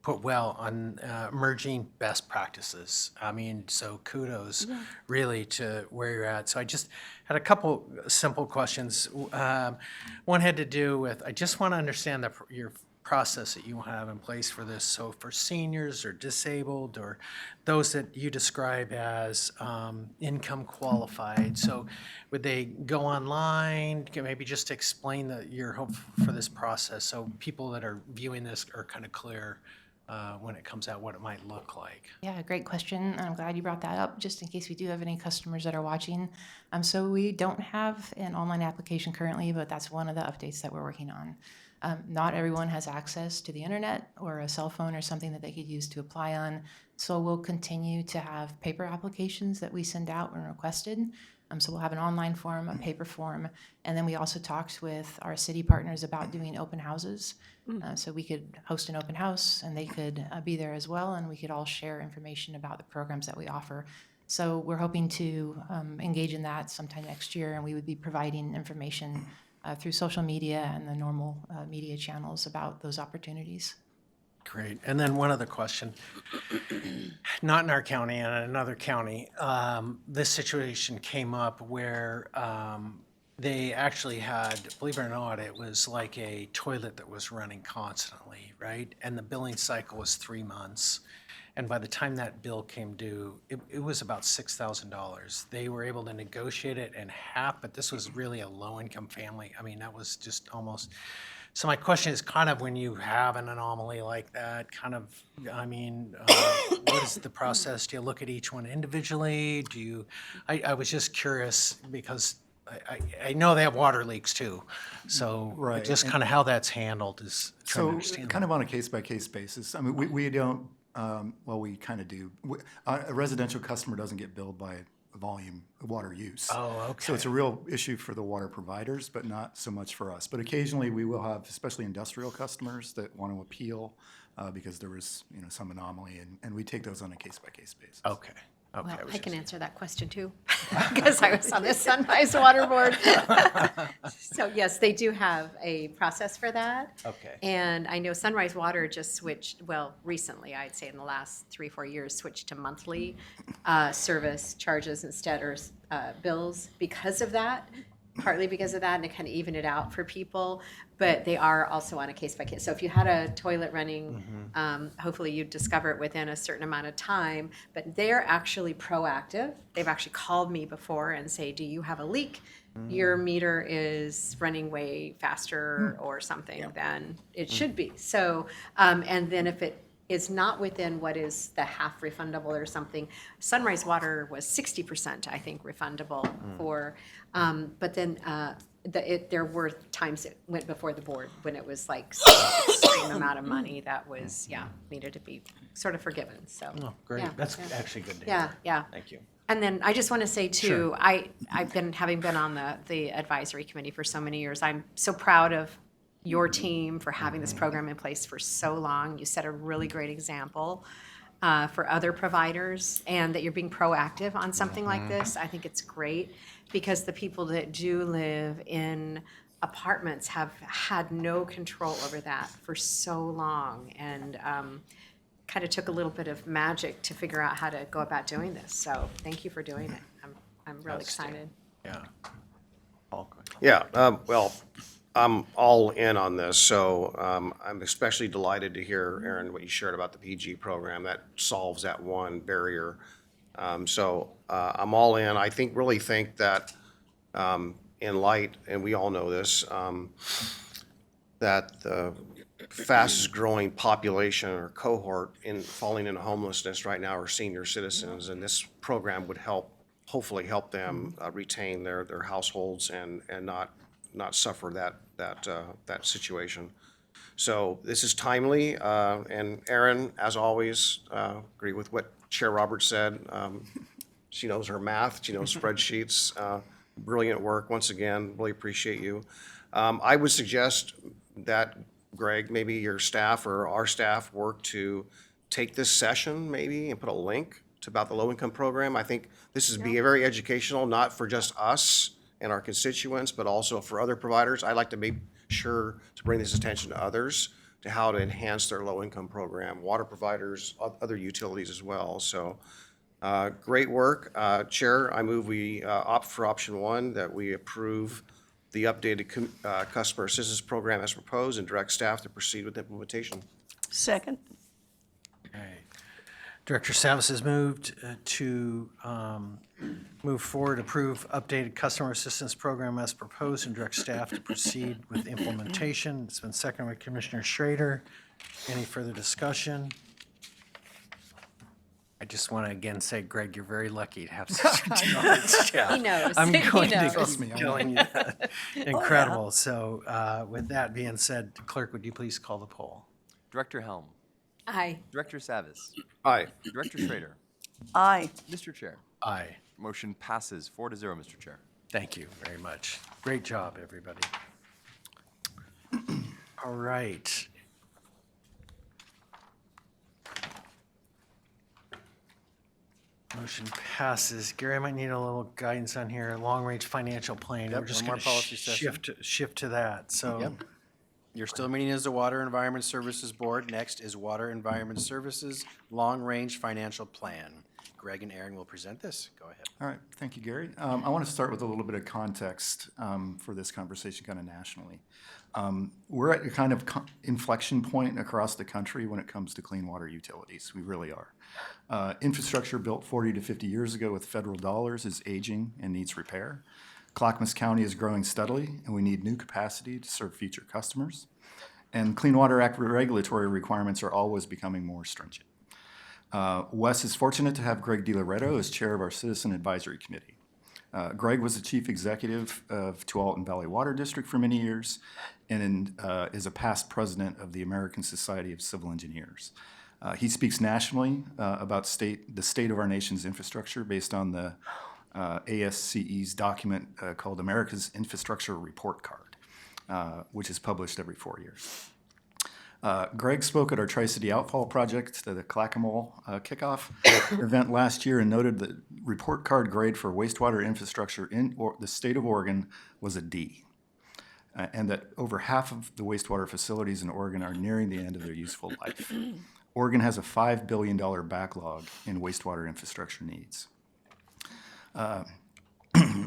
put well on emerging best practices. I mean, so kudos really to where you're at. So I just had a couple simple questions. One had to do with, I just want to understand your process that you have in place for this. So for seniors or disabled or those that you describe as income qualified, so would they go online? Can maybe just explain your hope for this process so people that are viewing this are kind of clear when it comes out what it might look like. Yeah, great question. I'm glad you brought that up, just in case we do have any customers that are watching. So we don't have an online application currently, but that's one of the updates that we're working on. Not everyone has access to the internet or a cell phone or something that they could use to apply on. So we'll continue to have paper applications that we send out when requested. So we'll have an online form, a paper form, and then we also talked with our city partners about doing open houses. So we could host an open house and they could be there as well, and we could all share information about the programs that we offer. So we're hoping to engage in that sometime next year, and we would be providing information through social media and the normal media channels about those opportunities. Great. And then one other question. Not in our county, in another county, this situation came up where they actually had, believe it or not, it was like a toilet that was running constantly, right? And the billing cycle was 3 months. And by the time that bill came due, it was about $6,000. They were able to negotiate it in half, but this was really a low-income family. I mean, that was just almost. So my question is kind of when you have an anomaly like that, kind of, I mean, what is the process? Do you look at each one individually? I was just curious because I know they have water leaks too. So Right. just kind of how that's handled is trying to So understand. kind of on a case-by-case basis. I mean, we don't, well, we kind of do. A residential customer doesn't get billed by volume of water use. Oh, okay. So it's a real issue for the water providers, but not so much for us. But occasionally we will have, especially industrial customers that want to appeal because there was, some anomaly, and we take those on a case-by-case basis. Okay. Okay. Well, was I can just- answer that question too, because I was on the Sunrise Water Board. So yes, they do have a process for that. Okay. And I know Sunrise Water just switched, well, recently, I'd say in the last 3-4 years, switched to monthly service charges instead, or bills because of that. Partly because of that, and to kind of even it out for people, but they are also on a case by case. So if you had a toilet running, hopefully you'd discover it within a certain amount of time, but they're actually proactive. They've actually called me before and say, do you have a leak? Your meter is running way faster or something than it should be. So, and then if it is not within what is the half refundable or something. Sunrise Water was 60%, I think, refundable for, but then there were times it went before the board when it was like some extreme amount of money that was, needed to be sort of forgiven, so. Oh, great. yeah, That's yeah. actually good to Yeah, hear. yeah. Thank you. And then I just want to say too, Sure. I've been, having been on the advisory committee for so many years, I'm so proud of your team for having this program in place for so long. You set a really great example for other providers, and that you're being proactive on something like this. I think it's great because the people that do live in apartments have had no control over that for so long, and kind of took a little bit of magic to figure out how to go about doing this. So thank you for doing it. I'm really excited. Yeah. Paul, go ahead. Yeah, well, I'm all in on this, so I'm especially delighted to hear, Aaron, what you shared about the PG program. That solves that one barrier. So I'm all in. I really think that in light, and we all know this, that the fastest growing population or cohort in falling into homelessness right now are senior citizens, and this program would hopefully help them retain their households and not suffer that situation. So this is timely, and Erin, as always, agree with what Chair Roberts said. She knows her math, she knows spreadsheets, brilliant work, once again, really appreciate you. I would suggest that, Greg, maybe your staff or our staff work to take this session maybe and put a link to about the low-income program. I think this is be very educational, not for just us and our constituents, but also for other providers. I'd like to make sure to bring this attention to others to how to enhance their low-income program, water providers, other utilities as well. So great work. Chair, I move we opt for option one, that we approve the updated customer assistance program as proposed and direct staff to proceed with implementation. Second. Director Savis has moved to move forward, approve updated customer assistance program as proposed, and direct staff to proceed with implementation. It's been seconded by Commissioner Schrader. Any further discussion? I just want to again say, Greg, you're very lucky to have such a talented staff. He knows. I'm He going to knows. Trust me, keep I telling you that. Incredible. So with that being said, Clerk, would you please call the poll? Director Helm, Aye. Director Savis, Aye. Director Schrader, Aye. Mr. Chair. Aye. Motion passes 4-0, Mr. Chair. Thank you very much. Great job, everybody. All right. Motion passes. Gary, I might need a little guidance on here. Long-range financial plan. Yep, We're just one more going policy to session. shift to that. So Yep. You're still meeting as the Water Environment Services Board. Next is Water Environment Services Long-Range Financial Plan. Greg and Aaron will present this. Go ahead. All right, thank you, Gary. I want to start with a little bit of context for this conversation kind of nationally. We're at a kind of inflection point across the country when it comes to clean water utilities. We really are. Infrastructure built 40 to 50 years ago with federal dollars is aging and needs repair. Clackamas County is growing steadily, and we need new capacity to serve future customers. And Clean Water Act regulatory requirements are always becoming more stringent. Wes is fortunate to have Greg DiLoretto as chair of our Citizen Advisory Committee. Greg was the chief executive of Tualatin Valley Water District for many years and is a past president of the American Society of Civil Engineers. He speaks nationally about the state of our nation's infrastructure based on the ASCE's document called America's Infrastructure Report Card, which is published every 4 years. Greg spoke at our Tri-City Outfall Project, the Clackamas kickoff event last year, and noted that report card grade for wastewater infrastructure in the state of Oregon was a D, and that over half of the wastewater facilities in Oregon are nearing the end of their useful life. Oregon has a $5 billion backlog in wastewater infrastructure needs.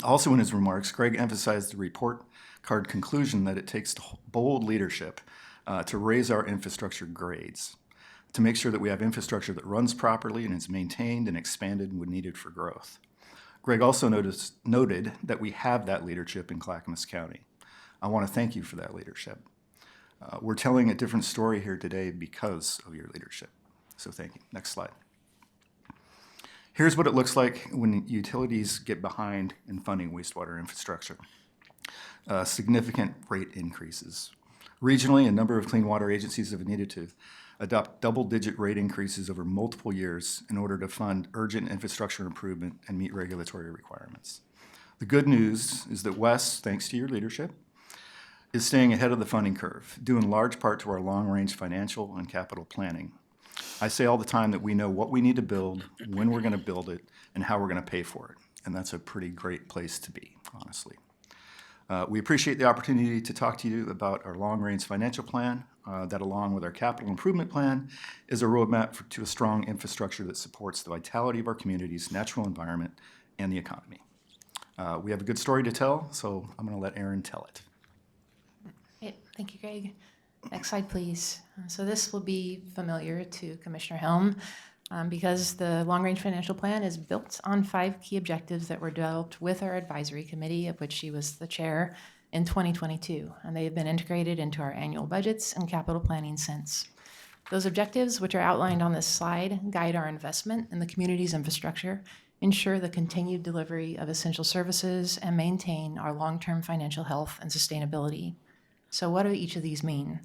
Also in his remarks, Greg emphasized the report card conclusion that it takes bold leadership to raise our infrastructure grades, to make sure that we have infrastructure that runs properly and is maintained and expanded when needed for growth. Greg also noted that we have that leadership in Clackamas County. I want to thank you for that leadership. We're telling a different story here today because of your leadership. So thank you. Next slide. Here's what it looks like when utilities get behind in funding wastewater infrastructure. Significant rate increases. Regionally, a number of clean water agencies have needed to adopt double-digit rate increases over multiple years in order to fund urgent infrastructure improvement and meet regulatory requirements. The good news is that Wes, thanks to your leadership, is staying ahead of the funding curve, due in large part to our long-range financial and capital planning. I say all the time that we know what we need to build, when we're going to build it, and how we're going to pay for it. And that's a pretty great place to be, honestly. We appreciate the opportunity to talk to you about our long-range financial plan that, along with our capital improvement plan, is a roadmap to a strong infrastructure that supports the vitality of our communities, natural environment, and the economy. We have a good story to tell, so I'm going to let Aaron tell it. Great. Thank you, Greg. Next slide, please. So this will be familiar to Commissioner Helm because the long-range financial plan is built on 5 key objectives that were developed with our advisory committee, of which she was the chair, in 2022. And they have been integrated into our annual budgets and capital planning since. Those objectives, which are outlined on this slide, guide our investment in the community's infrastructure, ensure the continued delivery of essential services, and maintain our long-term financial health and sustainability. So what do each of these mean?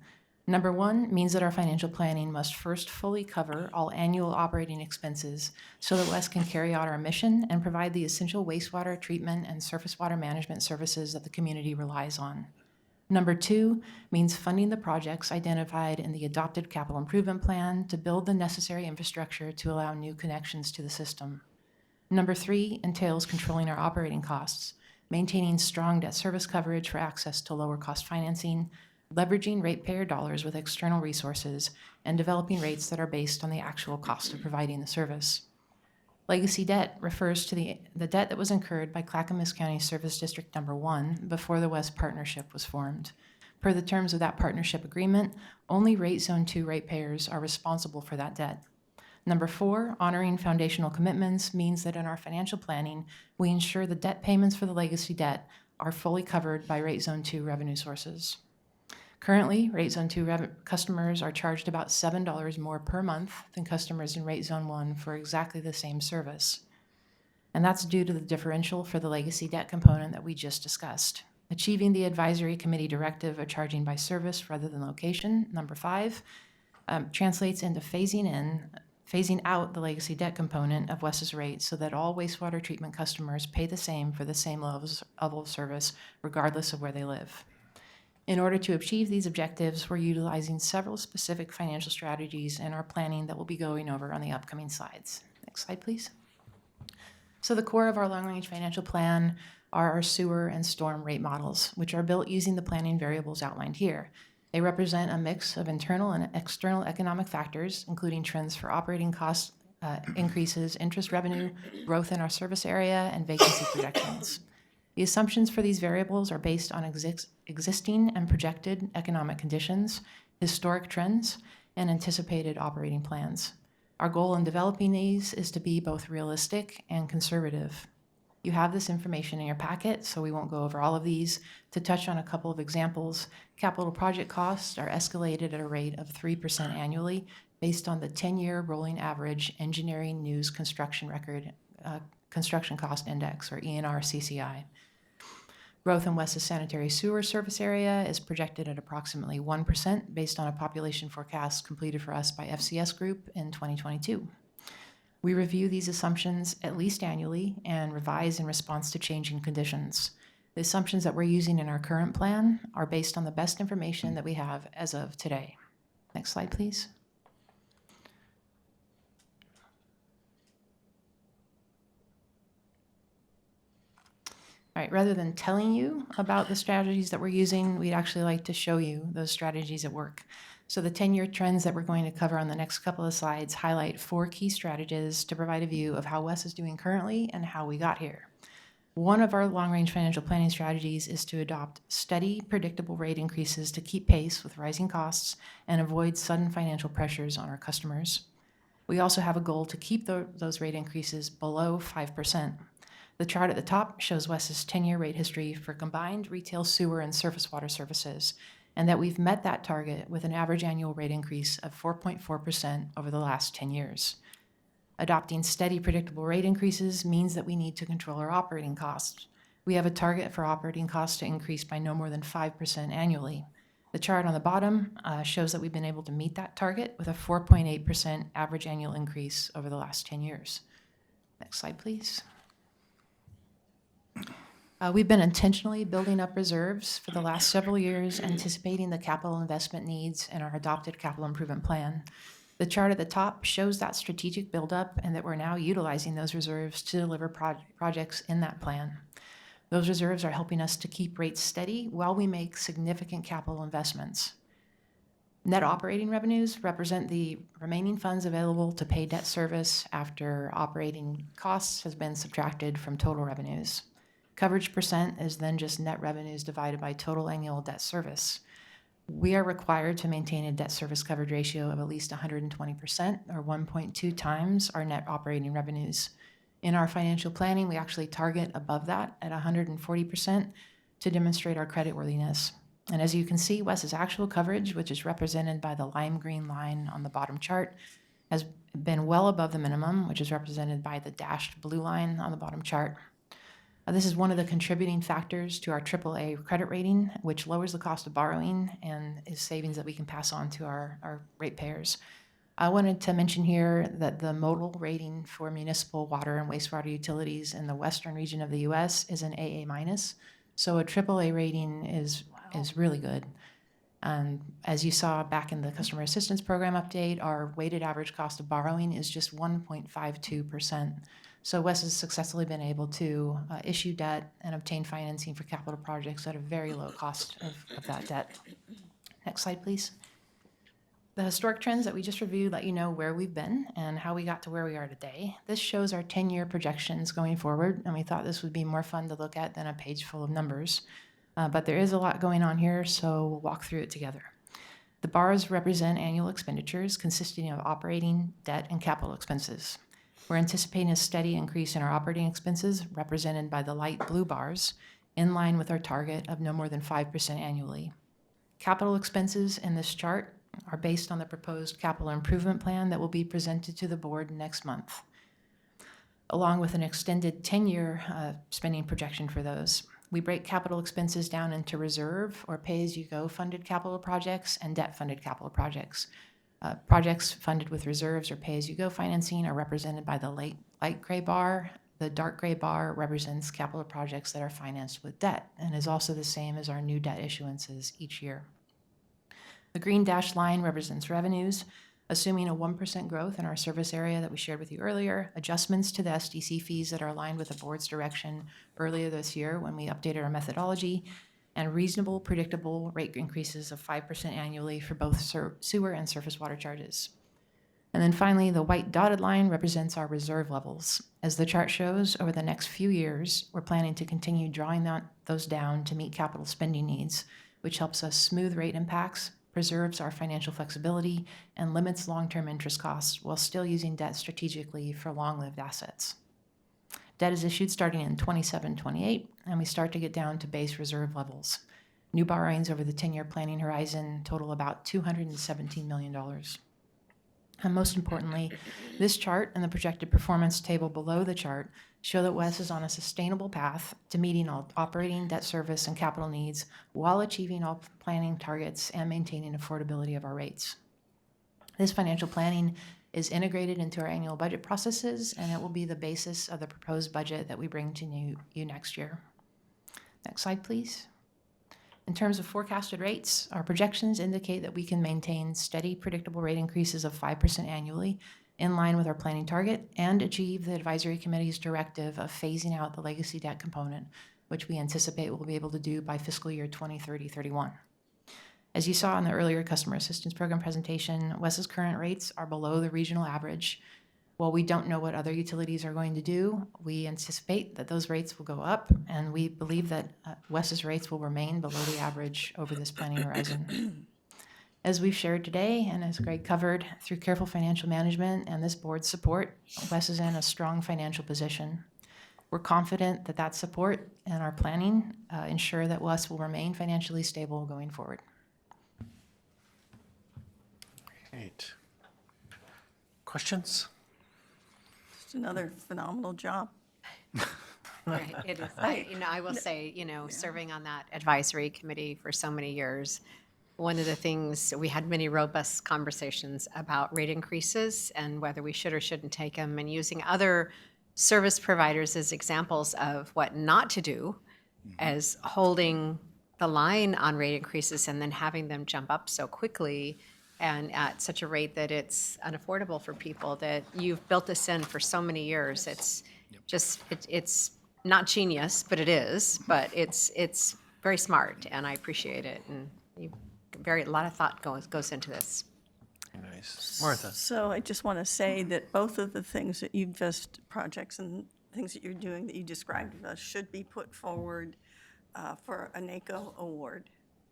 Number 1 means that our financial planning must first fully cover all annual operating expenses so that WES can carry out our mission and provide the essential wastewater treatment and surface water management services that the community relies on. Number 2 means funding the projects identified in the adopted capital improvement plan to build the necessary infrastructure to allow new connections to the system. Number 3 entails controlling our operating costs, maintaining strong debt service coverage for access to lower cost financing, leveraging ratepayer dollars with external resources, and developing rates that are based on the actual cost of providing the service. Legacy debt refers to the debt that was incurred by Clackamas County Service District Number 1 before the West Partnership was formed. Per the terms of that partnership agreement, only Rate Zone 2 ratepayers are responsible for that debt. Number 4, honoring foundational commitments means that in our financial planning, we ensure the debt payments for the legacy debt are fully covered by Rate Zone 2 revenue sources. Currently, Rate Zone 2 customers are charged about $7 more per month than customers in Rate Zone 1 for exactly the same service. And that's due to the differential for the legacy debt component that we just discussed. Achieving the advisory committee directive of charging by service rather than location, number 5, translates into phasing out the legacy debt component of WES's rate so that all wastewater treatment customers pay the same for the same level of service regardless of where they live. In order to achieve these objectives, we're utilizing several specific financial strategies in our planning that we'll be going over on the upcoming slides. Next slide, please. So the core of our long-range financial plan are our sewer and storm rate models, which are built using the planning variables outlined here. They represent a mix of internal and external economic factors, including trends for operating cost increases, interest revenue, growth in our service area, and vacancy projections. The assumptions for these variables are based on existing and projected economic conditions, historic trends, and anticipated operating plans. Our goal in developing these is to be both realistic and conservative. You have this information in your packet, so we won't go over all of these. To touch on a couple of examples, capital project costs are escalated at a rate of 3% annually based on the 10-year rolling average engineering news construction record construction cost index, or ENR-CCI. Growth in WES's sanitary sewer service area is projected at approximately 1% based on a population forecast completed for us by FCS Group in 2022. We review these assumptions at least annually and revise in response to changing conditions. The assumptions that we're using in our current plan are based on the best information that we have as of today. Next slide, please. All right, rather than telling you about the strategies that we're using, we'd actually like to show you those strategies at work. So the 10-year trends that we're going to cover on the next couple of slides highlight 4 key strategies to provide a view of how WES is doing currently and how we got here. One of our long-range financial planning strategies is to adopt steady, predictable rate increases to keep pace with rising costs and avoid sudden financial pressures on our customers. We also have a goal to keep those rate increases below 5%. The chart at the top shows WES's 10-year rate history for combined retail sewer and surface water services, and that we've met that target with an average annual rate increase of 4.4% over the last 10 years. Adopting steady, predictable rate increases means that we need to control our operating costs. We have a target for operating costs to increase by no more than 5% annually. The chart on the bottom shows that we've been able to meet that target with a 4.8% average annual increase over the last 10 years. Next slide, please. We've been intentionally building up reserves for the last several years, anticipating the capital investment needs in our adopted capital improvement plan. The chart at the top shows that strategic buildup and that we're now utilizing those reserves to deliver projects in that plan. Those reserves are helping us to keep rates steady while we make significant capital investments. Net operating revenues represent the remaining funds available to pay debt service after operating costs has been subtracted from total revenues. Coverage percent is then just net revenues divided by total annual debt service. We are required to maintain a debt service coverage ratio of at least 120%, or 1.2 times our net operating revenues. In our financial planning, we actually target above that at 140% to demonstrate our creditworthiness. And as you can see, WES's actual coverage, which is represented by the lime green line on the bottom chart, has been well above the minimum, which is represented by the dashed blue line on the bottom chart. This is one of the contributing factors to our AAA credit rating, which lowers the cost of borrowing and is savings that we can pass on to our ratepayers. I wanted to mention here that the modal rating for municipal water and wastewater utilities in the western region of the U.S. is an AA-, so a AAA rating is really good. As you saw back in the Customer Assistance Program update, our weighted average cost of borrowing is just 1.52%. So WES has successfully been able to issue debt and obtain financing for capital projects at a very low cost of that debt. Next slide, please. The historic trends that we just reviewed let you know where we've been and how we got to where we are today. This shows our 10-year projections going forward, and we thought this would be more fun to look at than a page full of numbers. But there is a lot going on here, so we'll walk through it together. The bars represent annual expenditures consisting of operating, debt, and capital expenses. We're anticipating a steady increase in our operating expenses, represented by the light blue bars, in line with our target of no more than 5% annually. Capital expenses in this chart are based on the proposed capital improvement plan that will be presented to the board next month, along with an extended 10-year spending projection for those. We break capital expenses down into reserve or pay-as-you-go funded capital projects and debt-funded capital projects. Projects funded with reserves or pay-as-you-go financing are represented by the light gray bar. The dark gray bar represents capital projects that are financed with debt and is also the same as our new debt issuances each year. The green dashed line represents revenues, assuming a 1% growth in our service area that we shared with you earlier, adjustments to the SDC fees that are aligned with the board's direction earlier this year when we updated our methodology, and reasonable, predictable rate increases of 5% annually for both sewer and surface water charges. And then finally, the white dotted line represents our reserve levels. As the chart shows, over the next few years, we're planning to continue drawing those down to meet capital spending needs, which helps us smooth rate impacts, preserves our financial flexibility, and limits long-term interest costs while still using debt strategically for long-lived assets. Debt is issued starting in 27-28, and we start to get down to base reserve levels. New borrowings over the 10-year planning horizon total about $217 million. And most importantly, this chart and the projected performance table below the chart show that WES is on a sustainable path to meeting all operating, debt service, and capital needs while achieving all planning targets and maintaining affordability of our rates. This financial planning is integrated into our annual budget processes, and it will be the basis of the proposed budget that we bring to you next year. Next slide, please. In terms of forecasted rates, our projections indicate that we can maintain steady, predictable rate increases of 5% annually in line with our planning target and achieve the advisory committee's directive of phasing out the legacy debt component, which we anticipate we'll be able to do by fiscal year 2030-31. As you saw in the earlier Customer Assistance Program presentation, WES's current rates are below the regional average. While we don't know what other utilities are going to do, we anticipate that those rates will go up, and we believe that WES's rates will remain below the average over this planning horizon. As we've shared today, and as Greg covered, through careful financial management and this board's support, WES is in a strong financial position. We're confident that that support and our planning ensure that WES will remain financially stable going forward. Great. Questions? Just another phenomenal job. Right, it is. I will say, serving on that advisory committee for so many years, one of the things, we had many robust conversations about rate increases and whether we should or shouldn't take them, and using other service providers as examples of what not to do, as holding the line on rate increases and then having them jump up so quickly and at such a rate that it's unaffordable for people, that you've built this in for so many years. It's just, it's not genius, but it is, but it's very smart, and I appreciate it. And a lot of thought goes into this. Nice. Martha? So I just want to say that both of the things that you've just, projects and things that you're doing that you described with us should be put forward for a NACO award,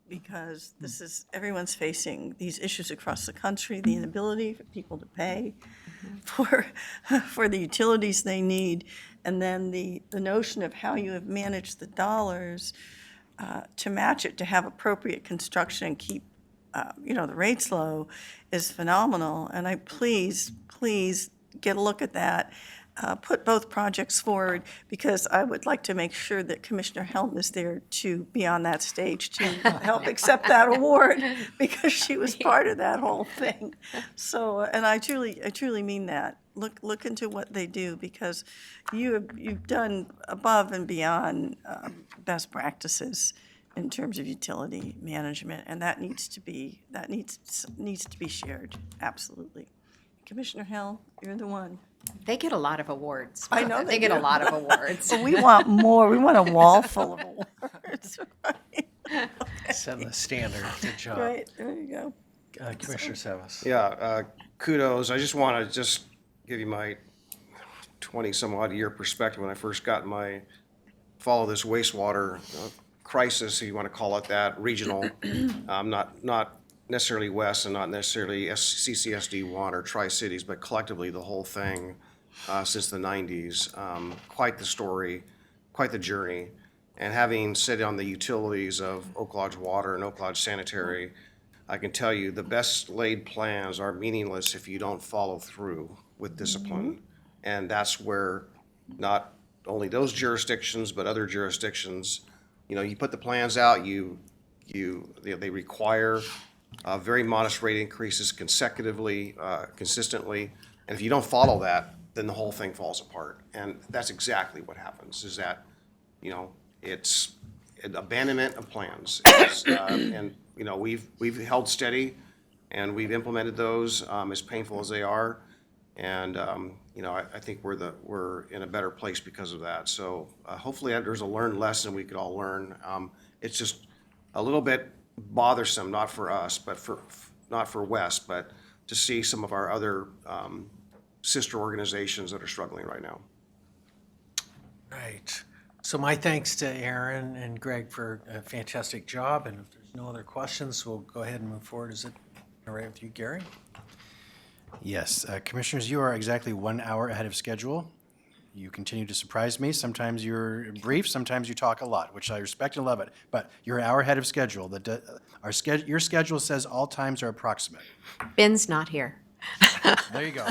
because this is, everyone's facing these issues across the country, the inability for people to pay for the utilities they need, and then the notion of how you have managed the dollars to match it, to have appropriate construction and keep the rates low is phenomenal. And I please get a look at that. Put both projects forward, because I would like to make sure that Commissioner Helm is there to be on that stage to help accept that award, because she was part of that whole thing. So, and I truly mean that. Look into what they do, because you've done above and beyond best practices in terms of utility management, and that needs to be shared. Absolutely. Commissioner Hill, you're the one. They get a lot of awards. I know they get a lot of awards. But we want more. We want a wall full of awards. Right? Setting the standard. Good job. Right, there you go. Commissioner Savas. Yeah, kudos. I just want to just give you my 20-some-odd year perspective when I first got follow this wastewater crisis, if you want to call it that, regional. Not necessarily West and not necessarily CCSD1 or Tri-Cities, but collectively the whole thing since the 90s. Quite the story, quite the journey. And having sit on the utilities of Oak Lodge Water and Oak Lodge Sanitary, I can tell you the best laid plans are meaningless if you don't follow through with discipline. And that's where not only those jurisdictions, but other jurisdictions, you put the plans out, they require very modest rate increases consecutively, consistently. And if you don't follow that, then the whole thing falls apart. And that's exactly what happens, is that, it's an abandonment of plans. And, we've held steady and we've implemented those, as painful as they are. And, I think we're in a better place because of that. So hopefully there's a learned lesson we could all learn. It's just a little bit bothersome, not for us, but not for West, but to see some of our other sister organizations that are struggling right now. Right. So my thanks to Aaron and Greg for a fantastic job. And if there's no other questions, we'll go ahead and move forward. Is it all right with you, Gary? Yes, Commissioners, you are exactly 1 hour ahead of schedule. You continue to surprise me. Sometimes you're brief, sometimes you talk a lot, which I respect and love it. But you're an hour ahead of schedule. Your schedule says all times are approximate. Ben's not here. There you go.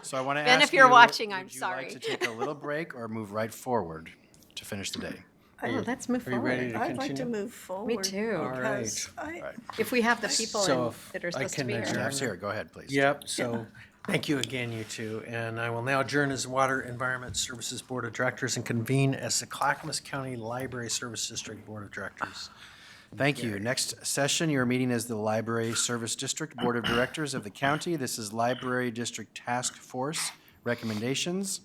So I want to ask Ben, if you're you, watching, I'm would you sorry. like to take a little break or move right forward to finish the day? Oh, let's move Are you ready forward. to I'd like to continue? move forward. too. All Because right. If we have the people So in- if that are I supposed to can be here. adjourn. Staff's here, go ahead, please. Yep, so thank you again, you two. And I will now adjourn as Water Environment Services Board of Directors and convene as the Clackamas County Library Service District Board of Directors. Thank you. Next session, your meeting is the Library Service District Board of Directors of the county. This is Library District Task Force recommendations.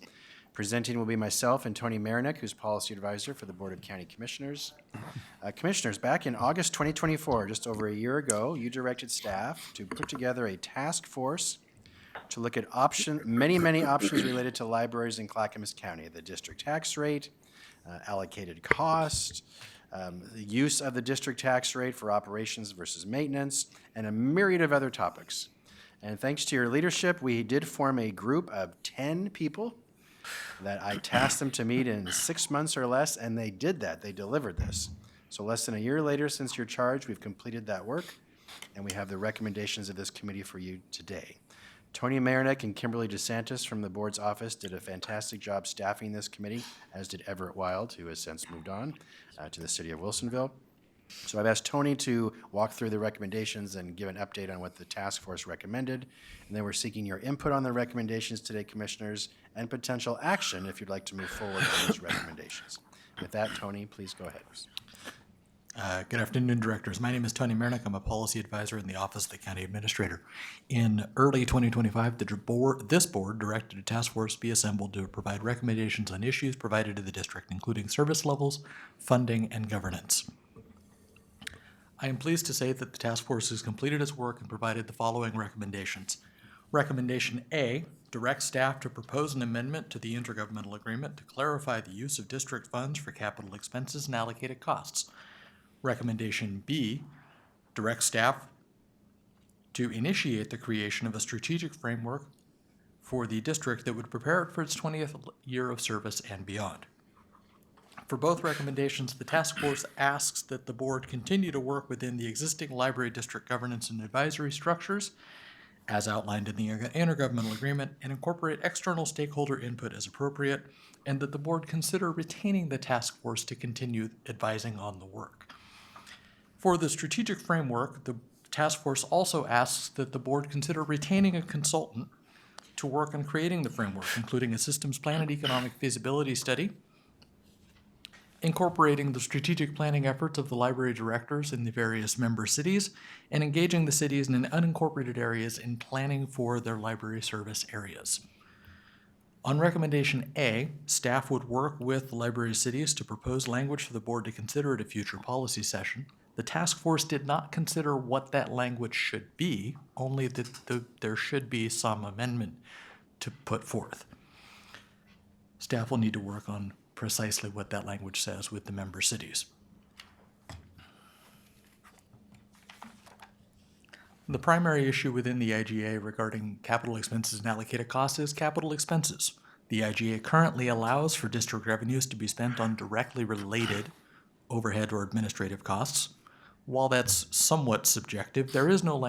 Presenting will be myself and Tony Marinick, who's Policy Advisor for the Board of County Commissioners. Commissioners, back in August 2024, just over a year ago, you directed staff to put together a task force to look at many options related to libraries in Clackamas County: the district tax rate, allocated cost, the use of the district tax rate for operations versus maintenance, and a myriad of other topics. And thanks to your leadership, we did form a group of 10 people that I tasked them to meet in 6 months or less, and they did that. They delivered this. So less than a year later since your charge, we've completed that work, and we have the recommendations of this committee for you today. Tony Marinick and Kimberly DeSantis from the board's office did a fantastic job staffing this committee, as did Everett Wild, who has since moved on to the city of Wilsonville. So I've asked Tony to walk through the recommendations and give an update on what the task force recommended. And then we're seeking your input on the recommendations today, Commissioners, and potential action if you'd like to move forward on those recommendations. With that, Tony, please go ahead. Good afternoon, directors. My name is Tony Marinick. I'm a policy advisor in the Office of the County Administrator. In early 2025, this board directed a task force be assembled to provide recommendations on issues provided to the district, including service levels, funding, and governance. I am pleased to say that the task force has completed its work and provided the following recommendations. Recommendation A, direct staff to propose an amendment to the intergovernmental agreement to clarify the use of district funds for capital expenses and allocated costs. Recommendation B, direct staff to initiate the creation of a strategic framework for the district that would prepare it for its 20th year of service and beyond. For both recommendations, the task force asks that the board continue to work within the existing library district governance and advisory structures as outlined in the intergovernmental agreement and incorporate external stakeholder input as appropriate, and that the board consider retaining the task force to continue advising on the work. For the strategic framework, the task force also asks that the board consider retaining a consultant to work on creating the framework, including a systems plan and economic feasibility study, incorporating the strategic planning efforts of the library directors in the various member cities, and engaging the cities in unincorporated areas in planning for their library service areas. On recommendation A, staff would work with the library cities to propose language for the board to consider at a future policy session. The task force did not consider what that language should be, only that there should be some amendment to put forth. Staff will need to work on precisely what that language says with the member cities. The primary issue within the IGA regarding capital expenses and allocated costs is capital expenses. The IGA currently allows for district revenues to be spent on directly related overhead or administrative costs. While that's somewhat subjective, there is no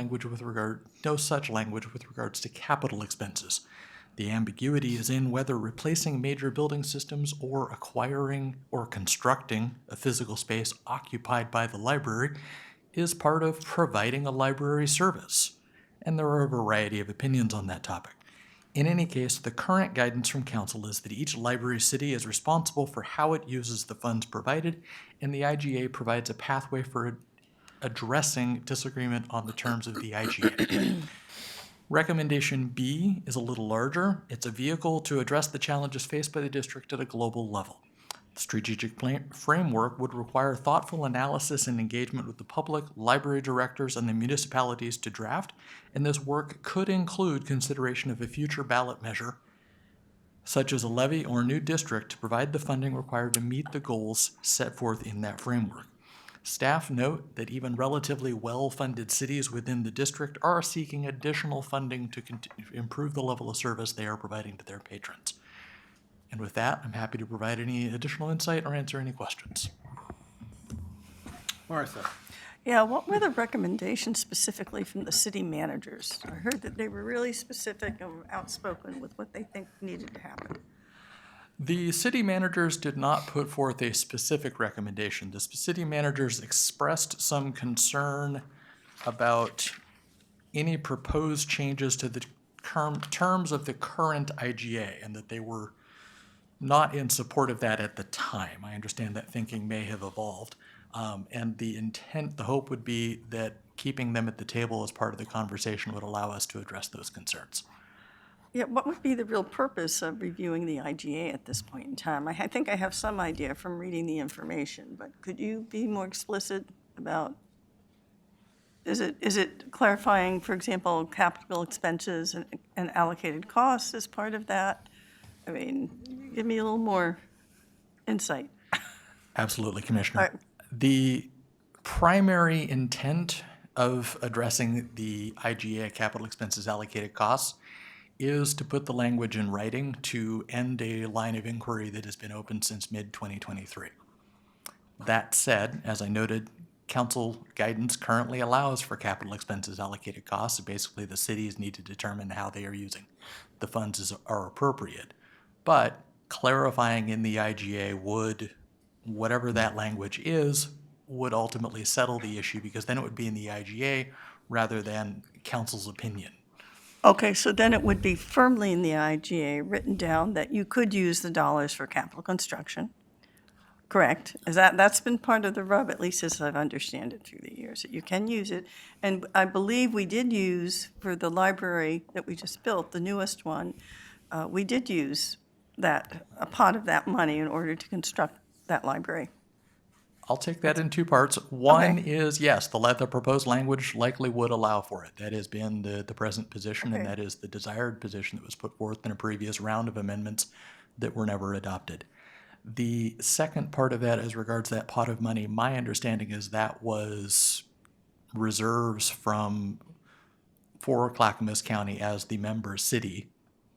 such language with regards to capital expenses. The ambiguity is in whether replacing major building systems or acquiring or constructing a physical space occupied by the library is part of providing a library service. And there are a variety of opinions on that topic. In any case, the current guidance from Council is that each library city is responsible for how it uses the funds provided, and the IGA provides a pathway for addressing disagreement on the terms of the IGA. Recommendation B is a little larger. It's a vehicle to address the challenges faced by the district at a global level. The strategic framework would require thoughtful analysis and engagement with the public, library directors, and the municipalities to draft, and this work could include consideration of a future ballot measure, such as a levy or new district, to provide the funding required to meet the goals set forth in that framework. Staff note that even relatively well-funded cities within the district are seeking additional funding to improve the level of service they are providing to their patrons. And with that, I'm happy to provide any additional insight or answer any questions. Martha? Yeah, what were the recommendations specifically from the city managers? I heard that they were really specific and outspoken with what they think needed to happen. The city managers did not put forth a specific recommendation. The city managers expressed some concern about any proposed changes to the terms of the current IGA, and that they were not in support of that at the time. I understand that thinking may have evolved. And the hope would be that keeping them at the table as part of the conversation would allow us to address those concerns. Yeah, what would be the real purpose of reviewing the IGA at this point in time? I think I have some idea from reading the information, but could you be more explicit about, is it clarifying, for example, capital expenses and allocated costs as part of that? I mean, give me a little more insight. Absolutely, Commissioner. All right. The primary intent of addressing the IGA capital expenses allocated costs is to put the language in writing to end a line of inquiry that has been open since mid-2023. That said, as I noted, council guidance currently allows for capital expenses allocated costs. Basically, the cities need to determine how they are using the funds are appropriate. But clarifying in the IGA would, whatever that language is, would ultimately settle the issue, because then it would be in the IGA rather than council's opinion. Okay, so then it would be firmly in the IGA written down that you could use the dollars for capital construction, correct? That's been part of the rub, at least as I've understood it through the years, that you can use it. And I believe we did use, for the library that we just built, the newest one, we did use a pot of that money in order to construct that library. I'll take that in two parts. One Okay. is, yes, the proposed language likely would allow for it. That has been the present position, and Okay. that is the desired position that was put forth in a previous round of amendments that were never adopted. The second part of that, as regards that pot of money, my understanding is that was reserves for Clackamas County as the member city.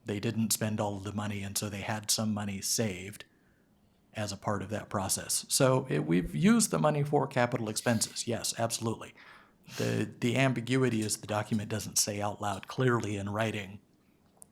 They didn't spend all of the money, and so they had some money saved as a part of that process. So we've used the money for capital expenses, yes, absolutely. The ambiguity is the document doesn't say out loud clearly in writing,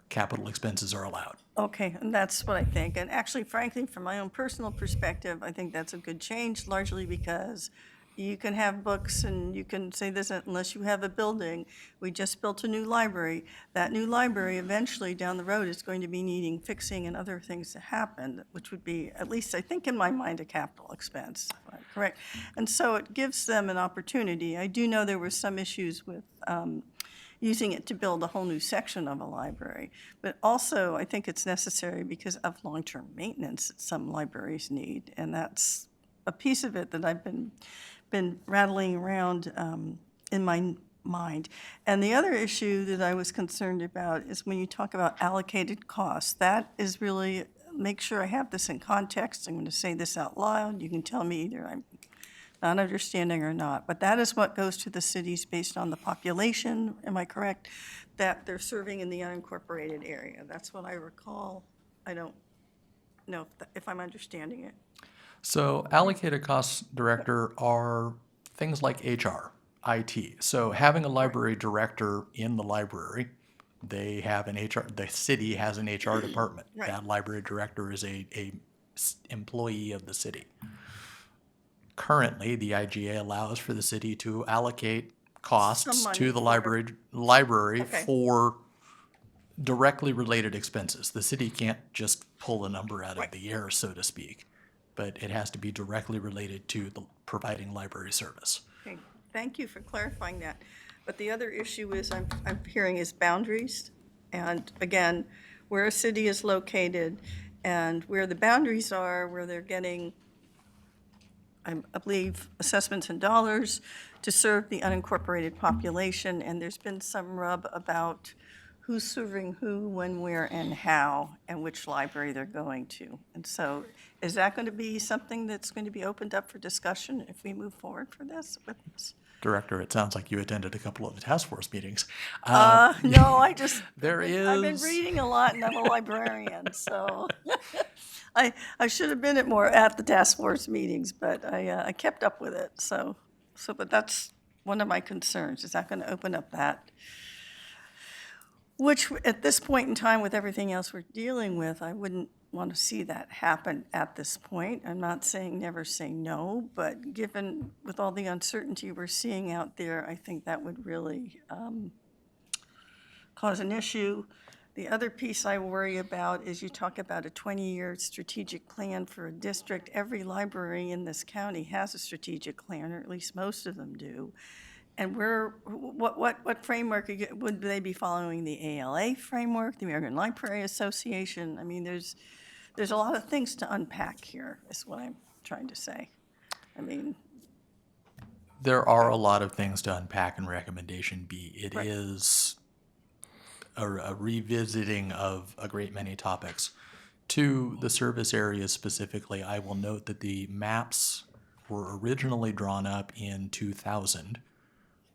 capital expenses are allowed. Okay, and that's what I think. And actually, frankly, from my own personal perspective, I think that's a good change, largely because you can have books and you can say this unless you have a building. We just built a new library. That new library eventually down the road is going to be needing fixing and other things to happen, which would be, at least I think in my mind, a capital expense, if I'm correct? And so it gives them an opportunity. I do know there were some issues with using it to build a whole new section of a library. But also, I think it's necessary because of long-term maintenance that some libraries need, and that's a piece of it that I've been rattling around in my mind. And the other issue that I was concerned about is when you talk about allocated costs. That is really, make sure I have this in context. I'm going to say this out loud. You can tell me either I'm not understanding or not. But that is what goes to the cities based on the population, am I correct, that they're serving in the unincorporated area. That's what I recall. I don't know if I'm understanding it. So allocated costs, Director, are things like HR, IT. So having a library director in the library, they have an HR, the city has an HR department. Right. That library director is a employee of the city. Currently, the IGA allows for the city to allocate costs Some to money the for- library Okay. for directly related expenses. The city can't just pull a number out of the air, so to speak, but it has to be directly related to the providing library service. Okay, thank you for clarifying that. But the other issue is I'm hearing is boundaries. And again, where a city is located and where the boundaries are, where they're getting, I believe, assessments in dollars to serve the unincorporated population. And there's been some rub about who's serving who, when, where, and how, and which library they're going to. And so is that going to be something that's going to be opened up for discussion if we move forward for this, with this? Director, it sounds like you attended a couple of the task force meetings. No, I just, There I've been is- reading a lot and I'm a librarian, so I should have been at the task force meetings, but I kept up with it, but that's one of my concerns. Is that going to open up that? Which, at this point in time, with everything else we're dealing with, I wouldn't want to see that happen at this point. I'm not saying never say no, but given with all the uncertainty we're seeing out there, I think that would really cause an issue. The other piece I worry about is you talk about a 20-year strategic plan for a district. Every library in this county has a strategic plan, or at least most of them do. And what framework would they be following? The ALA framework, the American Library Association? I mean, there's a lot of things to unpack here, is what I'm trying to say. I mean, There are a lot of things to unpack in recommendation B. It Right. is a revisiting of a great many topics. To the service areas specifically, I will note that the maps were originally drawn up in 2000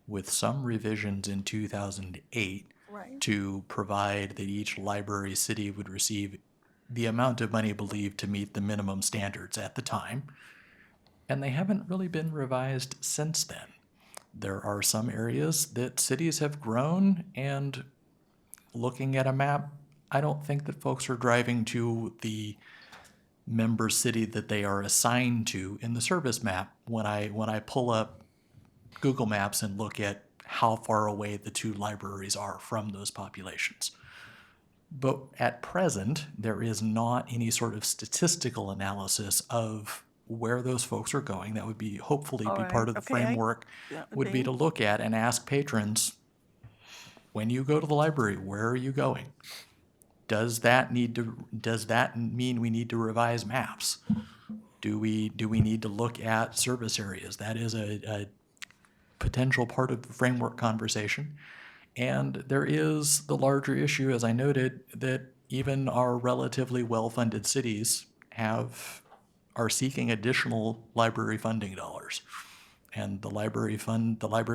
with some revisions in 2008 Right. to provide that each library city would receive the amount of money believed to meet the minimum standards at the time. And they haven't really been revised since then. There are some areas that cities have grown, and looking at a map, I don't think that folks are driving to the member city that they are assigned to in the service map when I pull up Google Maps and look at how far away the two libraries are from those populations. But at present, there is not any sort of statistical analysis of where those folks are going. That would be hopefully All be right. part of the Okay, framework that would be to look at and ask patrons, when you go to the library, where are you going? Does that mean we need to revise maps? Do we need to look at service areas? That is a potential part of the framework conversation. And there is the larger issue, as I noted, that even our relatively well-funded cities are seeking additional library funding dollars. And the library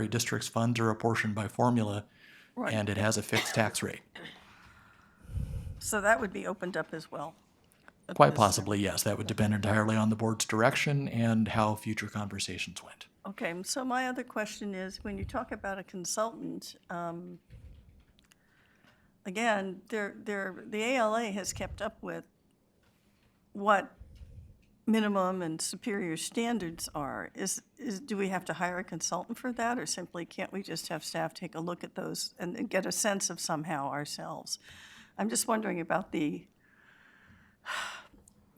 district's funds are apportioned by formula, Right. and it has a fixed tax rate. So that would be opened up as well. Quite possibly, yes. That would depend entirely on the board's direction and how future conversations went. Okay, so my other question is, when you talk about a consultant, again, the ALA has kept up with what minimum and superior standards are. Do we have to hire a consultant for that, or simply can't we just have staff take a look at those and get a sense of somehow ourselves? I'm just wondering about the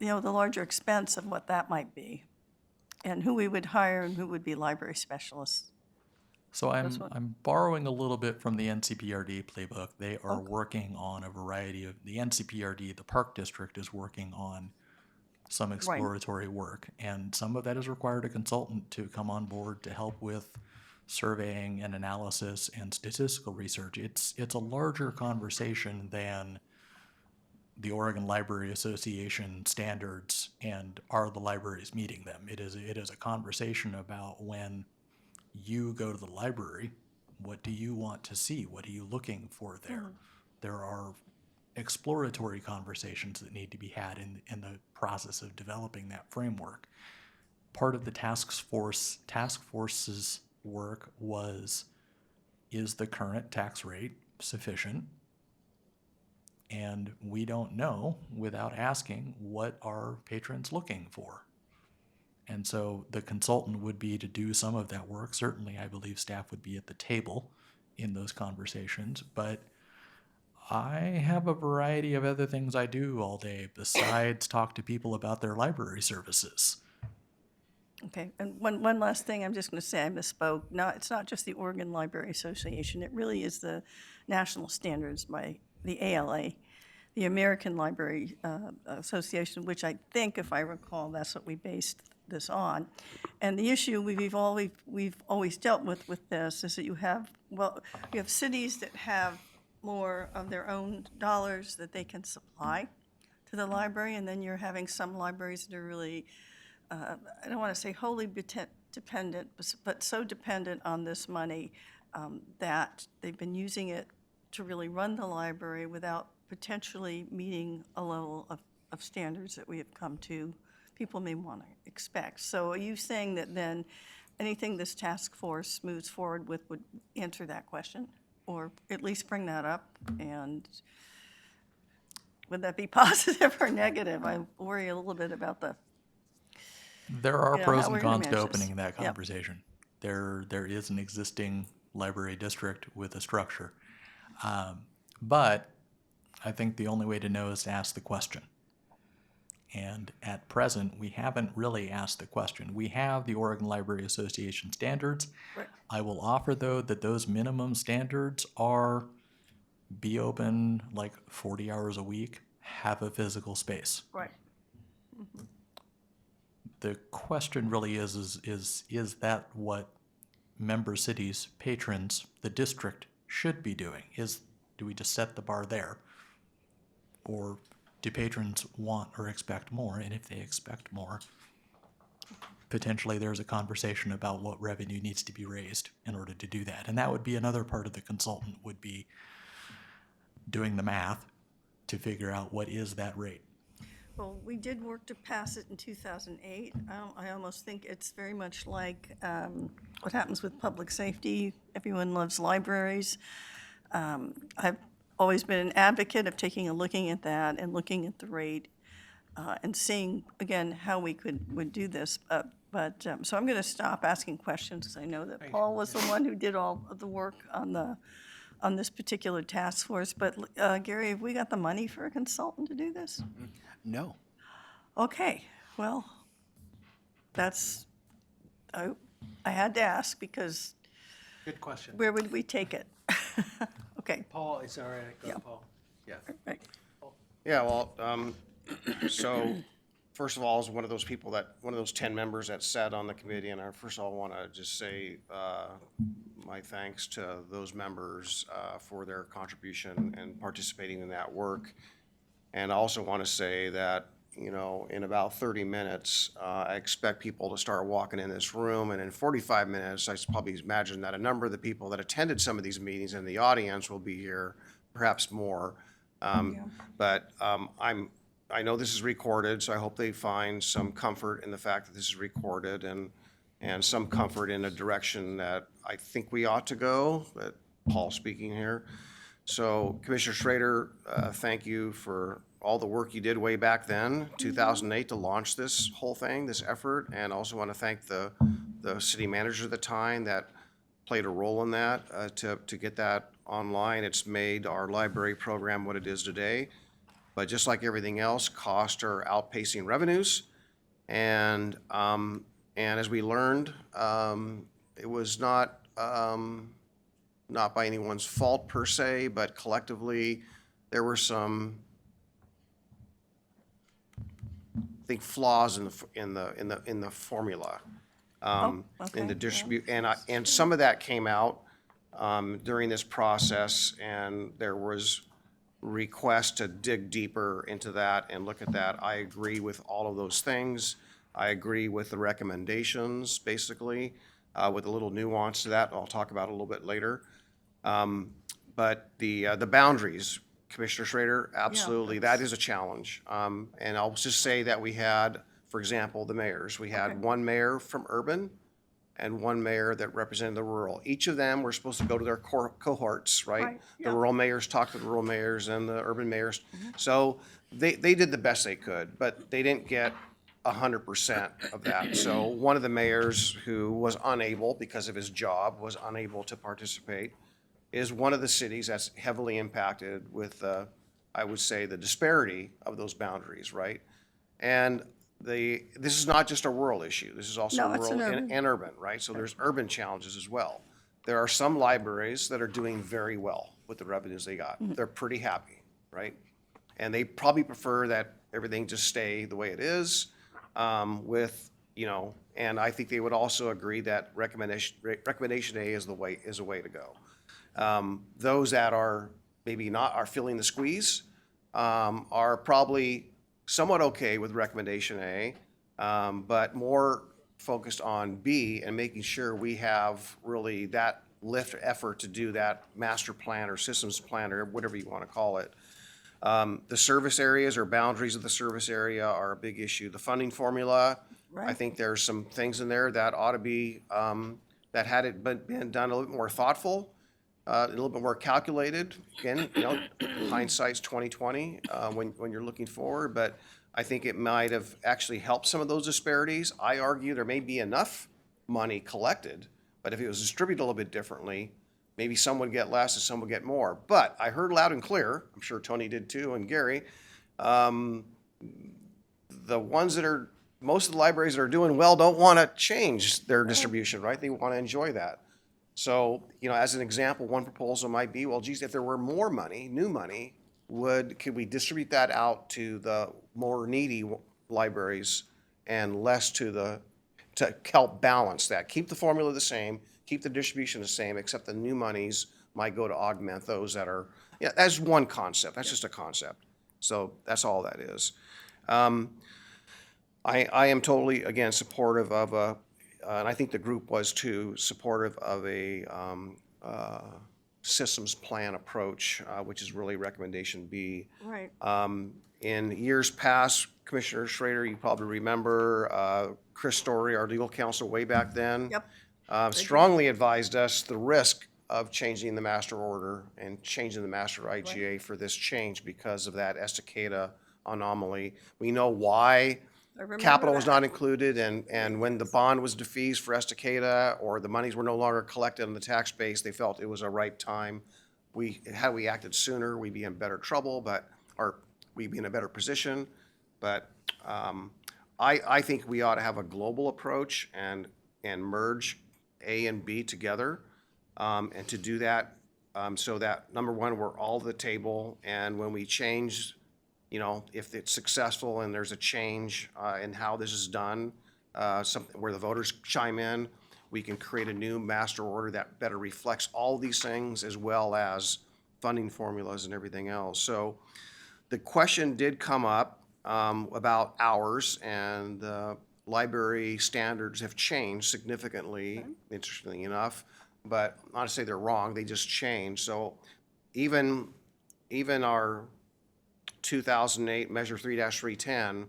larger expense of what that might be, and who we would hire and who would be library specialists. So That's what- I'm borrowing a little bit from the NCPRD playbook. They are working on a variety of, the NCPRD, the Park District, is working on some exploratory work. And some of that has required a consultant to come on board to help with surveying and analysis and statistical research. It's a larger conversation than the Oregon Library Association standards and are the libraries meeting them. It is a conversation about when you go to the library, what do you want to see? What are you looking for there? There are exploratory conversations that need to be had in the process of developing that framework. Part of the task force's work was, is the current tax rate sufficient? And we don't know without asking what are patrons looking for. And so the consultant would be to do some of that work. Certainly, I believe staff would be at the table in those conversations, but I have a variety of other things I do all day besides talk to people about their library services. Okay, and one last thing, I'm just going to say, I misspoke. It's not just the Oregon Library Association, it really is the national standards by the ALA, the American Library Association, which I think, if I recall, that's what we based this on. And the issue we've always dealt with this is that you have cities that have more of their own dollars that they can supply to the library, and then you're having some libraries that are really, I don't want to say wholly dependent, but so dependent on this money that they've been using it to really run the library without potentially meeting a level of standards that we have come to, people may want to expect. So are you saying that then anything this task force moves forward with would answer that question? Or at least bring that up? And would that be positive or negative? I worry a little bit about the There are pros how and we're gonna cons to manage opening this. that Yep. conversation. There is an existing library district with a structure. But I think the only way to know is to ask the question. And at present, we haven't really asked the question. We have the Oregon Library Association standards. Right. I will offer, though, that those minimum standards are be open like 40 hours a week, have a physical space. Right. The question really is that what member cities, patrons, the district should be doing? Do we just set the bar there? Or do patrons want or expect more? And if they expect more, potentially there's a conversation about what revenue needs to be raised in order to do that. And that would be another part of the consultant would be doing the math to figure out what is that rate. Well, we did work to pass it in 2008. I almost think it's very much like what happens with public safety. Everyone loves libraries. I've always been an advocate of looking at that and looking at the rate and seeing, again, how we would do this. So I'm going to stop asking questions because I know that Paul was the one who did all of the work on this particular task force. But Gary, have we got the money for a consultant to do this? No. Okay, well, that's, I had to ask because Good question. where would we take it? Okay, Paul, is that all right? Go Yeah. to Paul. Yeah. right. Yeah, well, so first of all, as one of those 10 members that sat on the committee, and I first of all want to just say my thanks to those members for their contribution and participating in that work. And I also want to say that, in about 30 minutes, I expect people to start walking in this room, and in 45 minutes, I probably imagine that a number of the people that attended some of these meetings in the audience will be here, perhaps more. But I know this is recorded, so I hope they find some comfort in the fact that this is recorded and some comfort in a direction that I think we ought to go, but Paul speaking here. So Commissioner Schrader, thank you for all the work you did way back then, 2008, to launch this whole thing, this effort. And also want to thank the city manager at the time that played a role in that to get that online. It's made our library program what it is today. But just like everything else, costs are outpacing revenues. And as we learned, it was not by anyone's fault per se, but collectively there were some think, flaws in the formula. In okay, the yeah. distribute, and some of that came out during this process, and there was request to dig deeper into that and look at that. I agree with all of those things. I agree with the recommendations, basically, with a little nuance to that. I'll talk about it a little bit later. But the boundaries, Commissioner Schrader, absolutely, that is a challenge. And I'll just say that we had, for example, the mayors. We had one mayor from urban and one mayor that represented the rural. Each of them were supposed to go to their cohorts, right? Right, The yeah. rural mayors talked to the rural mayors and the urban mayors. So they did the best they could, but they didn't get 100% of that. So one of the mayors who was unable, because of his job, was unable to participate, is one of the cities that's heavily impacted with, I would say, the disparity of those boundaries, right? And this is not just a rural issue. This is also No, it's an rural urban. and urban, right? So there's urban challenges as well. There are some libraries that are doing very well with the revenues they got. They're pretty happy, right? And they probably prefer that everything just stay the way it is, and I think they would also agree that recommendation A is a way to go. Those that are are feeling the squeeze, are probably somewhat okay with recommendation A, but more focused on B and making sure we have really that lift effort to do that master plan or systems plan or whatever you want to call it. The service areas or boundaries of the service area are a big issue. The funding formula, I Right. think there's some things in there that ought to be, that had it been done a little bit more thoughtful, a little bit more calculated. Again, hindsight's 20/20 when you're looking forward, but I think it might have actually helped some of those disparities. I argue there may be enough money collected, but if it was distributed a little bit differently, maybe some would get less and some would get more. But I heard loud and clear, I'm sure Tony did too, and Gary, most of the libraries that are doing well don't want to change their distribution, right? They want to enjoy that. So, as an example, one proposal might be, well, geez, if there were more money, new money, could we distribute that out to the more needy libraries and less to help balance that? Keep the formula the same, keep the distribution the same, except the new monies might go to augment those that are, that's one concept. That's just a concept. So that's all that is. I am totally, again, supportive of and I think the group was too, supportive of a systems plan approach, which is really recommendation B. Right. In years past, Commissioner Schrader, you probably remember, Chris Story, our legal counsel way back then. Yep. Strongly advised us the risk of changing the master order and changing the master IGA for this change because of that Estacada anomaly. We know why I remember capital was that. not included, and when the bond was defeased for Estacada, or the monies were no longer collected on the tax base, they felt it was a ripe time. Had we acted sooner, we'd be in better trouble, or we'd be in a better position. But I think we ought to have a global approach and merge A and B together, and to do that, so that, number one, we're all at the table, and when we change, if it's successful and there's a change in how this is done, something where the voters chime in, we can create a new master order that better reflects all these things, as well as funding formulas and everything else. So the question did come up about hours, and the library standards have changed significantly, interestingly enough, but not to say they're wrong, they just changed. So even our 2008 Measure 3-310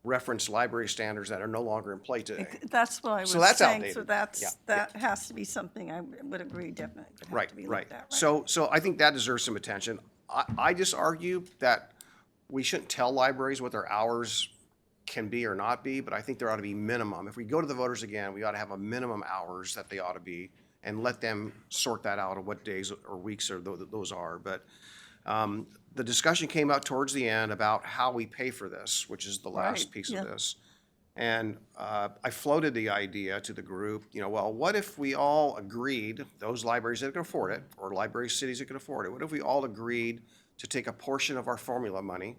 reference library standards that are no longer in play today. That's what I was So that's saying. outdated. So that has to be something I would agree definitely would have Right, to be right. looked at. So I think that deserves some attention. I just argue that we shouldn't tell libraries what their hours can be or not be, but I think there ought to be minimum. If we go to the voters again, we ought to have a minimum hours that they ought to be, and let them sort that out of what days or weeks those are. But the discussion came out towards the end about how we pay for this, which is the last Right, piece yeah. of this. And I floated the idea to the group, well, what if we all agreed, those libraries that can afford it, or library cities that can afford it, what if we all agreed to take a portion of our formula money,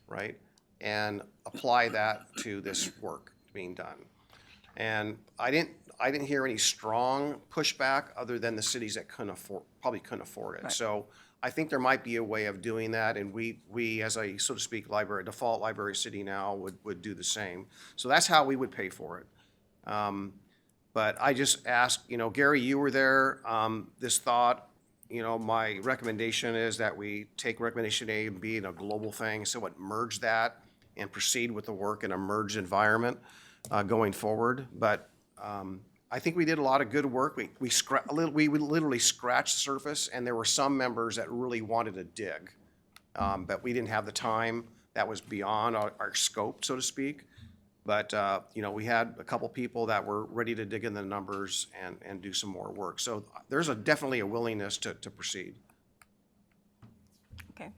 right, and apply that to this work being done. And I didn't hear any strong pushback other than the cities that probably couldn't afford it. So I think there might be a way of doing that, and we as a, so to speak, default library city now would do the same. So that's how we would pay for it. But I just ask, Gary, you were there, this thought, my recommendation is that we take recommendation A and B in a global thing, so what, merge that and proceed with the work in a merged environment going forward. But I think we did a lot of good work. We literally scratched the surface, and there were some members that really wanted to dig, but we didn't have the time. That was beyond our scope, so to speak. But we had a couple people that were ready to dig in the numbers and do some more work. So there's definitely a willingness to proceed. Okay.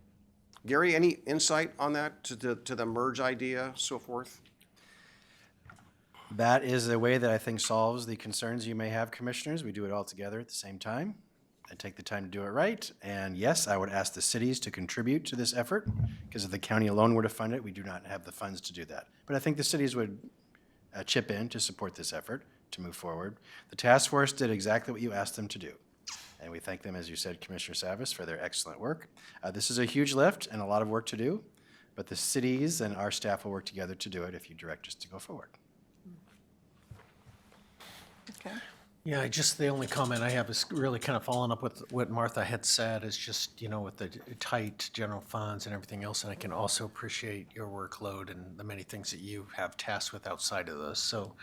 Gary, any insight on that, to the merge idea, so forth? That is a way that I think solves the concerns you may have, commissioners. We do it all together at the same time and take the time to do it right. And yes, I would ask the cities to contribute to this effort, because if the county alone were to fund it, we do not have the funds to do that. But I think the cities would chip in to support this effort to move forward. The task force did exactly what you asked them to do. And we thank them, as you said, Commissioner Savas, for their excellent work. This is a huge lift and a lot of work to do, but the cities and our staff will work together to do it if you direct us to go forward. Okay. Yeah, just the only comment I have is really kind of following up with what Martha had said, is just, with the tight general funds and everything else, and I can also appreciate your workload and the many things that you have tasked with outside of this. So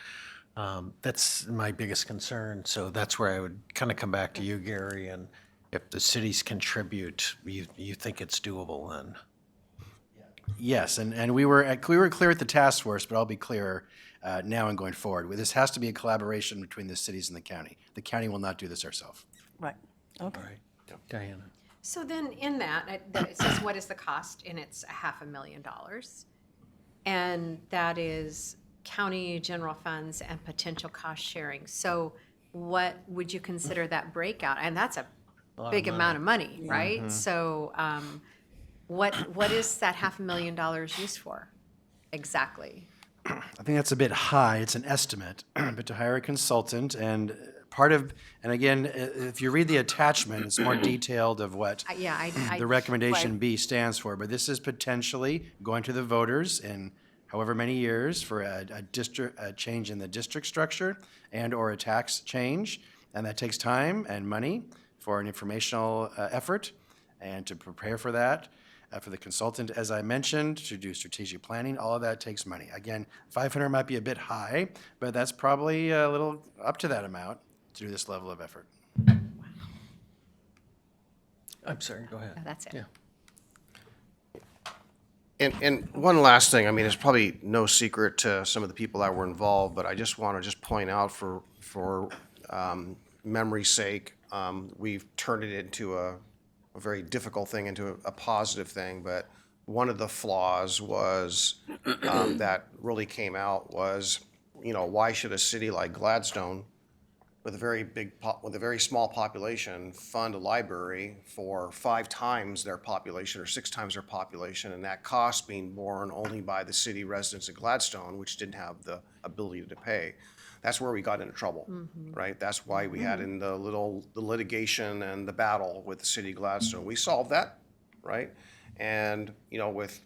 that's my biggest concern. So that's where I would kind of come back to you, Gary, and if the cities contribute, you think it's doable then? Yes, and we were clear at the task force, but I'll be clearer now and going forward. This has to be a collaboration between the cities and the county. The county will not do this ourselves. Right. Okay. All right, Diana. So then in that, it says, what is the cost? And it's $500,000. And that is county general funds and potential cost sharing. So what would you consider that breakout? And that's a big amount of money, right? So what is that $500,000 used for exactly? I think that's a bit high. It's an estimate, but to hire a consultant and again, if you read the attachment, it's more detailed of what the recommendation B stands for. But this is potentially going to the voters in however many years for a change in the district structure and or a tax change, and that takes time and money for an informational effort and to prepare for that. For the consultant, as I mentioned, to do strategic planning, all of that takes money. Again, 500 might be a bit high, but that's probably a little up to that amount to do this level of effort. I'm sorry, go ahead. No, that's it. Yeah. And one last thing, it's probably no secret to some of the people that were involved, but I just want to point out for memory's sake, we've turned it into a very difficult thing into a positive thing, but one of the flaws was that really came out was, why should a city like Gladstone, with a very small population, fund a library for 5 times their population or 6 times their population, and that cost being borne only by the city residents of Gladstone, which didn't have the ability to pay. That's where we got into trouble, right? That's why we had in the litigation and the battle with the city of Gladstone. We solved that, right? And, with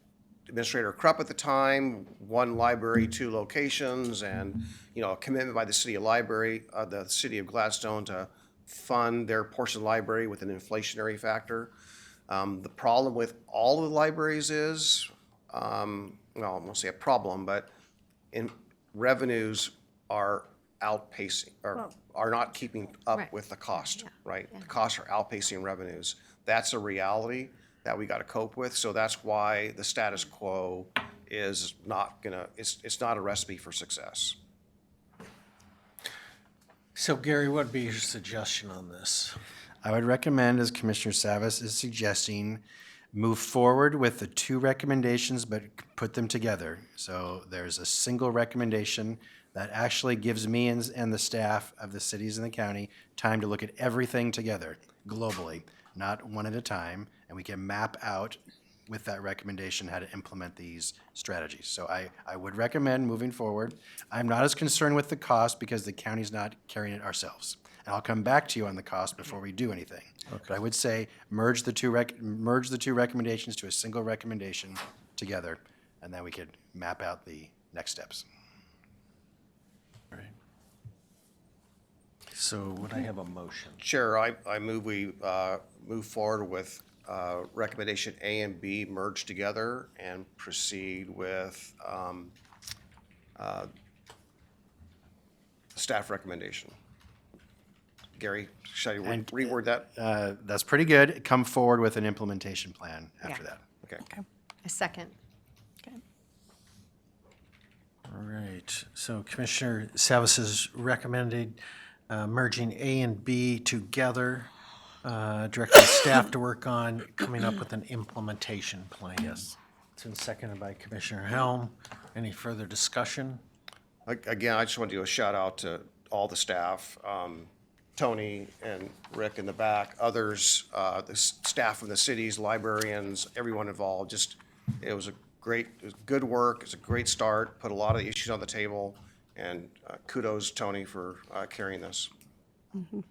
Administrator Krupp at the time, 1 library, 2 locations, and, a commitment by the city of Gladstone to fund their portion of the library with an inflationary factor. The problem with all of the libraries is, I won't say a problem, but revenues are outpacing, or are not keeping up with the cost, right? The costs are outpacing revenues. That's a reality that we got to cope with. So that's why the status quo is it's not a recipe for success. So Gary, what would be your suggestion on this? I would recommend, as Commissioner Savas is suggesting, move forward with the 2 recommendations, but put them together. So there's a single recommendation that actually gives me and the staff of the cities and the county time to look at everything together globally, not one at a time, and we can map out with that recommendation how to implement these strategies. So I would recommend moving forward. I'm not as concerned with the cost because the county's not carrying it ourselves. And I'll come back to you on the cost before we do anything. But I would say merge the two recommendations to a single recommendation together, and then we could map out the next steps. All right. So would I have a motion? Chair, I move we move forward with recommendation A and B merged together and proceed with staff recommendation. Gary, should I reword that? That's pretty good. Come forward with an implementation plan after Yeah. that. Okay. A second. All right, so Commissioner Savas has recommended merging A and B together, directing staff to work on coming up with an implementation plan. Yes. It's been seconded by Commissioner Helm. Any further discussion? Again, I just want to do a shout out to all the staff, Tony and Rick in the back, others, the staff from the cities, librarians, everyone involved. Just, it was good work. It's a great start. Put a lot of the issues on the table, and kudos, Tony, for carrying this. All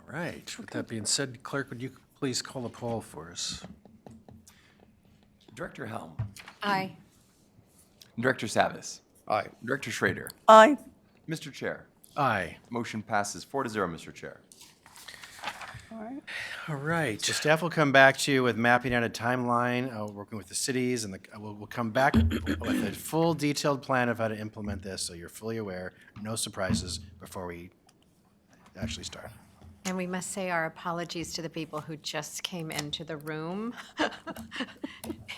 right, with that being said, Clerk, would you please call the poll for us? Director Helm. Aye. Director Savas. Aye. Director Schrader. Aye. Mr. Chair. Aye. Motion passes 4-0, Mr. Chair. All right. So staff will come back to you with mapping out a timeline, working with the cities, and we'll come back with a full detailed plan of how to implement this, so you're fully aware, no surprises before we actually start. And we must say our apologies to the people who just came into the room.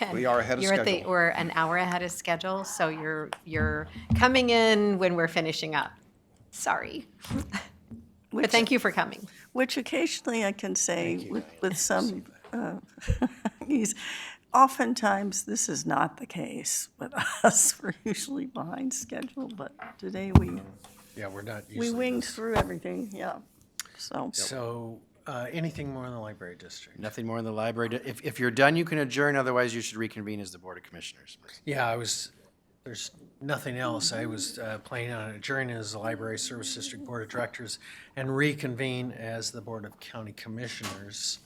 And We are ahead of schedule. We're an hour ahead of schedule, so you're coming in when we're finishing up. Sorry. But thank you for coming. Which occasionally I can say with some ease. Oftentimes, this is not the case with us. We're usually behind schedule, but today Yeah, we're not we usually. winged through everything, yeah. So, So, anything more in the library district? Nothing more in the library. If you're done, you can adjourn, otherwise you should reconvene as the Board of Commissioners. Yeah, there's nothing else. I was planning on adjourning as the Library Service District Board of Directors and reconvene as the Board of County Commissioners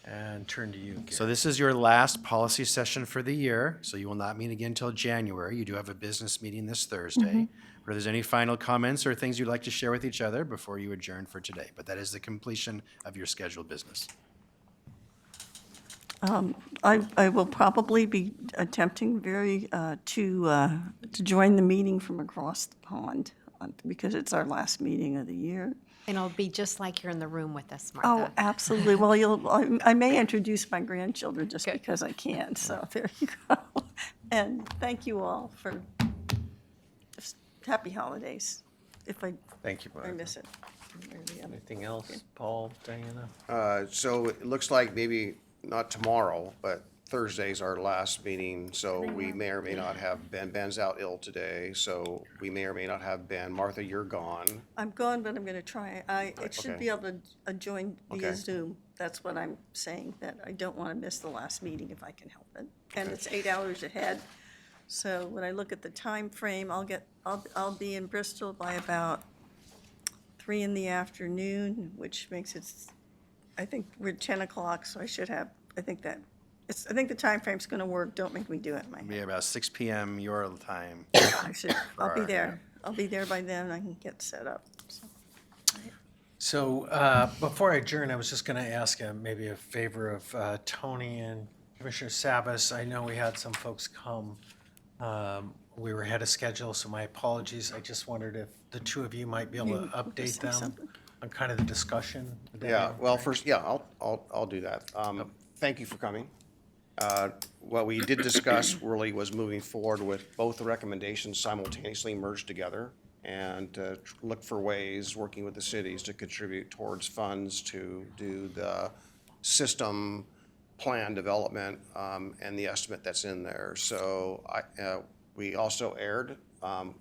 and turn to you, Gary. So this is your last policy session for the year, so you will not meet again until January. You do have a business meeting this Thursday. But if there's any final comments or things you'd like to share with each other before you adjourn for today, but that is the completion of your scheduled business. I will probably be attempting to join the meeting from across the pond because it's our last meeting of the year. And it'll be just like you're in the room with us, Oh, Martha. absolutely. Well, I may introduce my grandchildren just because I can, so there you go. And thank you all for just happy holidays, if I Thank you, Martha. miss it. Anything else, Paul, Diana? So it looks like maybe not tomorrow, but Thursday's our last meeting, so we may or may not have Ben. Ben's out ill today, so we may or may not have Ben. Martha, you're gone. I'm gone, but I'm going to try. It should Okay. be able to join via Okay. Zoom. That's what I'm saying, that I don't want to miss the last meeting if I can help it. And it's 8 hours ahead. So when I look at the time frame, I'll be in Bristol by about 3 in the afternoon, which makes it, I think we're 10 o'clock, so I should have, I think the time frame's going to work. Don't make me do it in my head. Be about 6 p.m. your time. I'll be there. I'll be there by then. I can get set up. So. So before I adjourn, I was just going to ask maybe a favor of Tony and Commissioner Savas. I know we had some folks come. We were ahead of schedule, so my apologies. I just wondered if the two of you might be able to update say them something? on kind of the discussion. Yeah, well, first, yeah, I'll do that. Thank you for coming. What we did discuss really was moving forward with both the recommendations simultaneously merged together and look for ways, working with the cities, to contribute towards funds to do the system plan development and the estimate that's in there. So we also aired, some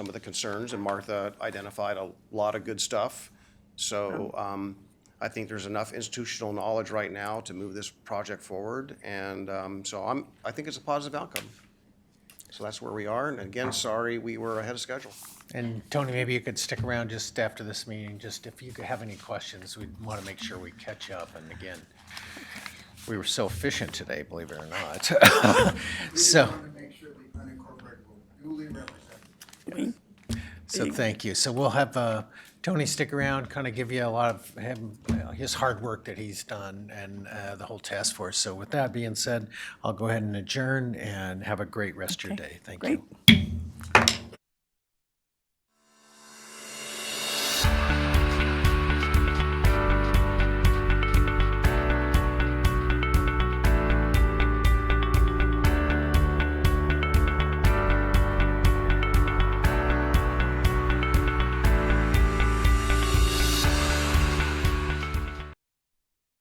of the concerns, and Martha identified a lot of good stuff. So I think there's enough institutional knowledge right now to move this project forward, and so I think it's a positive outcome. So that's where we are, and again, sorry we were ahead of schedule. And Tony, maybe you could stick around just after this meeting, just if you could have any questions, we'd want to make sure we catch up. And again, we were so efficient today, believe it or not. So, so thank you. So we'll have Tony stick around, kind of give you a lot of his hard work that he's done and the whole task force. So with that being said, I'll go ahead and adjourn and have a great rest of your day. Thank Great. you.